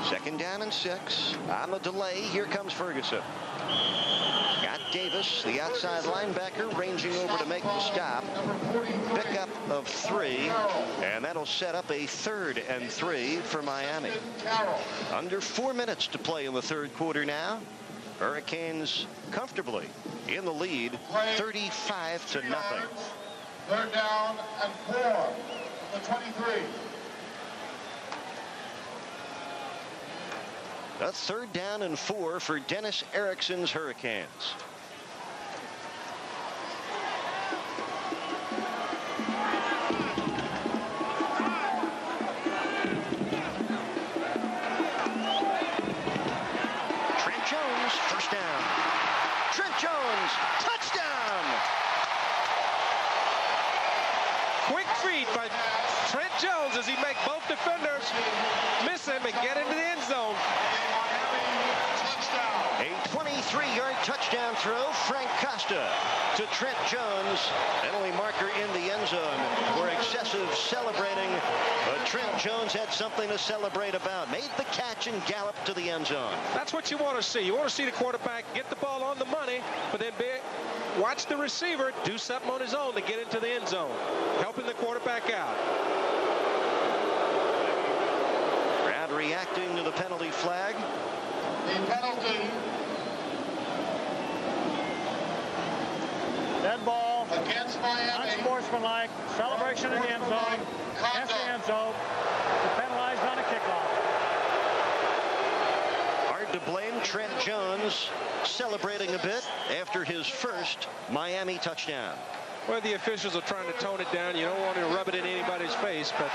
2nd down and 6. On the delay, here comes Ferguson. Got Davis, the outside linebacker, ranging over to make the stop. Pickup of 3, and that'll set up a 3rd and 3 for Miami. Under 4 minutes to play in the 3rd quarter now. Hurricanes comfortably in the lead, 35-0. 3rd down and 4. The 23. A 3rd down and 4 for Dennis Erickson's Hurricanes. Trent Jones, first down. Trent Jones, touchdown! Quick feed by Trent Jones as he makes both defenders miss him and get into the end zone. A 23-yard touchdown throw, Frank Costa to Trent Jones. Penalty marker in the end zone for excessive celebrating, but Trent Jones had something to celebrate about. Made the catch and galloped to the end zone. That's what you want to see. You want to see the quarterback get the ball on the money, but then watch the receiver do something on his own to get into the end zone, helping the quarterback out. Crowd reacting to the penalty flag. The penalty. Dead ball. Against Miami. Unsportsmanlike. Celebration in the end zone. Against the end zone. Penalized on a kickoff. Hard to blame Trent Jones celebrating a bit after his first Miami touchdown. Well, the officials are trying to tone it down. You don't want to rub it in anybody's face, but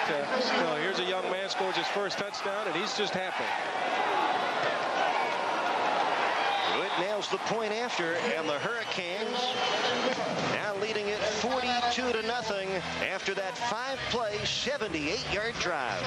here's a young man scores his first touchdown, and he's just happy. Pruitt nails the point after, and the Hurricanes now leading it 42-0 after that 5-play, 78-yard drive.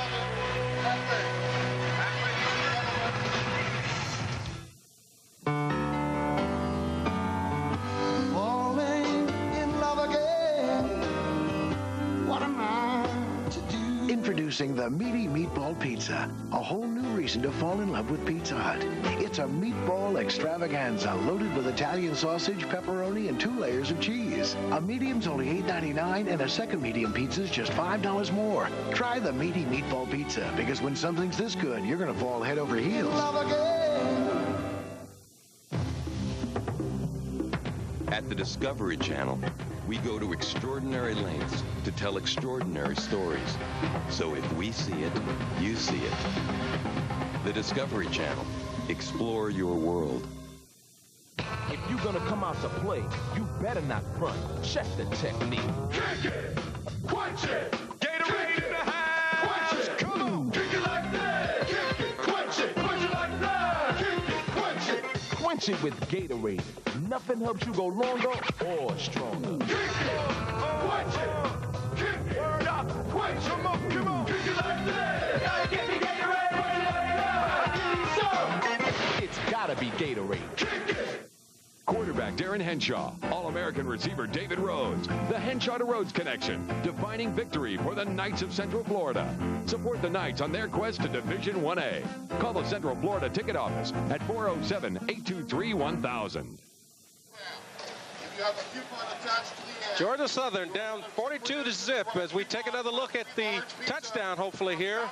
Introducing the Meaty Meatball Pizza, a whole new reason to fall in love with Pizza Hut. It's a meatball extravaganza loaded with Italian sausage, pepperoni, and 2 layers of cheese. A medium's only $8.99 and a second medium pizza's just $5 more. Try the Meaty Meatball Pizza, because when something's this good, you're going to fall head over heels. At the Discovery Channel, we go to extraordinary lengths to tell extraordinary stories. So if we see it, you see it. The Discovery Channel. Explore your world. If you're gonna come out to play, you better not front. Check the technique. Kick it! Quench it! Gatorade in the house! Come on! Kick it like that! Kick it! Quench it! Quench it like that! Kick it! Quench it! Quench it with Gatorade. Nothing helps you go longer or stronger. Kick it! Quench it! Kick it! Word up! Quench it! Come on! Come on! Kick it like that! Gotta get me Gatorade! Quench it like that! It's gotta be Gatorade. Kick it! Quarterback Darren Henshaw, All-American receiver David Rhodes, the Henshaw to Rhodes connection, defining victory for the Knights of Central Florida. Support the Knights on their quest to Division 1A. Call the Central Florida ticket office at 407-823-1000. Georgia Southern down 42-0 as we take another look at the touchdown, hopefully, here.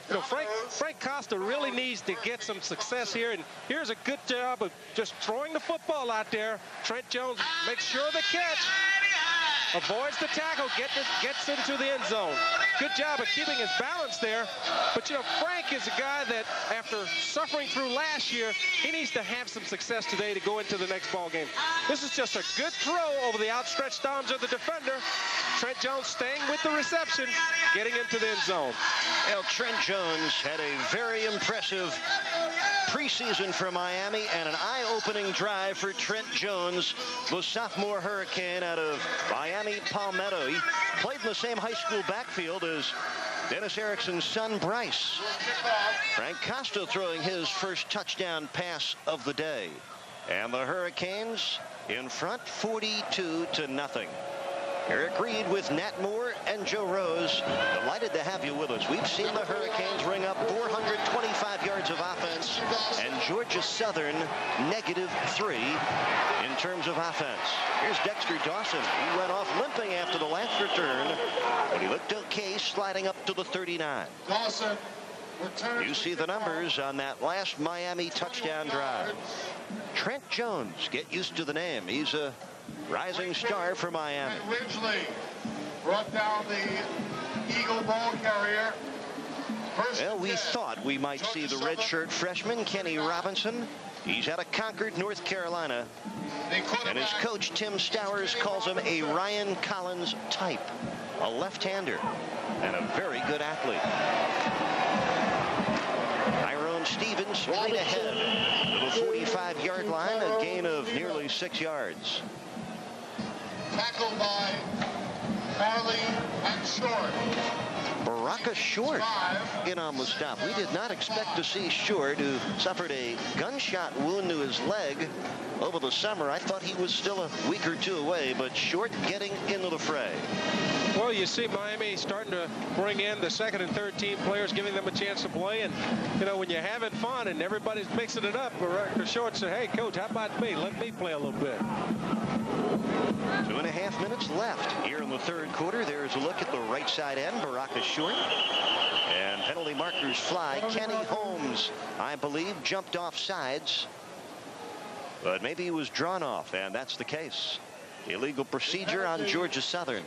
You know, Frank Costa really needs to get some success here, and here's a good job of just throwing the football out there. Trent Jones makes sure the catch, avoids the tackle, gets into the end zone. Good job of keeping his balance there. But, you know, Frank is a guy that, after suffering through last year, he needs to have some success today to go into the next ball game. This is just a good throw over the outstretched arms of the defender. Trent Jones staying with the reception, getting into the end zone. Well, Trent Jones had a very impressive preseason for Miami and an eye-opening drive for Trent Jones, the sophomore Hurricane out of Miami Palmetto. He played in the same high school backfield as Dennis Erickson's son, Bryce. Frank Costa throwing his first touchdown pass of the day. And the Hurricanes in front 42-0. Eric Reed with Nat Moore and Joe Rose. Delighted to have you with us. We've seen the Hurricanes ring up 425 yards of offense and Georgia Southern -3 in terms of offense. Here's Dexter Dawson. He went off limping after the last return, but he looked okay sliding up to the 39. Dawson. You see the numbers on that last Miami touchdown drive. Trent Jones, get used to the name. He's a rising star for Miami. Ridgely brought down the Eagle ball carrier. Well, we thought we might see the redshirt freshman, Kenny Robinson. He's out of Concord, North Carolina. And his coach, Tim Stowers, calls him a Ryan Collins type. A left-hander and a very good athlete. Tyrone Stevens straight ahead to the 45-yard line, a gain of nearly 6 yards. Tackled by Farley and Short. Baraka Short in on the stop. We did not expect to see Short, who suffered a gunshot wound to his leg over the summer. I thought he was still a week or two away, but Short getting into the fray. Well, you see Miami starting to bring in the second and third team players, giving them a chance to play. And, you know, when you're having fun and everybody's mixing it up, Baraka Short said, hey, coach, how about me? Let me play a little bit. 2.5 minutes left here in the third quarter. There's a look at the right side end. Baraka Short. And penalty markers fly. Kenny Holmes, I believe, jumped off sides. But maybe he was drawn off, and that's the case. Illegal procedure on Georgia Southern.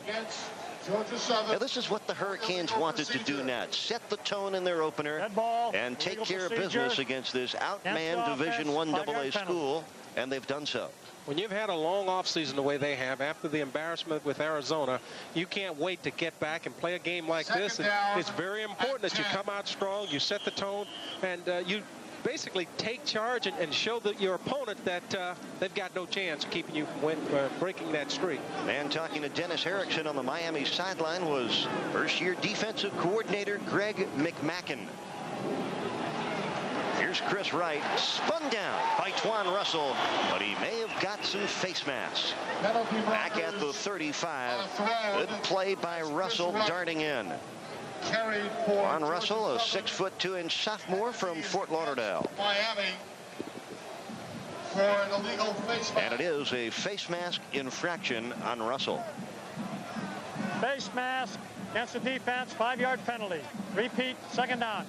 Now, this is what the Hurricanes wanted to do now. Set the tone in their opener and take care of business against this outmanned Division I AA school, and they've done so. When you've had a long offseason the way they have after the embarrassment with Arizona, you can't wait to get back and play a game like this. It's very important that you come out strong, you set the tone, and you basically take charge and show your opponent that they've got no chance keeping you from breaking that streak. And talking to Dennis Erickson on the Miami sideline was first-year defensive coordinator Greg McMackin. Here's Here's Chris Wright, spun down by Twan Russell, but he may have got some face masks. Back at the 35. Good play by Russell, darting in. Twan Russell, a 6'2" sophomore from Fort Lauderdale. Miami for an illegal face mask. And it is a face mask infraction on Russell. Face mask against the defense, 5-yard penalty. Repeat, second down.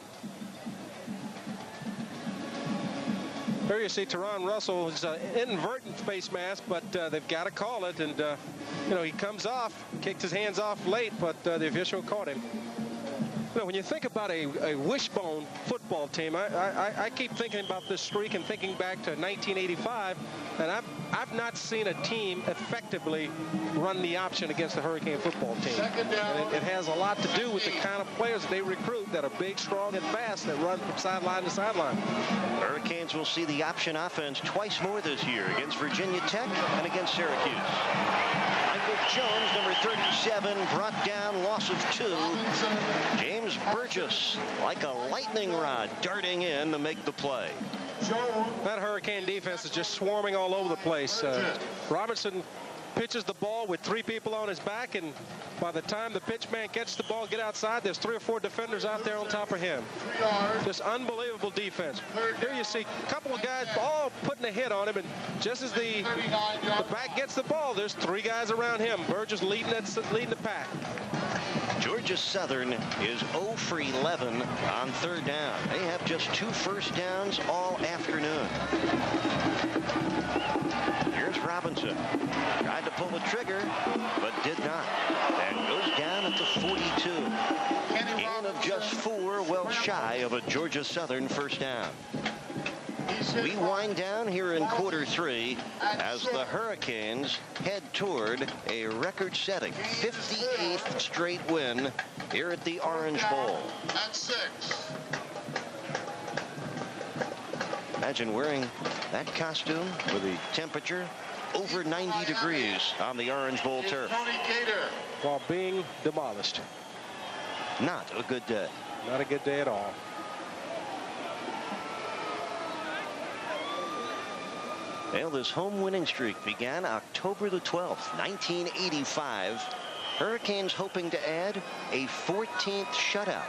Here you see Teron Russell is an inadvertent face mask, but they've got to call it. And, you know, he comes off, kicked his hands off late, but the official caught him. You know, when you think about a wishbone football team, I keep thinking about this streak and thinking back to 1985, and I've not seen a team effectively run the option against the Hurricane football team. And it has a lot to do with the kind of players that they recruit that are big, strong, and fast that run from sideline to sideline. Hurricanes will see the option offense twice more this year against Virginia Tech and against Syracuse. Michael Jones, number 37, brought down, loss of 2. James Burgess, like a lightning rod, darting in to make the play. That Hurricane defense is just swarming all over the place. Robertson pitches the ball with 3 people on his back, and by the time the pitch man gets the ball, get outside, there's 3 or 4 defenders out there on top of him. Just unbelievable defense. Here you see a couple of guys all putting a hit on him, and just as the back gets the ball, there's 3 guys around him. Burgess leading the pack. Georgia Southern is 0 for 11 on 3rd down. They have just 2 first downs all afternoon. Here's Robinson. Tried to pull the trigger, but did not. And goes down at the 42. Gain of just 4, well shy of a Georgia Southern first down. We wind down here in quarter 3 as the Hurricanes head toward a record-setting 58th straight win here at the Orange Bowl. At 6. Imagine wearing that costume with the temperature over 90 degrees on the Orange Bowl turf. While being demolished. Not a good day. Not a good day at all. Well, this home winning streak began October the 12th, 1985. Hurricanes hoping to add a 14th shutout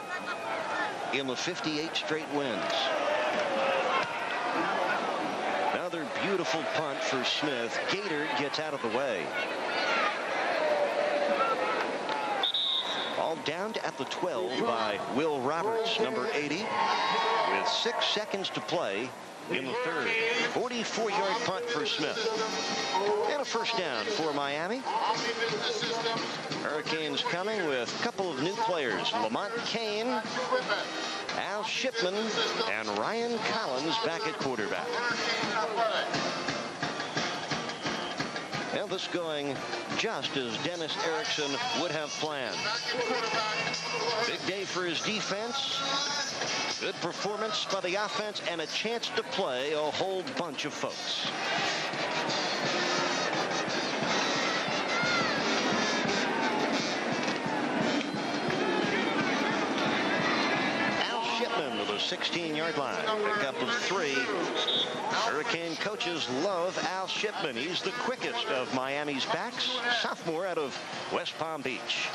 in the 58 straight wins. Another beautiful punt for Smith. Gator gets out of the way. Ball down at the 12 by Will Roberts, number 80, with 6 seconds to play in the 3rd. 44-yard punt for Smith. And a first down for Miami. Hurricanes coming with a couple of new players. Lamont Kane, Al Shipman, and Ryan Collins back at quarterback. And this going just as Dennis Erickson would have planned. Big day for his defense. Good performance by the offense and a chance to play a whole bunch of folks. Al Shipman with a 16-yard line. Pickup of 3. Hurricane coaches love Al Shipman. He's the quickest of Miami's backs. Sophomore out of West Palm Beach.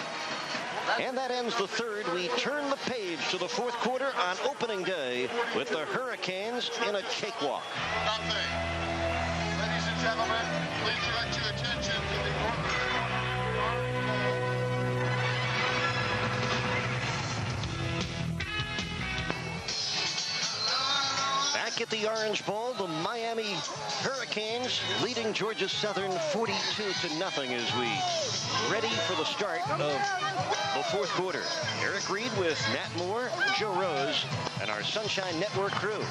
And that ends the 3rd. We turn the page to the 4th quarter on opening day with the Hurricanes in a cakewalk. Ladies and gentlemen, please direct your attention to the Back at the Orange Bowl, the Miami Hurricanes leading Georgia Southern 42-0 as we ready for the start of the 4th quarter. Eric Reed with Nat Moore, Joe Rose, and our Sunshine Network crew.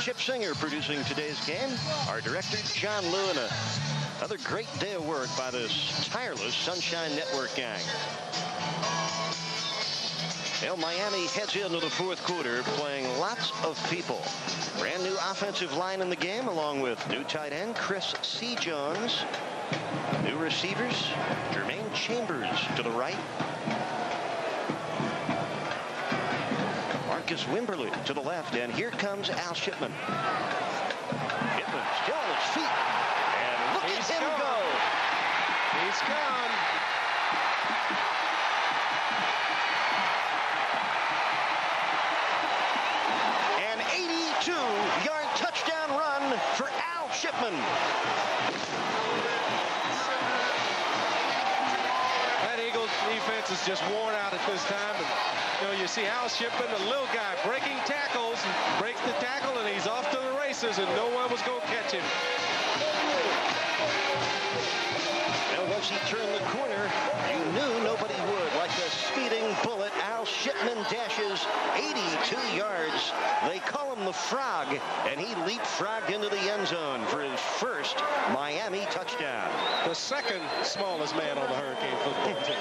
Chip Singer producing today's game. Our director, John Liu, and another great day of work by this tireless Sunshine Network gang. Well, Miami heads into the 4th quarter playing lots of people. Brand new offensive line in the game, along with new tight end Chris C. Jones. New receivers, Jermaine Chambers to the right. Marcus Wimberly to the left, and here comes Al Shipman. Shipman still on his feet, and look at him go. He's gone. An 82-yard touchdown run for Al Shipman. That Eagles defense is just worn out at this time. And, you know, you see Al Shipman, the little guy, breaking tackles, breaks the tackle, and he's off to the races, and no one was going to catch him. Well, once he turned the corner, you knew nobody would. Like a speeding bullet, Al Shipman dashes 82 yards. They call him the Frog, and he leapfrogged into the end zone for his first Miami touchdown. The second smallest man on the Hurricane football team.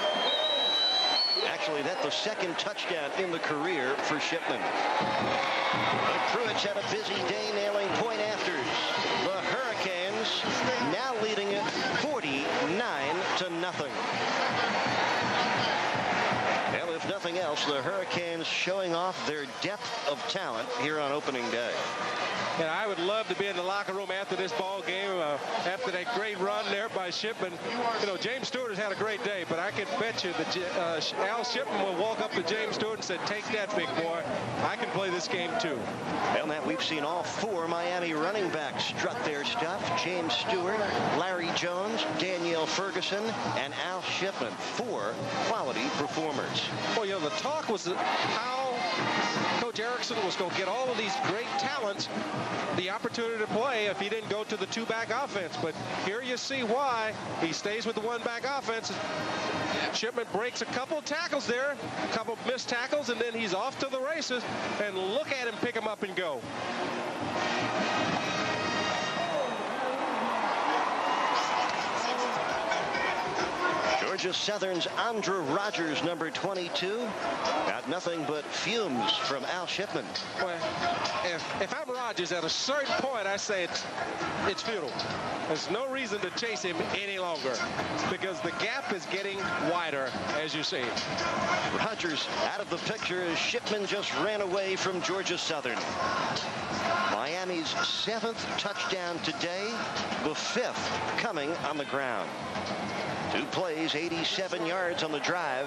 Actually, that's the second touchdown in the career for Shipman. The Pruitts had a busy day nailing point afters. The Hurricanes now leading it 49-0. Well, if nothing else, the Hurricanes showing off their depth of talent here on opening day. And I would love to be in the locker room after this ball game, after that great run there by Shipman. You know, James Stewart has had a great day, but I can bet you that Al Shipman will walk up to James Stewart and say, "Take that, big boy. I can play this game too." Well, Matt, we've seen all four Miami running backs strut their stuff. James Stewart, Larry Jones, Danielle Ferguson, and Al Shipman. Four quality performers. Well, you know, the talk was how Coach Erickson was going to get all of these great talents the opportunity to play if he didn't go to the two-back offense. But here you see why he stays with the one-back offense. Shipman breaks a couple tackles there, a couple missed tackles, and then he's off to the races. And look at him pick him up and go. Georgia Southern's Andra Rogers, number 22, got nothing but fumes from Al Shipman. Well, if I'm Rogers, at a certain point, I say it's futile. There's no reason to chase him any longer because the gap is getting wider, as you see. Rogers out of the picture as Shipman just ran away from Georgia Southern. Miami's 7th touchdown today, the 5th coming on the ground. 2 plays, 87 yards on the drive.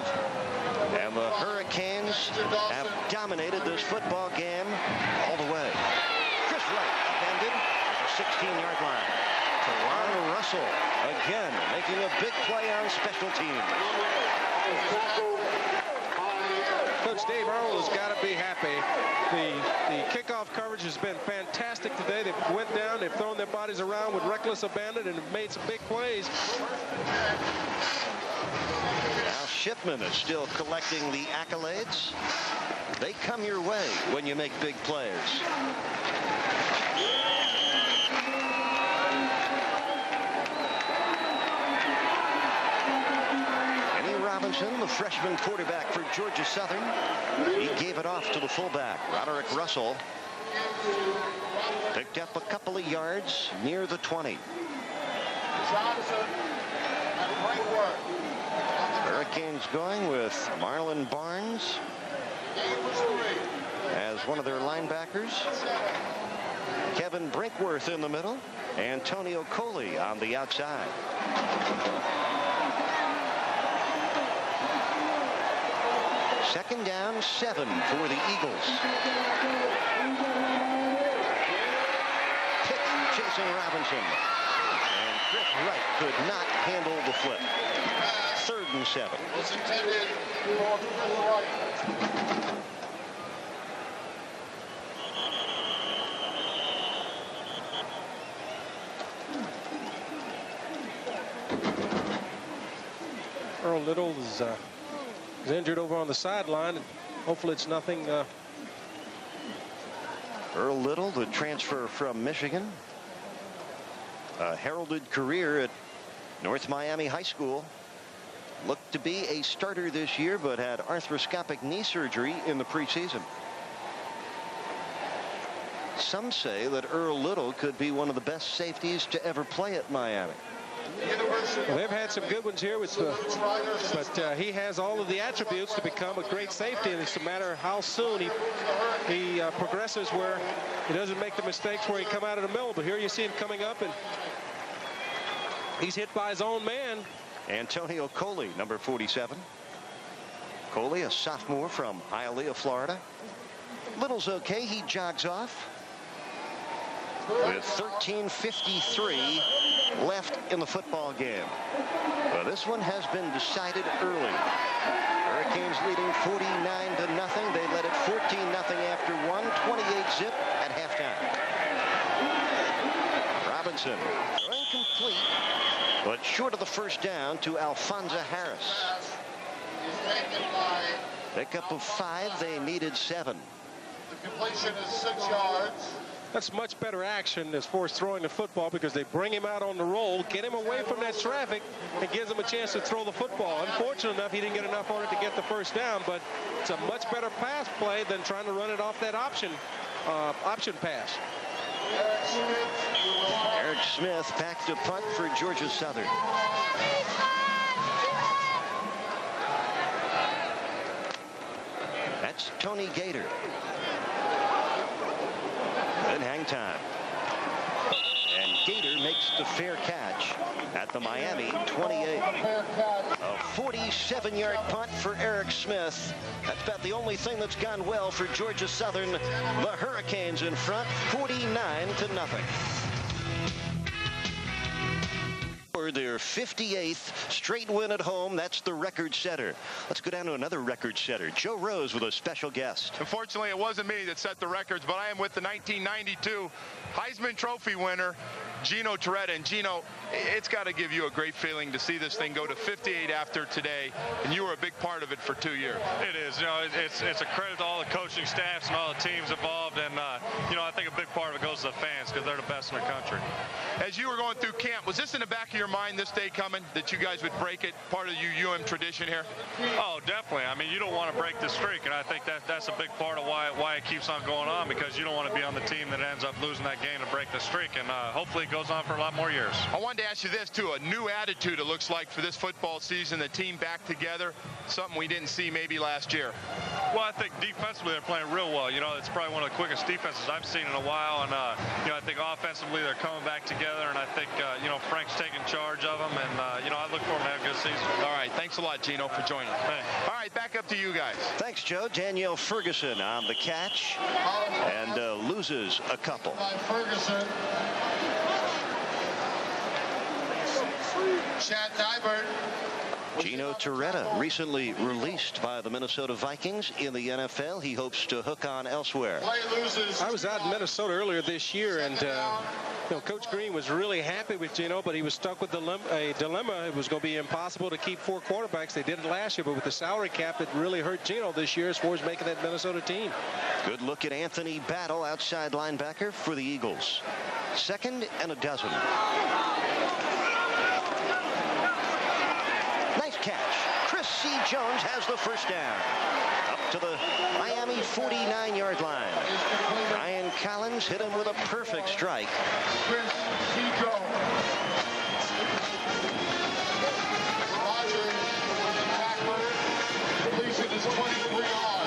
And the Hurricanes have dominated this football game all the way. Chris Wright upended at the 16-yard line. Teron Russell again making a big play on special teams. Coach Dave Earl has got to be happy. The kickoff coverage has been fantastic today. They went down, they've thrown their bodies around with reckless abandon and have made some big plays. Now Shipman is still collecting the accolades. They come your way when you make big plays. Robinson, the freshman quarterback for Georgia Southern, he gave it off to the fullback, Roderick Russell. Picked up a couple of yards near the 20. Hurricanes going with Marlon Barnes as one of their linebackers. Kevin Brinkworth in the middle. Antonio Coley on the outside. Second down, 7 for the Eagles. Pick chasing Robinson. And Chris Wright could not handle the flip. 3rd and 7. Earl Little is injured over on the sideline. Hopefully it's nothing. Earl Little, the transfer from Michigan. A heralded career at North Miami High School. Looked to be a starter this year, but had arthroscopic knee surgery in the preseason. Some say that Earl Little could be one of the best safeties to ever play at Miami. Well, they've had some good ones here, but he has all of the attributes to become a great safety, and it's a matter of how soon he progresses where he doesn't make the mistakes where he come out of the middle. But here you see him coming up, and he's hit by his own man. Antonio Coley, number 47. Coley, a sophomore from Hialeah, Florida. Little's okay. He jogs off with 13:53 left in the football game. Well, this one has been decided early. Hurricanes leading 49-0. They led it 14-0 after one, 28-zip at halftime. Robinson throwing complete, but short of the first down to Alfonso Harris. Pickup of 5. They needed 7. The completion is 6 yards. That's much better action as far as throwing the football, because they bring him out on the roll, get him away from that traffic, and gives him a chance to throw the football. Unfortunate enough, he didn't get enough on it to get the first down, but it's a much better pass play than trying to run it off that option pass. Eric Smith packed a punt for Georgia Southern. That's Tony Gator. Good hang time. And Gator makes the fair catch at the Miami 28. A 47-yard punt for Eric Smith. That's about the only thing that's gone well for Georgia Southern. The Hurricanes in front, 49-0. For their 58th straight win at home. That's the record setter. Let's go down to another record setter. Joe Rose with a special guest. Unfortunately, it wasn't me that set the records, but I am with the 1992 Heisman Trophy winner, Gino Torretta. And Gino, it's got to give you a great feeling to see this thing go to 58 after today, and you were a big part of it for 2 years. It is. You know, it's a credit to all the coaching staffs and all the teams involved, and you know, I think a big part of it goes to the fans because they're the best in the country. As you were going through camp, was this in the back of your mind this day coming, that you guys would break it, part of your UM tradition here? Oh, definitely. I mean, you don't want to break the streak, and I think that's a big part of why it keeps on going on, because you don't want to be on the team that ends up losing that game to break the streak, and hopefully it goes on for a lot more years. I wanted to ask you this, too. A new attitude, it looks like, for this football season, the team back together, something we didn't see maybe last year. Well, I think defensively they're playing real well. You know, it's probably one of the quickest defenses I've seen in a while, and you know, I think offensively they're coming back together, and I think you know, Frank's taking charge of them, and you know, I look for them to have a good season. All right, thanks a lot, Gino, for joining us. Thanks. All right, back up to you guys. Thanks, Joe. Danielle Ferguson on the catch and loses a couple. Ferguson. Chad Nybert. Gino Torretta, recently released by the Minnesota Vikings in the NFL. He hopes to hook on elsewhere. I was out in Minnesota earlier this year, and you know, Coach Green was really happy with Gino, but he was stuck with a dilemma. It was going to be impossible to keep 4 quarterbacks. They did it last year, but with the salary cap, it really hurt Gino this year as far as making that Minnesota team. Good look at Anthony Battle, outside linebacker for the Eagles. 2nd and 12. Nice catch. Chris C. Jones has the first down. Up to the Miami 49-yard line. Ryan Collins hit him with a perfect strike. Chris C. Jones.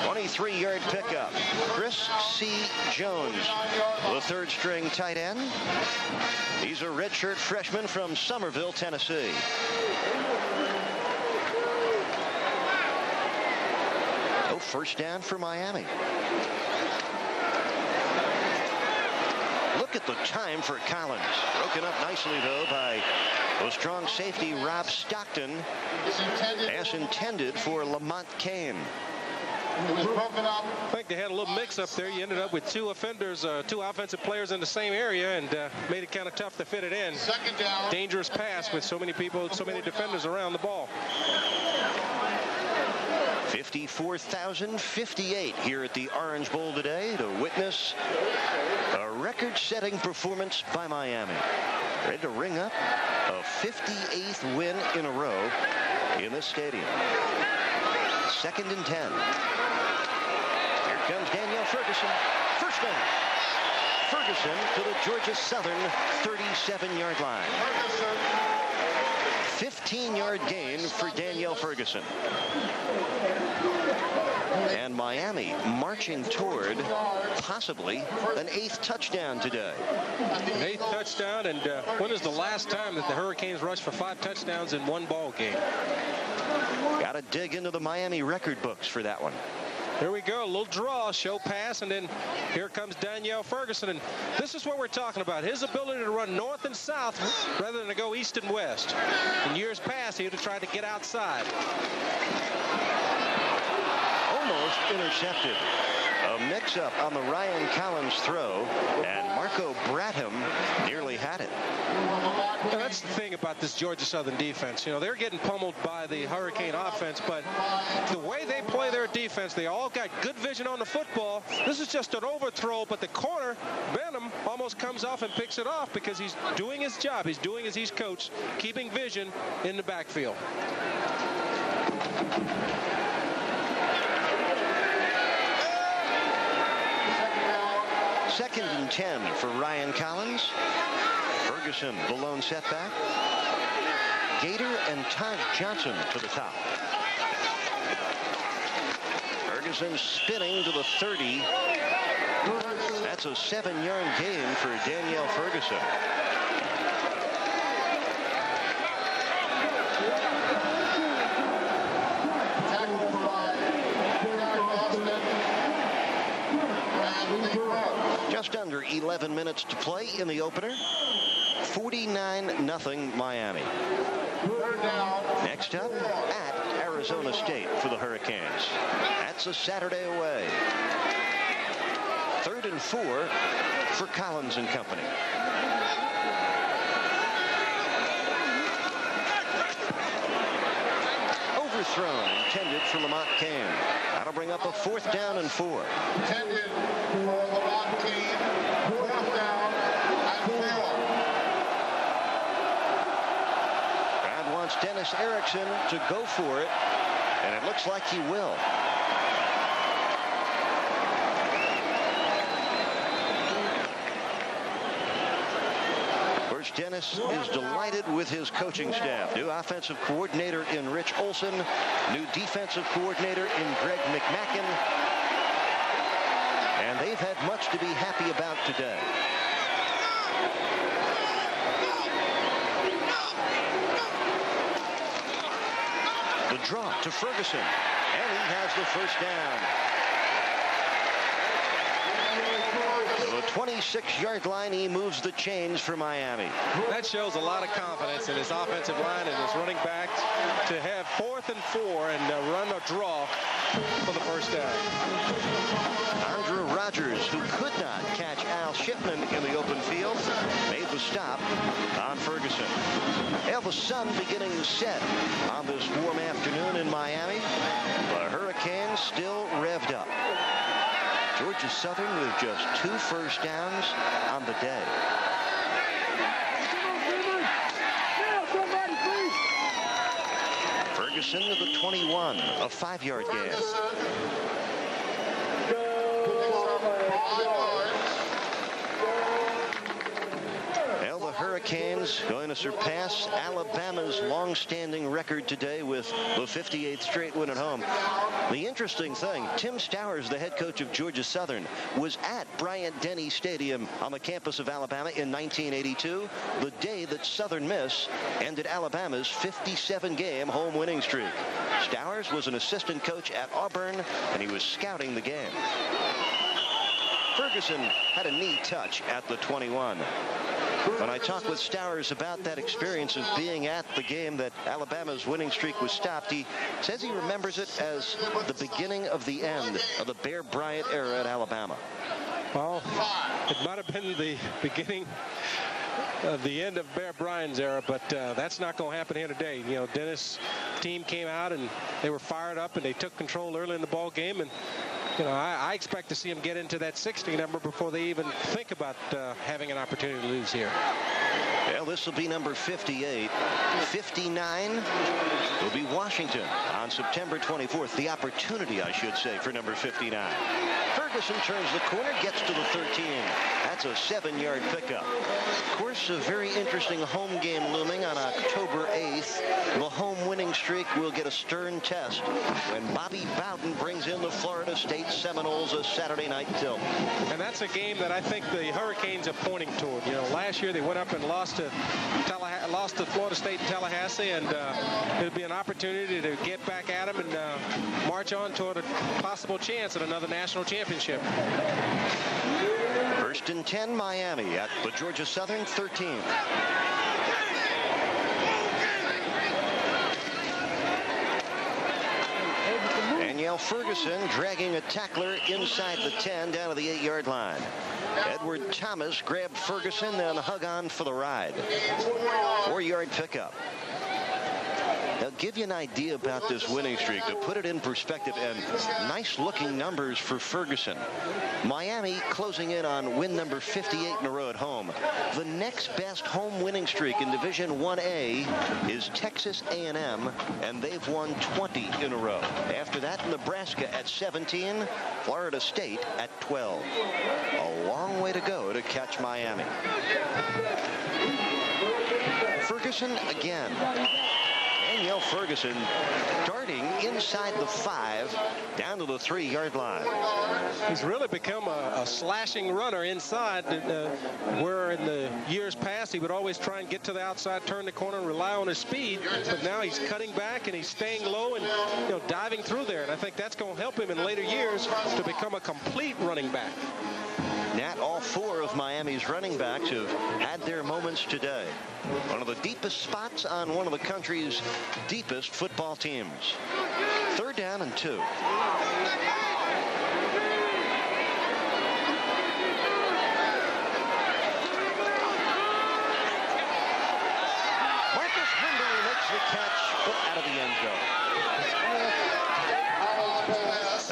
23-yard pickup. Chris C. Jones, the third-string tight end. He's a redshirt freshman from Somerville, Tennessee. No first down for Miami. Look at the time for Collins. Broken up nicely, though, by the strong safety Rob Stockton, as intended for Lamont Kane. It was broken up. I think they had a little mix-up there. You ended up with 2 offenders, 2 offensive players in the same area, and made it kind of tough to fit it in. Second down. Dangerous pass with so many people, so many defenders around the ball. 54,058 here at the Orange Bowl today to witness a record-setting performance by Miami. Ready to ring up a 58th win in a row in this stadium. 2nd and 10. Here comes Danielle Ferguson. First down. Ferguson to the Georgia Southern 37-yard line. Ferguson 15-yard gain for Danielle Ferguson. And Miami marching toward possibly an 8th touchdown today. An 8th touchdown, and when is the last time that the Hurricanes rushed for 5 touchdowns in one ball game? Got to dig into the Miami record books for that one. Here we go, a little draw, show pass, and then here comes Danielle Ferguson. And this is what we're talking about, his ability to run north and south rather than to go east and west. In years past, he would have tried to get outside. Almost intercepted. A mix-up on the Ryan Collins throw, and Marco Bradham nearly had it. Now, that's the thing about this Georgia Southern defense. You know, they're getting pummeled by the Hurricane offense, but the way they play their defense, they all got good vision on the football. This is just an overthrow, but the corner, Benham, almost comes off and picks it off because he's doing his job. He's doing as he's coached, keeping vision in the backfield. 2nd and 10 for Ryan Collins. Ferguson, the lone setback. Gator and Todd Johnson to the top. Ferguson spinning to the 30. That's a 7-yard gain for Danielle Ferguson. Just under 11 minutes to play in the opener. 49-0 Miami. Next up, at Arizona State for the Hurricanes. That's a Saturday away. 3rd and 4 for Collins and company. Overthrown, intended for Lamont Kane. That'll bring up a 4th down and 4. Intended for Lamont Kane, 4th down and 4. Brad wants Dennis Erickson to go for it, and it looks like he will. Dennis is delighted with his coaching staff. New offensive coordinator in Rich Olson, new defensive coordinator in Greg McMackin, and they've had much to be happy about today. The drop to Ferguson, and he has the 1st down. The 26-yard line, he moves the chains for Miami. That shows a lot of confidence in his offensive line and his running backs to have 4th and 4 and run a draw for the 1st down. Andrew Rogers, who could not catch Al Shipman in the open field, made the stop on Ferguson. Well, the sun beginning to set on this warm afternoon in Miami. The Hurricanes still revved up. Georgia Southern with just 2 first downs on the day. Ferguson to the 21, a 5-yard gain. Well, the Hurricanes going to surpass Alabama's long-standing record today with the 58th straight win at home. The interesting thing, Tim Stowers, the head coach of Georgia Southern, was at Bryant-Denny Stadium on the campus of Alabama in 1982, the day that Southern Miss ended Alabama's 57-game home winning streak. Stowers was an assistant coach at Auburn, and he was scouting the game. Ferguson had a knee touch at the 21. When I talked with Stowers about that experience of being at the game that Alabama's winning streak was stopped, he says he remembers it as the beginning of the end of the Bear Bryant era at Alabama. Well, it might have been the beginning of the end of Bear Bryant's era, but that's not going to happen here today. You know, Dennis' team came out and they were fired up and they took control early in the ball game, and you know, I expect to see them get into that 60 number before they even think about having an opportunity to lose here. Well, this will be number 58. 59 will be Washington on September 24th. The opportunity, I should say, for number 59. Ferguson turns the corner, gets to the 13. That's a 7-yard pickup. Of course, a very interesting home game looming on October 8th. The home winning streak will get a stern test when Bobby Bowden brings in the Florida State Seminoles a Saturday night tilt. And that's a game that I think the Hurricanes are pointing toward. You know, last year they went up and lost to Florida State in Tallahassee, and it'll be an opportunity to get back at them and march on toward a possible chance at another national championship. 1st and 10, Miami at the Georgia Southern 13. Danielle Ferguson dragging a tackler inside the 10 down to the 8-yard line. Edward Thomas grabbed Ferguson, then hung on for the ride. 4-yard pickup. They'll give you an idea about this winning streak to put it in perspective, and nice looking numbers for Ferguson. Miami closing in on win number 58 in a row at home. The next best home winning streak in Division 1A is Texas A&M, and they've won 20 in a row. After that, Nebraska at 17, Florida State at 12. A long way to go to catch Miami. Ferguson again. Danielle Ferguson darting inside the 5 down to the 3-yard line. He's really become a slashing runner inside, where in the years past he would always try and get to the outside, turn the corner, and rely on his speed. But now he's cutting back and he's staying low and diving through there. And I think that's going to help him in later years to become a complete running back. Nat, all 4 of Miami's running backs have had their moments today. One of the deepest spots on one of the country's deepest football teams. 3rd down and 2. Marcus Wimberly makes the catch, but out of the end zone.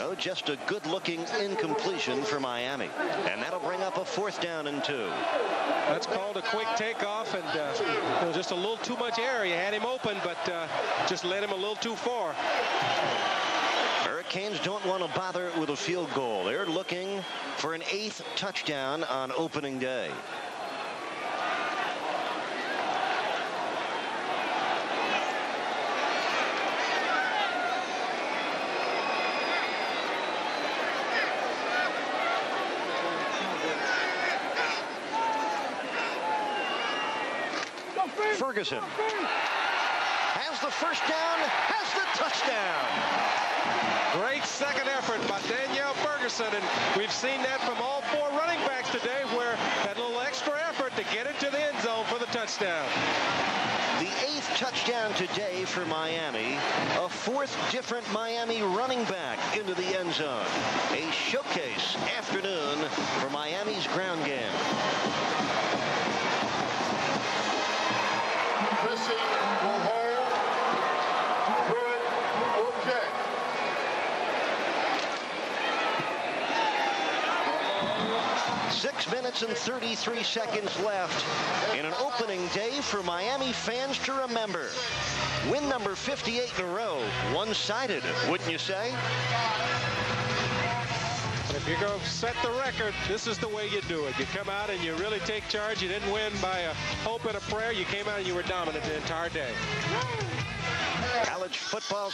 Oh, just a good-looking incompletion for Miami. And that'll bring up a 4th down and 2. That's called a quick takeoff, and just a little too much air. He had him open, but just led him a little too far. Hurricanes don't want to bother with a field goal. They're looking for an 8th touchdown on opening day. Ferguson has the first down, has the touchdown. Great second effort by Danielle Ferguson, and we've seen that from all 4 running backs today, where that little extra effort to get into the end zone for the touchdown. The 8th touchdown today for Miami, a 4th different Miami running back into the end zone. A showcase afternoon for Miami's ground game. Chrissy will hold. Good. Okay. Six minutes and 33 seconds left in an opening day for Miami fans to remember. Win number 58 in a row. One-sided, wouldn't you say? If you're going to set the record, this is the way you do it. You come out and you really take charge. You didn't win by a hope and a prayer. You came out and you were dominant the entire day. College football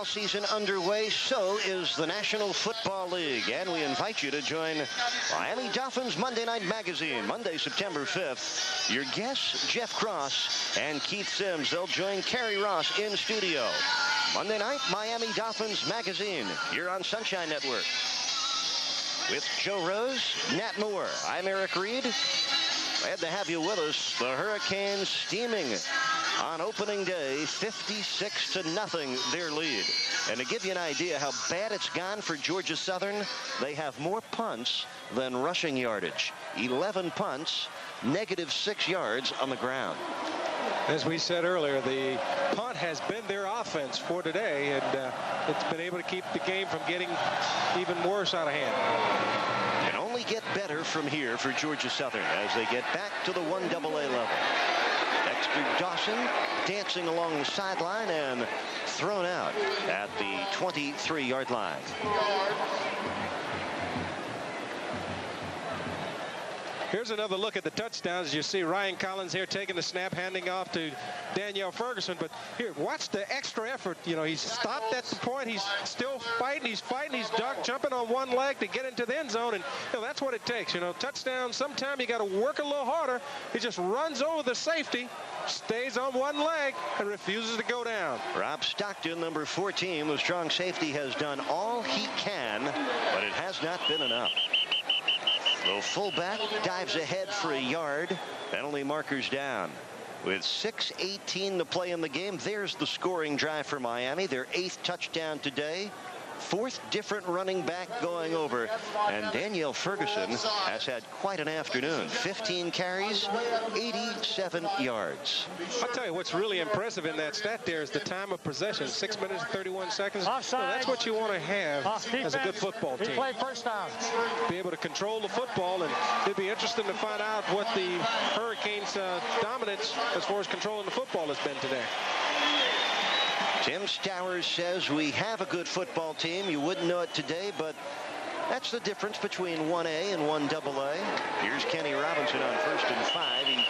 season underway, so is the National Football League. And we invite you to join Miami Dolphins Monday Night Magazine, Monday, September 5th. Your guests, Jeff Cross and Keith Sims. They'll join Kerry Ross in studio. Monday night, Miami Dolphins Magazine, here on Sunshine Network. With Joe Rose, Nat Moore, I'm Eric Reed. Glad to have you with us. The Hurricanes steaming on opening day, 56-0 their lead. And to give you an idea how bad it's gone for Georgia Southern, they have more punts than rushing yardage. 11 punts, -6 yards on the ground. As we said earlier, the punt has been their offense for today, and it's been able to keep the game from getting even worse out of hand. And only get better from here for Georgia Southern as they get back to the 1AA level. That Dexter Dawson dancing along the sideline and thrown out at the 23-yard line. Here's another look at the touchdowns. You see Ryan Collins here taking the snap, handing off to Danielle Ferguson. But here, watch the extra effort. You know, he's stopped at the point. He's still fighting. He's jumping on one leg to get into the end zone. And you know, that's what it takes. You know, touchdown, sometimes you got to work a little harder. He just runs over the safety, stays on one leg, and refuses to go down. Rob Stockton, number 14, the strong safety, has done all he can, but it has not been enough. The fullback dives ahead for a yard. Penalty markers down. With 6:18 to play in the game, there's the scoring drive for Miami. Their 8th touchdown today. 4th different running back going over. And Danielle Ferguson has had quite an afternoon. 15 carries, 87 yards. I'll tell you what's really impressive in that stat there is the time of possession, 6 minutes and 31 seconds. Well, that's what you want to have as a good football team. He played first down. Be able to control the football, and it'd be interesting to find out what the Hurricanes' dominance as far as controlling the football has been today. Tim Stowers says we have a good football team. You wouldn't know it today, but that's the difference between 1A and 1AA. Here's Kenny Robinson on 1st and 5. He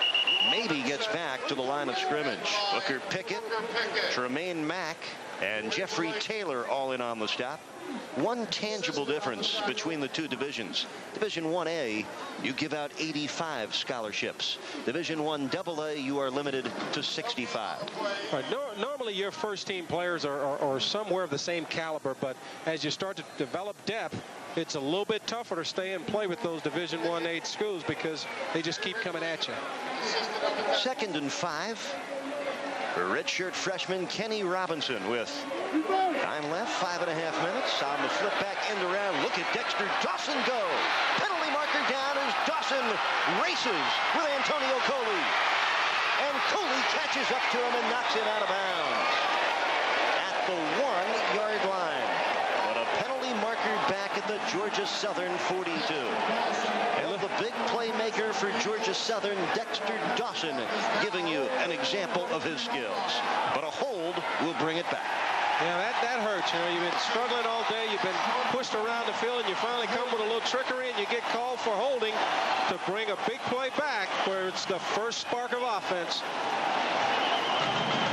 maybe gets back to the line of scrimmage. Booker Pickett, Tremaine Mack, and Jeffrey Taylor all in on the stop. One tangible difference between the two divisions. Division 1A, you give out 85 scholarships. Division 1AA, you are limited to 65. Right. Normally your first team players are somewhere of the same caliber, but as you start to develop depth, it's a little bit tougher to stay and play with those Division 1A schools because they just keep coming at you. 2nd and 5. Redshirt freshman Kenny Robinson with time left, 5.5 minutes. On the flip back end around, look at Dexter Dawson go. Penalty marker down as Dawson races with Antonio Coley. And Coley catches up to him and knocks it out of bounds at the 1-yard line. But a penalty marker back at the Georgia Southern 42. And the big playmaker for Georgia Southern, Dexter Dawson, giving you an example of his skills. But a hold will bring it back. Yeah, that hurts. You know, you've been struggling all day. You've been pushed around the field, and you finally come with a little trickery, and you get called for holding to bring a big play back where it's the first spark of offense.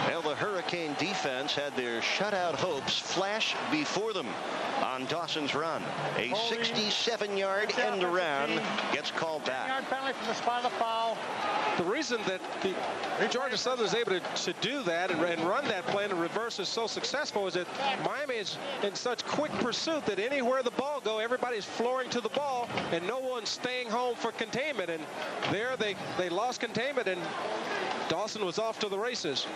Well, the Hurricane defense had their shutout hopes flash before them on Dawson's run. A 67-yard end around gets called back. 10-yard penalty from the spot of the foul. The reason that Georgia Southern is able to do that and run that play in the reverse is so successful is that Miami is in such quick pursuit that anywhere the ball go, everybody's flooring to the ball and no one's staying home for containment. And there they lost containment, and Dawson was off to the races.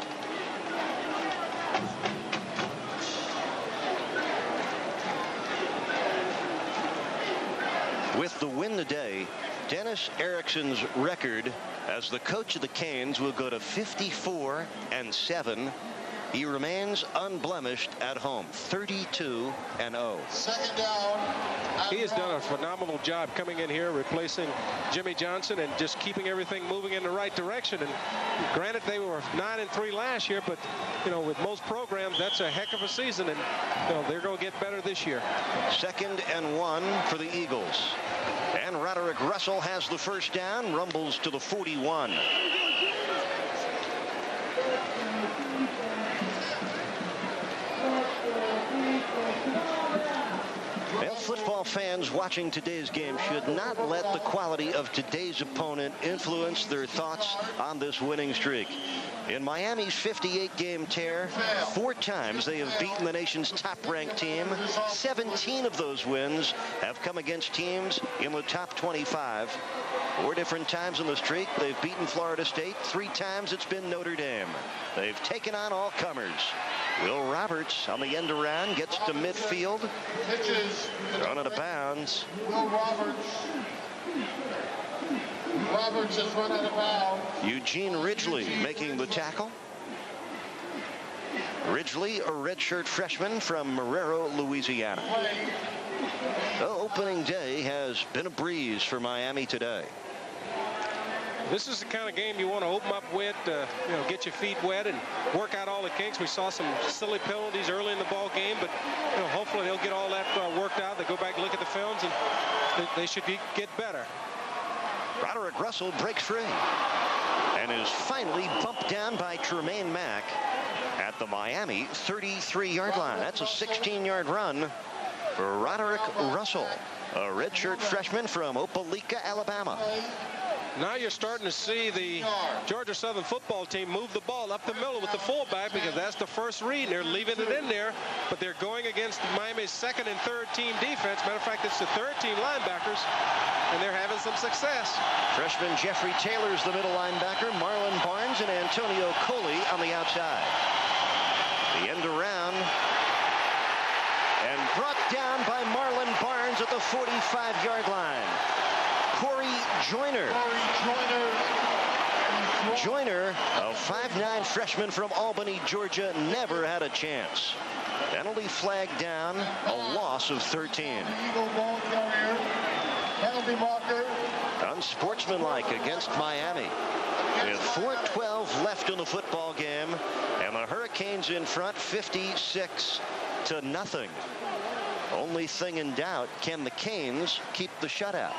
With the win today, Dennis Erickson's record as the coach of the Canes will go to 54-7. He remains unblemished at home, 32-0. Second down. He has done a phenomenal job coming in here, replacing Jimmy Johnson, and just keeping everything moving in the right direction. And granted, they were 9-3 last year, but you know, with most programs, that's a heck of a season, and you know, they're going to get better this year. 2nd and 1 for the Eagles. And Roderick Russell has the first down, rumbles to the 41. Well, football fans watching today's game should not let the quality of today's opponent influence their thoughts on this winning streak. In Miami's 58-game tear, 4 times they have beaten the nation's top-ranked team. 17 of those wins have come against teams in the top 25. 4 different times in the streak, they've beaten Florida State. 3 times it's been Notre Dame. They've taken on all comers. Will Roberts on the end around gets to midfield. Thrown out of bounds. Will Roberts has run out of bounds. Eugene Ridgely making the tackle. Ridgely, a redshirt freshman from Marrero, Louisiana. The opening day has been a breeze for Miami today. This is the kind of game you want to open up with, get your feet wet and work out all the kinks. We saw some silly penalties early in the ball game, but hopefully they'll get all that worked out. They go back and look at the films, and they should get better. Roderick Russell breaks free and is finally bumped down by Tremaine Mack at the Miami 33-yard line. That's a 16-yard run for Roderick Russell, a redshirt freshman from Opelika, Alabama. Now you're starting to see the Georgia Southern football team move the ball up the middle with the fullback, because that's the first read. They're leaving it in there, but they're going against Miami's second and third team defense. Matter of fact, it's the third team linebackers, and they're having some success. Freshman Jeffrey Taylor's the middle linebacker. Marlon Barnes and Antonio Coley on the outside. The end around and brought down by Marlon Barnes at the 45-yard line. Corey Joyner. Joyner, a 5'9" freshman from Albany, Georgia, never had a chance. Penalty flag down, a loss of 13. Penalty marker. Unsportsmanlike against Miami. With 4:12 left in the football game, and the Hurricanes in front 56-0. Only thing in doubt, can the Canes keep the shutout?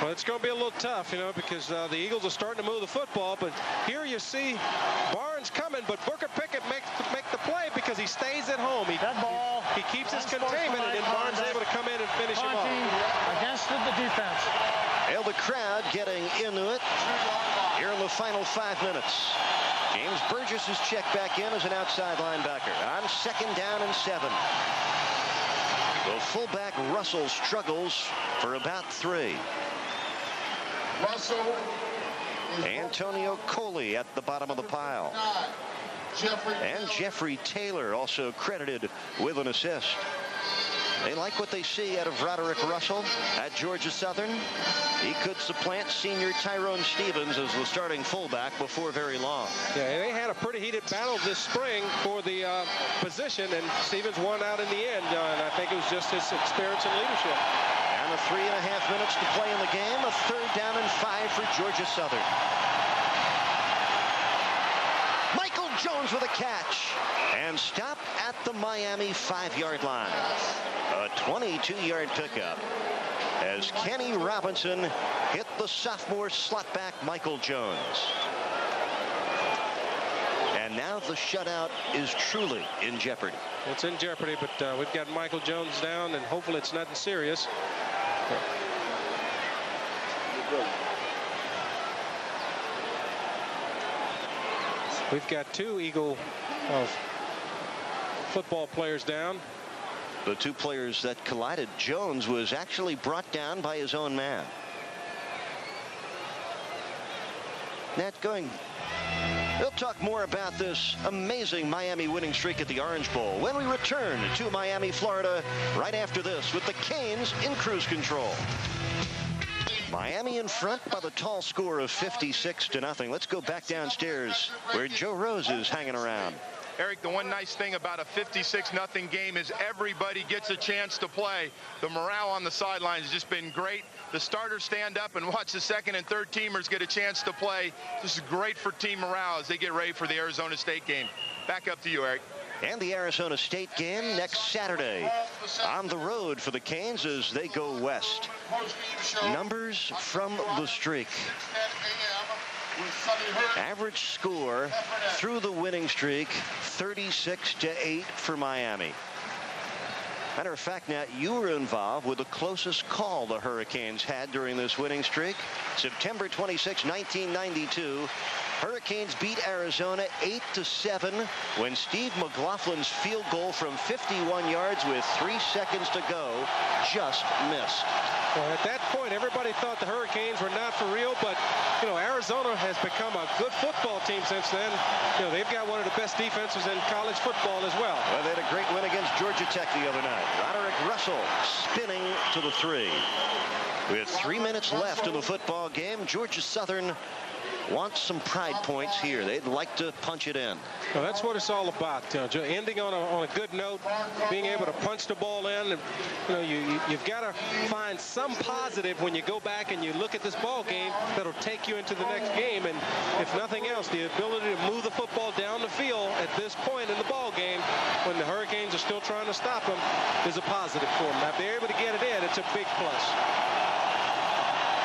Well, it's going to be a little tough, because the Eagles are starting to move the football. But here you see Barnes coming, but Booker Pickett make the play because he stays at home. He keeps his containment, and then Barnes is able to come in and finish him off. Against the defense. And the crowd getting into it here in the final 5 minutes. James Burgess is checked back in as an outside linebacker on 2nd down and 7. The fullback Russell struggles for about 3. Russell. Antonio Coley at the bottom of the pile. And Jeffrey Taylor also credited with an assist. They like what they see out of Roderick Russell at Georgia Southern. He could supplant senior Tyrone Stevens as the starting fullback before very long. Yeah, they had a pretty heated battle this spring for the position, and Stevens won out in the end. And I think it was just his experience and leadership. And 3.5 minutes to play in the game. A 3rd down and 5 for Georgia Southern. Michael Jones with a catch and stop at the Miami 5-yard line. A 22-yard pickup as Kenny Robinson hit the sophomore slot back Michael Jones. And now the shutout is truly in jeopardy. It's in jeopardy, but we've got Michael Jones down, and hopefully it's nothing serious. We've got 2 Eagle football players down. The 2 players that collided. Jones was actually brought down by his own man. We'll talk more about this amazing Miami winning streak at the Orange Bowl when we return to Miami, Florida, right after this with the Canes in cruise control. Miami in front by the tall score of 56-0. Let's go back downstairs where Joe Rose is hanging around. Eric, the one nice thing about a 56-0 game is everybody gets a chance to play. The morale on the sidelines has just been great. The starters stand up and watch the second and third teamers get a chance to play. This is great for team morale as they get ready for the Arizona State game. Back up to you, Eric. And the Arizona State game next Saturday on the road for the Canes as they go west. Numbers from the streak. Average score through the winning streak, 36-8 for Miami. Matter of fact, Nat, you were involved with the closest call the Hurricanes had during this winning streak. September 26, 1992. Hurricanes beat Arizona 8-7 when Steve McLaughlin's field goal from 51 yards with 3 seconds to go just missed. Well, at that point, everybody thought the Hurricanes were not for real, but, Arizona has become a good football team since then. They've got one of the best defenses in college football as well. Well, they had a great win against Georgia Tech the other night. Roderick Russell spinning to the 3. With 3 minutes left in the football game, Georgia Southern want some pride points here. They'd like to punch it in. Well, that's what it's all about. Ending on a good note, being able to punch the ball in. And, you've got to find some positive when you go back and you look at this ball game that'll take you into the next game. And if nothing else, the ability to move the football down the field at this point in the ball game, when the Hurricanes are still trying to stop them, is a positive for them. Now, if they're able to get it in, it's a big plus.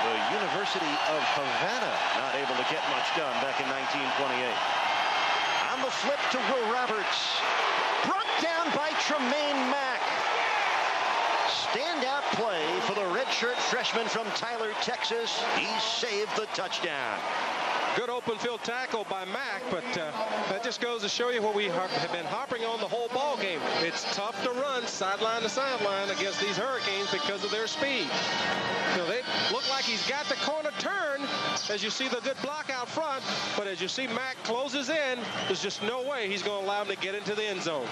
The University of Havana not able to get much done back in 1928. On the flip to Will Roberts. Brought down by Tremaine Mack. Standout play for the redshirt freshman from Tyler, Texas. He saved the touchdown. Good open field tackle by Mack, but that just goes to show you what we have been harping on the whole ball game. It's tough to run sideline to sideline against these Hurricanes because of their speed. They look like he's got the corner turn as you see the good block out front, but as you see Mack closes in, there's just no way he's going to allow him to get into the end zone.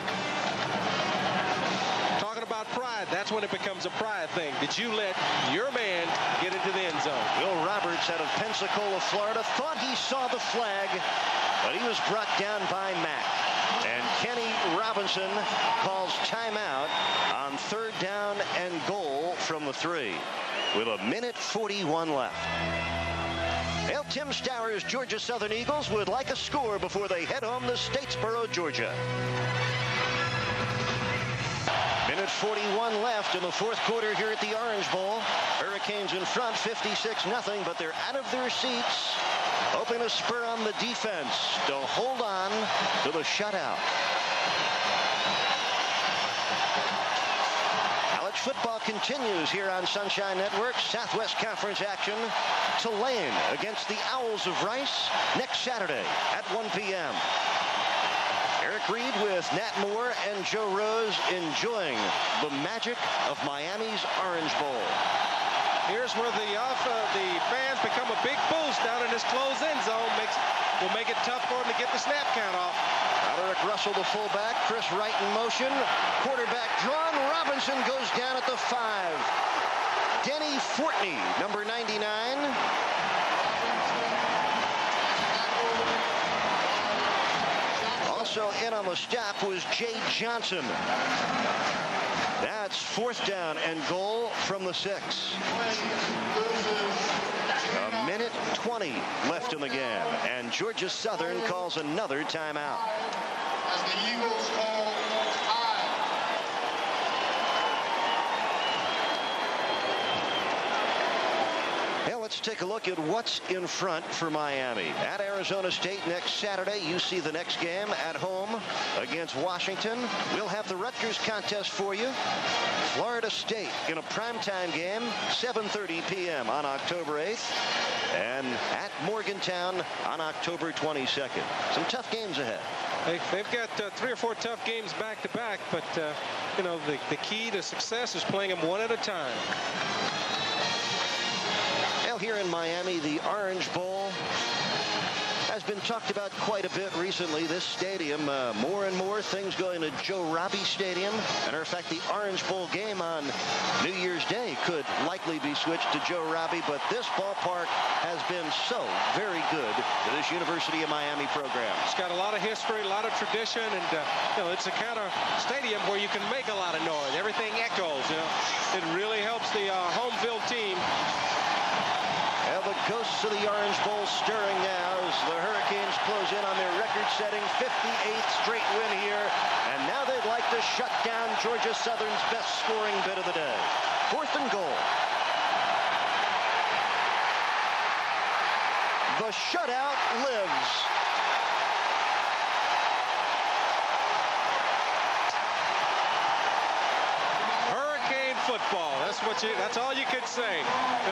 Talking about pride, that's when it becomes a pride thing. Did you let your man get into the end zone? Will Roberts out of Pensacola, Florida, thought he saw the flag, but he was brought down by Mack. And Kenny Robinson calls timeout on 3rd down and goal from the 3 with 1:41 left. Well, Tim Stowers' Georgia Southern Eagles would like a score before they head home to Statesboro, Georgia. 1:41 left in the 4th quarter here at the Orange Bowl. Hurricanes in front 56-0, but they're out of their seats, hoping to spur on the defense to hold on to the shutout. College football continues here on Sunshine Network. Southwest Conference action. Tulane against the Owls of Rice next Saturday at 1 p.m. Eric Reed with Nat Moore and Joe Rose enjoying the magic of Miami's Orange Bowl. Here's where the fans become a big boost down in this closed end zone. Will make it tough for him to get the snap count off. Roderick Russell, the fullback. Chris Wright in motion. Quarterback drawn. Robinson goes down at the 5. Denny Fortney, number 99. Also in on the stop was Jay Johnson. That's 4th down and goal from the 6. 1:20 left in the game, and Georgia Southern calls another timeout. As the Eagles call time. Well, let's take a look at what's in front for Miami. At Arizona State next Saturday, you see the next game at home against Washington. We'll have the Rutgers contest for you. Florida State in a primetime game, 7:30 p.m. on October 8th. And at Morgantown on October 22nd. Some tough games ahead. They've got 3 or 4 tough games back-to-back, but, the key to success is playing them one at a time. Well, here in Miami, the Orange Bowl has been talked about quite a bit recently. This stadium, more and more things going to Joe Robbie Stadium. Matter of fact, the Orange Bowl game on New Year's Day could likely be switched to Joe Robbie, but this ballpark has been so very good to this University of Miami program. It's got a lot of history, a lot of tradition, and it's a kind of stadium where you can make a lot of noise. Everything echoes. It really helps the home field team. Well, the ghosts of the Orange Bowl stirring now as the Hurricanes close in on their record-setting 58th straight win here. And now they'd like to shut down Georgia Southern's best scoring bit of the day. 4th and goal. The shutout lives. Football. That's all you could say.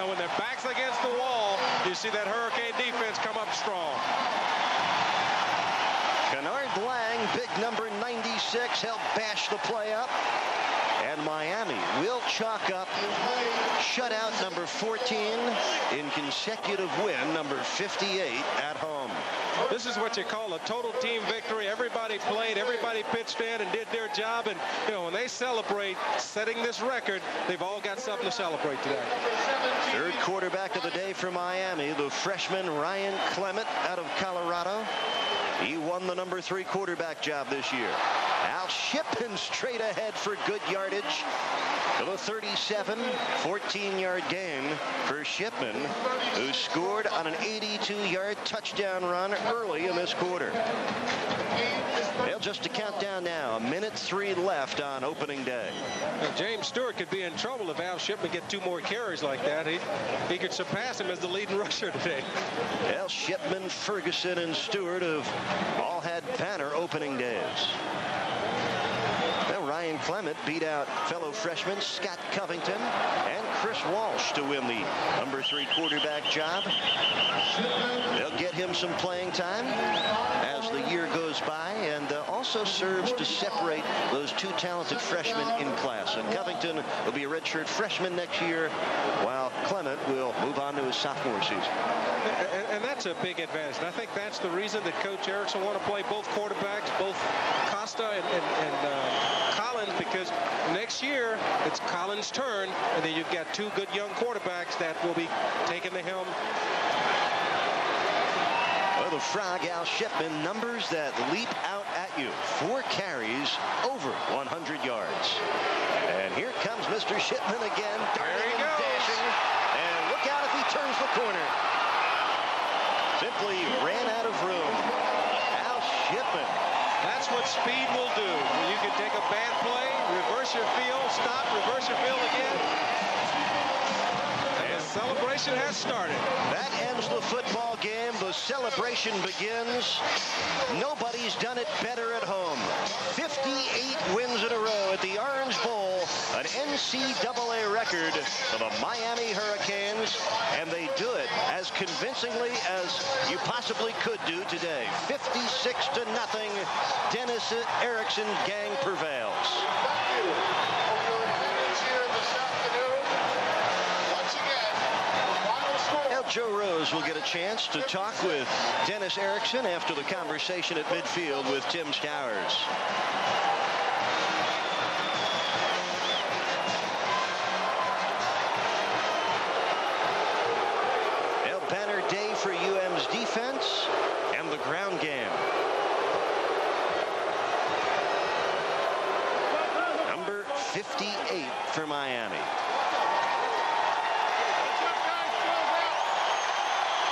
When their backs against the wall, you see that Hurricane defense come up strong. Kennard Lang, big number 96, helped bash the play up. And Miami will chalk up shutout number 14 in consecutive win number 58 at home. This is what you call a total team victory. Everybody played, everybody pitched in and did their job. And, you know, when they celebrate setting this record, they've all got something to celebrate today. Third quarterback of the day for Miami, the freshman Ryan Clement out of Colorado. He won the number 3 quarterback job this year. Al Shipman straight ahead for good yardage. To the 37, 14-yard gain for Shipman, who scored on an 82-yard touchdown run early in this quarter. Well, just to count down now, 1:03 left on opening day. Now, James Stewart could be in trouble if Al Shipman get 2 more carries like that. He could surpass him as the leading rusher today. Well, Shipman, Ferguson, and Stewart have all had banner opening days. Well, Ryan Clement beat out fellow freshmen Scott Covington and Chris Walsh to win the number 3 quarterback job. They'll get him some playing time as the year goes by, and also serves to separate those 2 talented freshmen in class. And Covington will be a redshirt freshman next year, while Clement will move on to his sophomore season. And that's a big advantage. And I think that's the reason that Coach Erickson want to play both quarterbacks, both Costa and Collins, because next year it's Collins' turn, and then you've got 2 good young quarterbacks that will be taking the helm. Well, the Frog, Al Shipman, numbers that leap out at you. 4 carries, over 100 yards. And here comes Mr. Shipman again, darting and dashing. And look out if he turns the corner. Simply ran out of room. Al Shipman. That's what speed will do. You can take a bad play, reverse your field, stop, reverse your field again. And the celebration has started. That ends the football game. The celebration begins. Nobody's done it better at home. 58 wins in a row at the Orange Bowl, an NCAA record for the Miami Hurricanes, and they do it as convincingly as you possibly could do today. 56-0. Dennis Erickson's gang prevails. Now Joe Rose will get a chance to talk with Dennis Erickson after the conversation at midfield with Tim Stowers. Banner day for UM's defense and the ground game. Number 58 for Miami.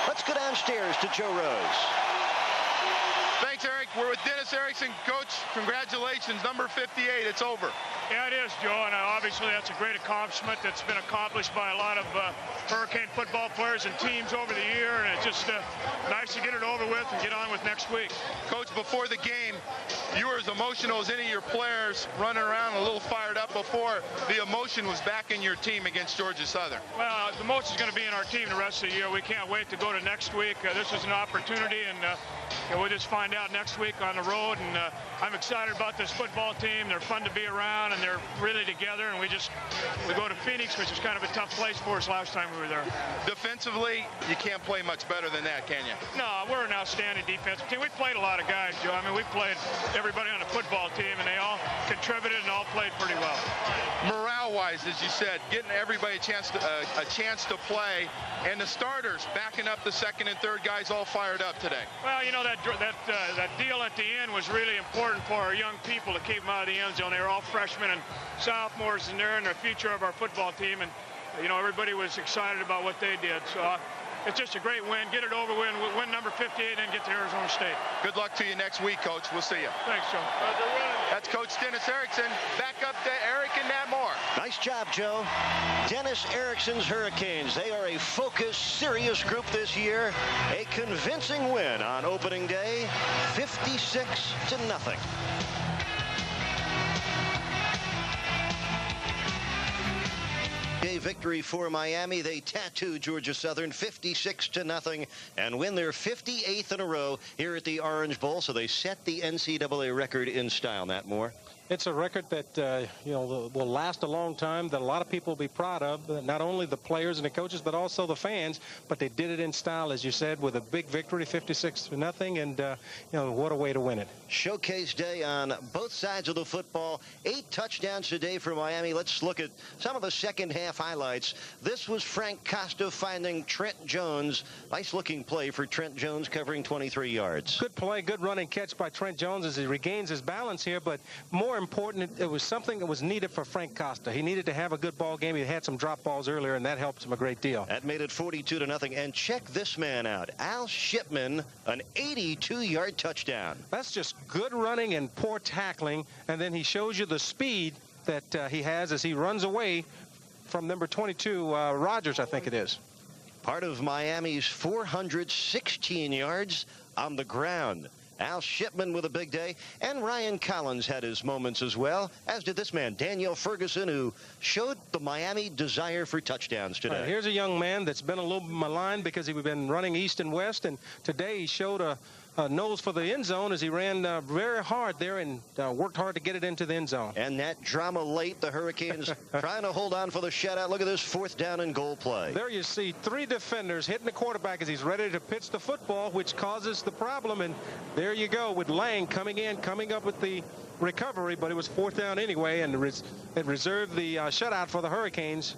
Let's go downstairs to Joe Rose. Thanks, Eric. We're with Dennis Erickson. Coach, congratulations. Number 58, it's over. Yeah, it is, Joe, and obviously that's a great accomplishment that's been accomplished by a lot of Hurricane football players and teams over the year, and it's just nice to get it over with and get on with next week. Coach, before the game, you were as emotional as any of your players, running around a little fired up before. The emotion was back in your team against Georgia Southern. Well, the emotion is going to be in our team the rest of the year. We can't wait to go to next week. This is an opportunity, and we'll just find out next week on the road, and I'm excited about this football team. They're fun to be around, and they're really together, and we go to Phoenix, which is kind of a tough place for us last time we were there. Defensively, you can't play much better than that, can you? No, we're an outstanding defensive team. We played a lot of guys, Joe. I mean, we played everybody on the football team, and they all contributed and all played pretty well. Morale-wise, as you said, getting everybody a chance to play, and the starters backing up the second and third guys all fired up today. Well, you know, that deal at the end was really important for our young people to keep them out of the end zone. They were all freshmen and sophomores in there, and the future of our football team, and you know, everybody was excited about what they did. So it's just a great win. Get it over with, win number 58, and get to Arizona State. Good luck to you next week, Coach. We'll see you. Thanks, Joe. That's Coach Dennis Erickson. Back up to Eric and Nat Moore. Nice job, Joe. Dennis Erickson's Hurricanes. They are a focused, serious group this year. A convincing win on opening day, 56-0. Victory for Miami. They tattoo Georgia Southern 56-0 and win their 58th in a row here at the Orange Bowl. So they set the NCAA record in style. Nat Moore. It's a record that, will last a long time, that a lot of people will be proud of, not only the players and the coaches, but also the fans. But they did it in style, as you said, with a big victory, 56-0, and, what a way to win it. Showcase day on both sides of the football. 8 touchdowns today for Miami. Let's look at some of the second-half highlights. This was Frank Costa finding Trent Jones. Nice-looking play for Trent Jones, covering 23 yards. Good play, good running catch by Trent Jones as he regains his balance here, but more important, it was something that was needed for Frank Costa. He needed to have a good ball game. He had some drop balls earlier, and that helped him a great deal. That made it 42-0. And check this man out. Al Shipman, an 82-yard touchdown. That's just good running and poor tackling, and then he shows you the speed that he has as he runs away from number 22, Rogers, I think it is. Part of Miami's 416 yards on the ground. Al Shipman with a big day, and Ryan Collins had his moments as well, as did this man, Daniel Ferguson, who showed the Miami desire for touchdowns today. Here's a young man that's been a little maligned because he's been running east and west, and today he showed a nose for the end zone as he ran very hard there and worked hard to get it into the end zone. And that drama late, the Hurricanes trying to hold on for the shutout. Look at this 4th down and goal play. There you see 3 defenders hitting the quarterback as he's ready to pitch the football, which causes the problem. And there you go with Lang coming up with the recovery, but it was 4th down anyway, and it reserved the shutout for the Hurricanes.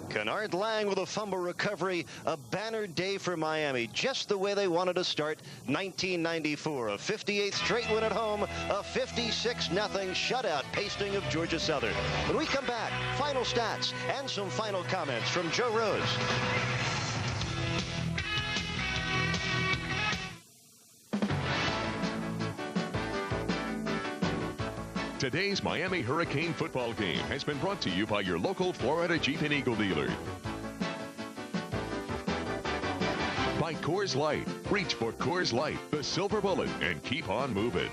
Kennard Lang with a fumble recovery. A banner day for Miami, just the way they wanted to start 1994. A 58th straight win at home, a 56-0 shutout pasting of Georgia Southern. When we come back, final stats and some final comments from Joe Rose. Today's Miami Hurricane football game has been brought to you by your local Florida Jeep and Eagle dealer. By Coors Light. Reach for Coors Light, the silver bullet, and keep on moving.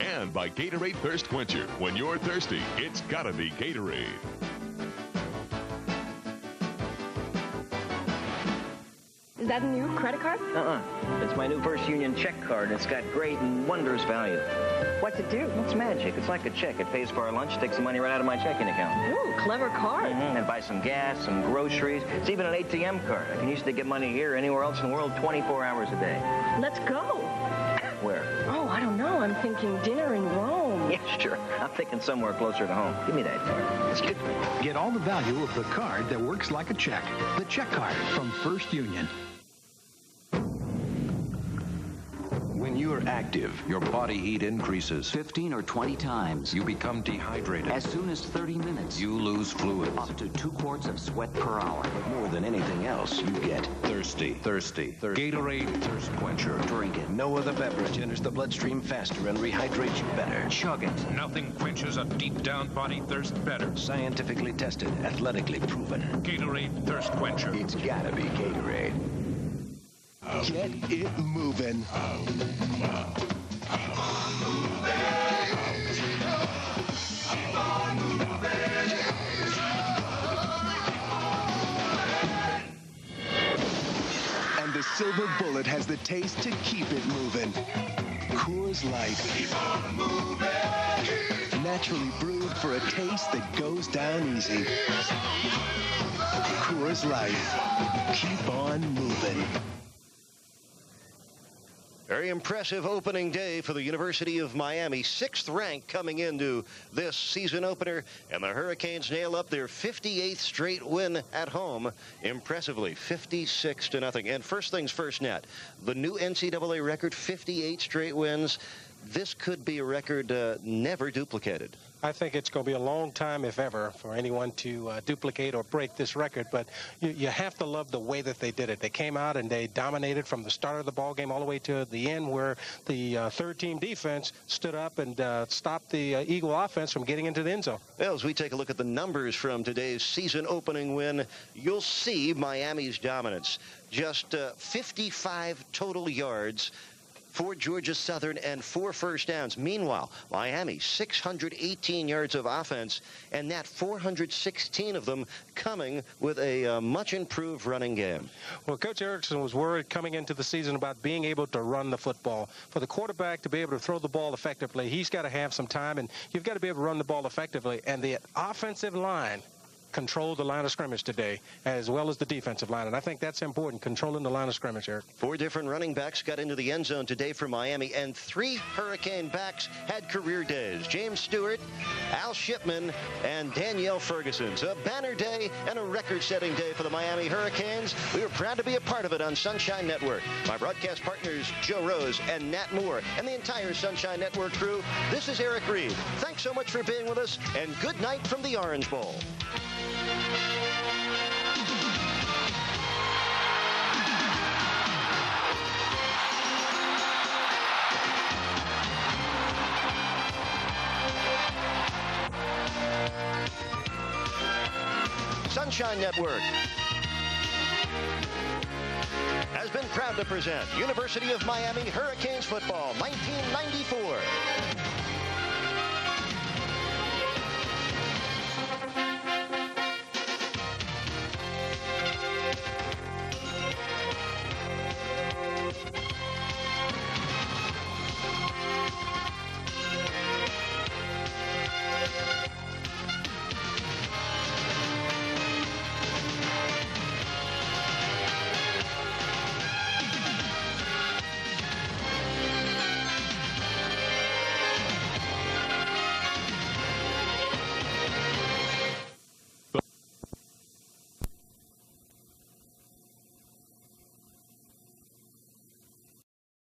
And by Gatorade Thirst Quencher. When you're thirsty, it's gotta be Gatorade. Is that a new credit card? It's my new First Union check card. It's got great and wondrous value. What's it do? It's magic. It's like a check. It pays for our lunch, takes the money right out of my checking account. Ooh, clever card. And buy some gas, some groceries. It's even an ATM card. I can use it to get money here or anywhere else in the world 24 hours a day. Let's go. Where? Oh, I don't know. I'm thinking dinner in Rome. Yeah, sure. I'm thinking somewhere closer to home. Give me that card. Excuse me. Get all the value of the card that works like a check. The check card from First Union. When you're active, your body heat increases. 15 or 20 times. You become dehydrated. As soon as 30 minutes. You lose fluids. Up to 2 quarts of sweat per hour. But more than anything else, you get thirsty. Gatorade Thirst Quencher. Drink it. No other beverage enters the bloodstream faster and rehydrates you better. Chug it. Nothing quenches a deep down body thirst better. Scientifically tested, athletically proven. Gatorade Thirst Quencher. It's gotta be Gatorade. Get it moving. And the silver bullet has the taste to keep it moving. Coors Light. Naturally brewed for a taste that goes down easy. Coors Light. Keep on moving. Very impressive opening day for the University of Miami. 6th rank coming into this season opener, and the Hurricanes nail up their 58th straight win at home. Impressively, 56-0. And first things first, Nat, the new NCAA record, 58 straight wins. This could be a record never duplicated. I think it's going to be a long time, if ever, for anyone to duplicate or break this record. But you have to love the way that they did it. They came out and they dominated from the start of the ball game all the way to the end, where the third-team defense stood up and stopped the Eagle offense from getting into the end zone. Well, as we take a look at the numbers from today's season opening win, you'll see Miami's dominance. Just 55 total yards. 4 Georgia Southern, and 4 first downs. Meanwhile, Miami, 618 yards of offense, and that 416 of them coming with a much improved running game. Well, Coach Erickson was worried coming into the season about being able to run the football. For the quarterback to be able to throw the ball effectively, he's got to have some time, and you've got to be able to run the ball effectively. And the offensive line controlled the line of scrimmage today, as well as the defensive line. And I think that's important, controlling the line of scrimmage, Eric. 4 different running backs got into the end zone today for Miami, and 3 Hurricane backs had career days. James Stewart, Al Shipman, and Danielle Ferguson. So a banner day and a record-setting day for the Miami Hurricanes. We were proud to be a part of it on Sunshine Network. My broadcast partners, Joe Rose and Nat Moore, and the entire Sunshine Network crew, this is Eric Reed. Thanks so much for being with us, and good night from the Orange Bowl. Sunshine Network has been proud to present University of Miami Hurricanes football 1994.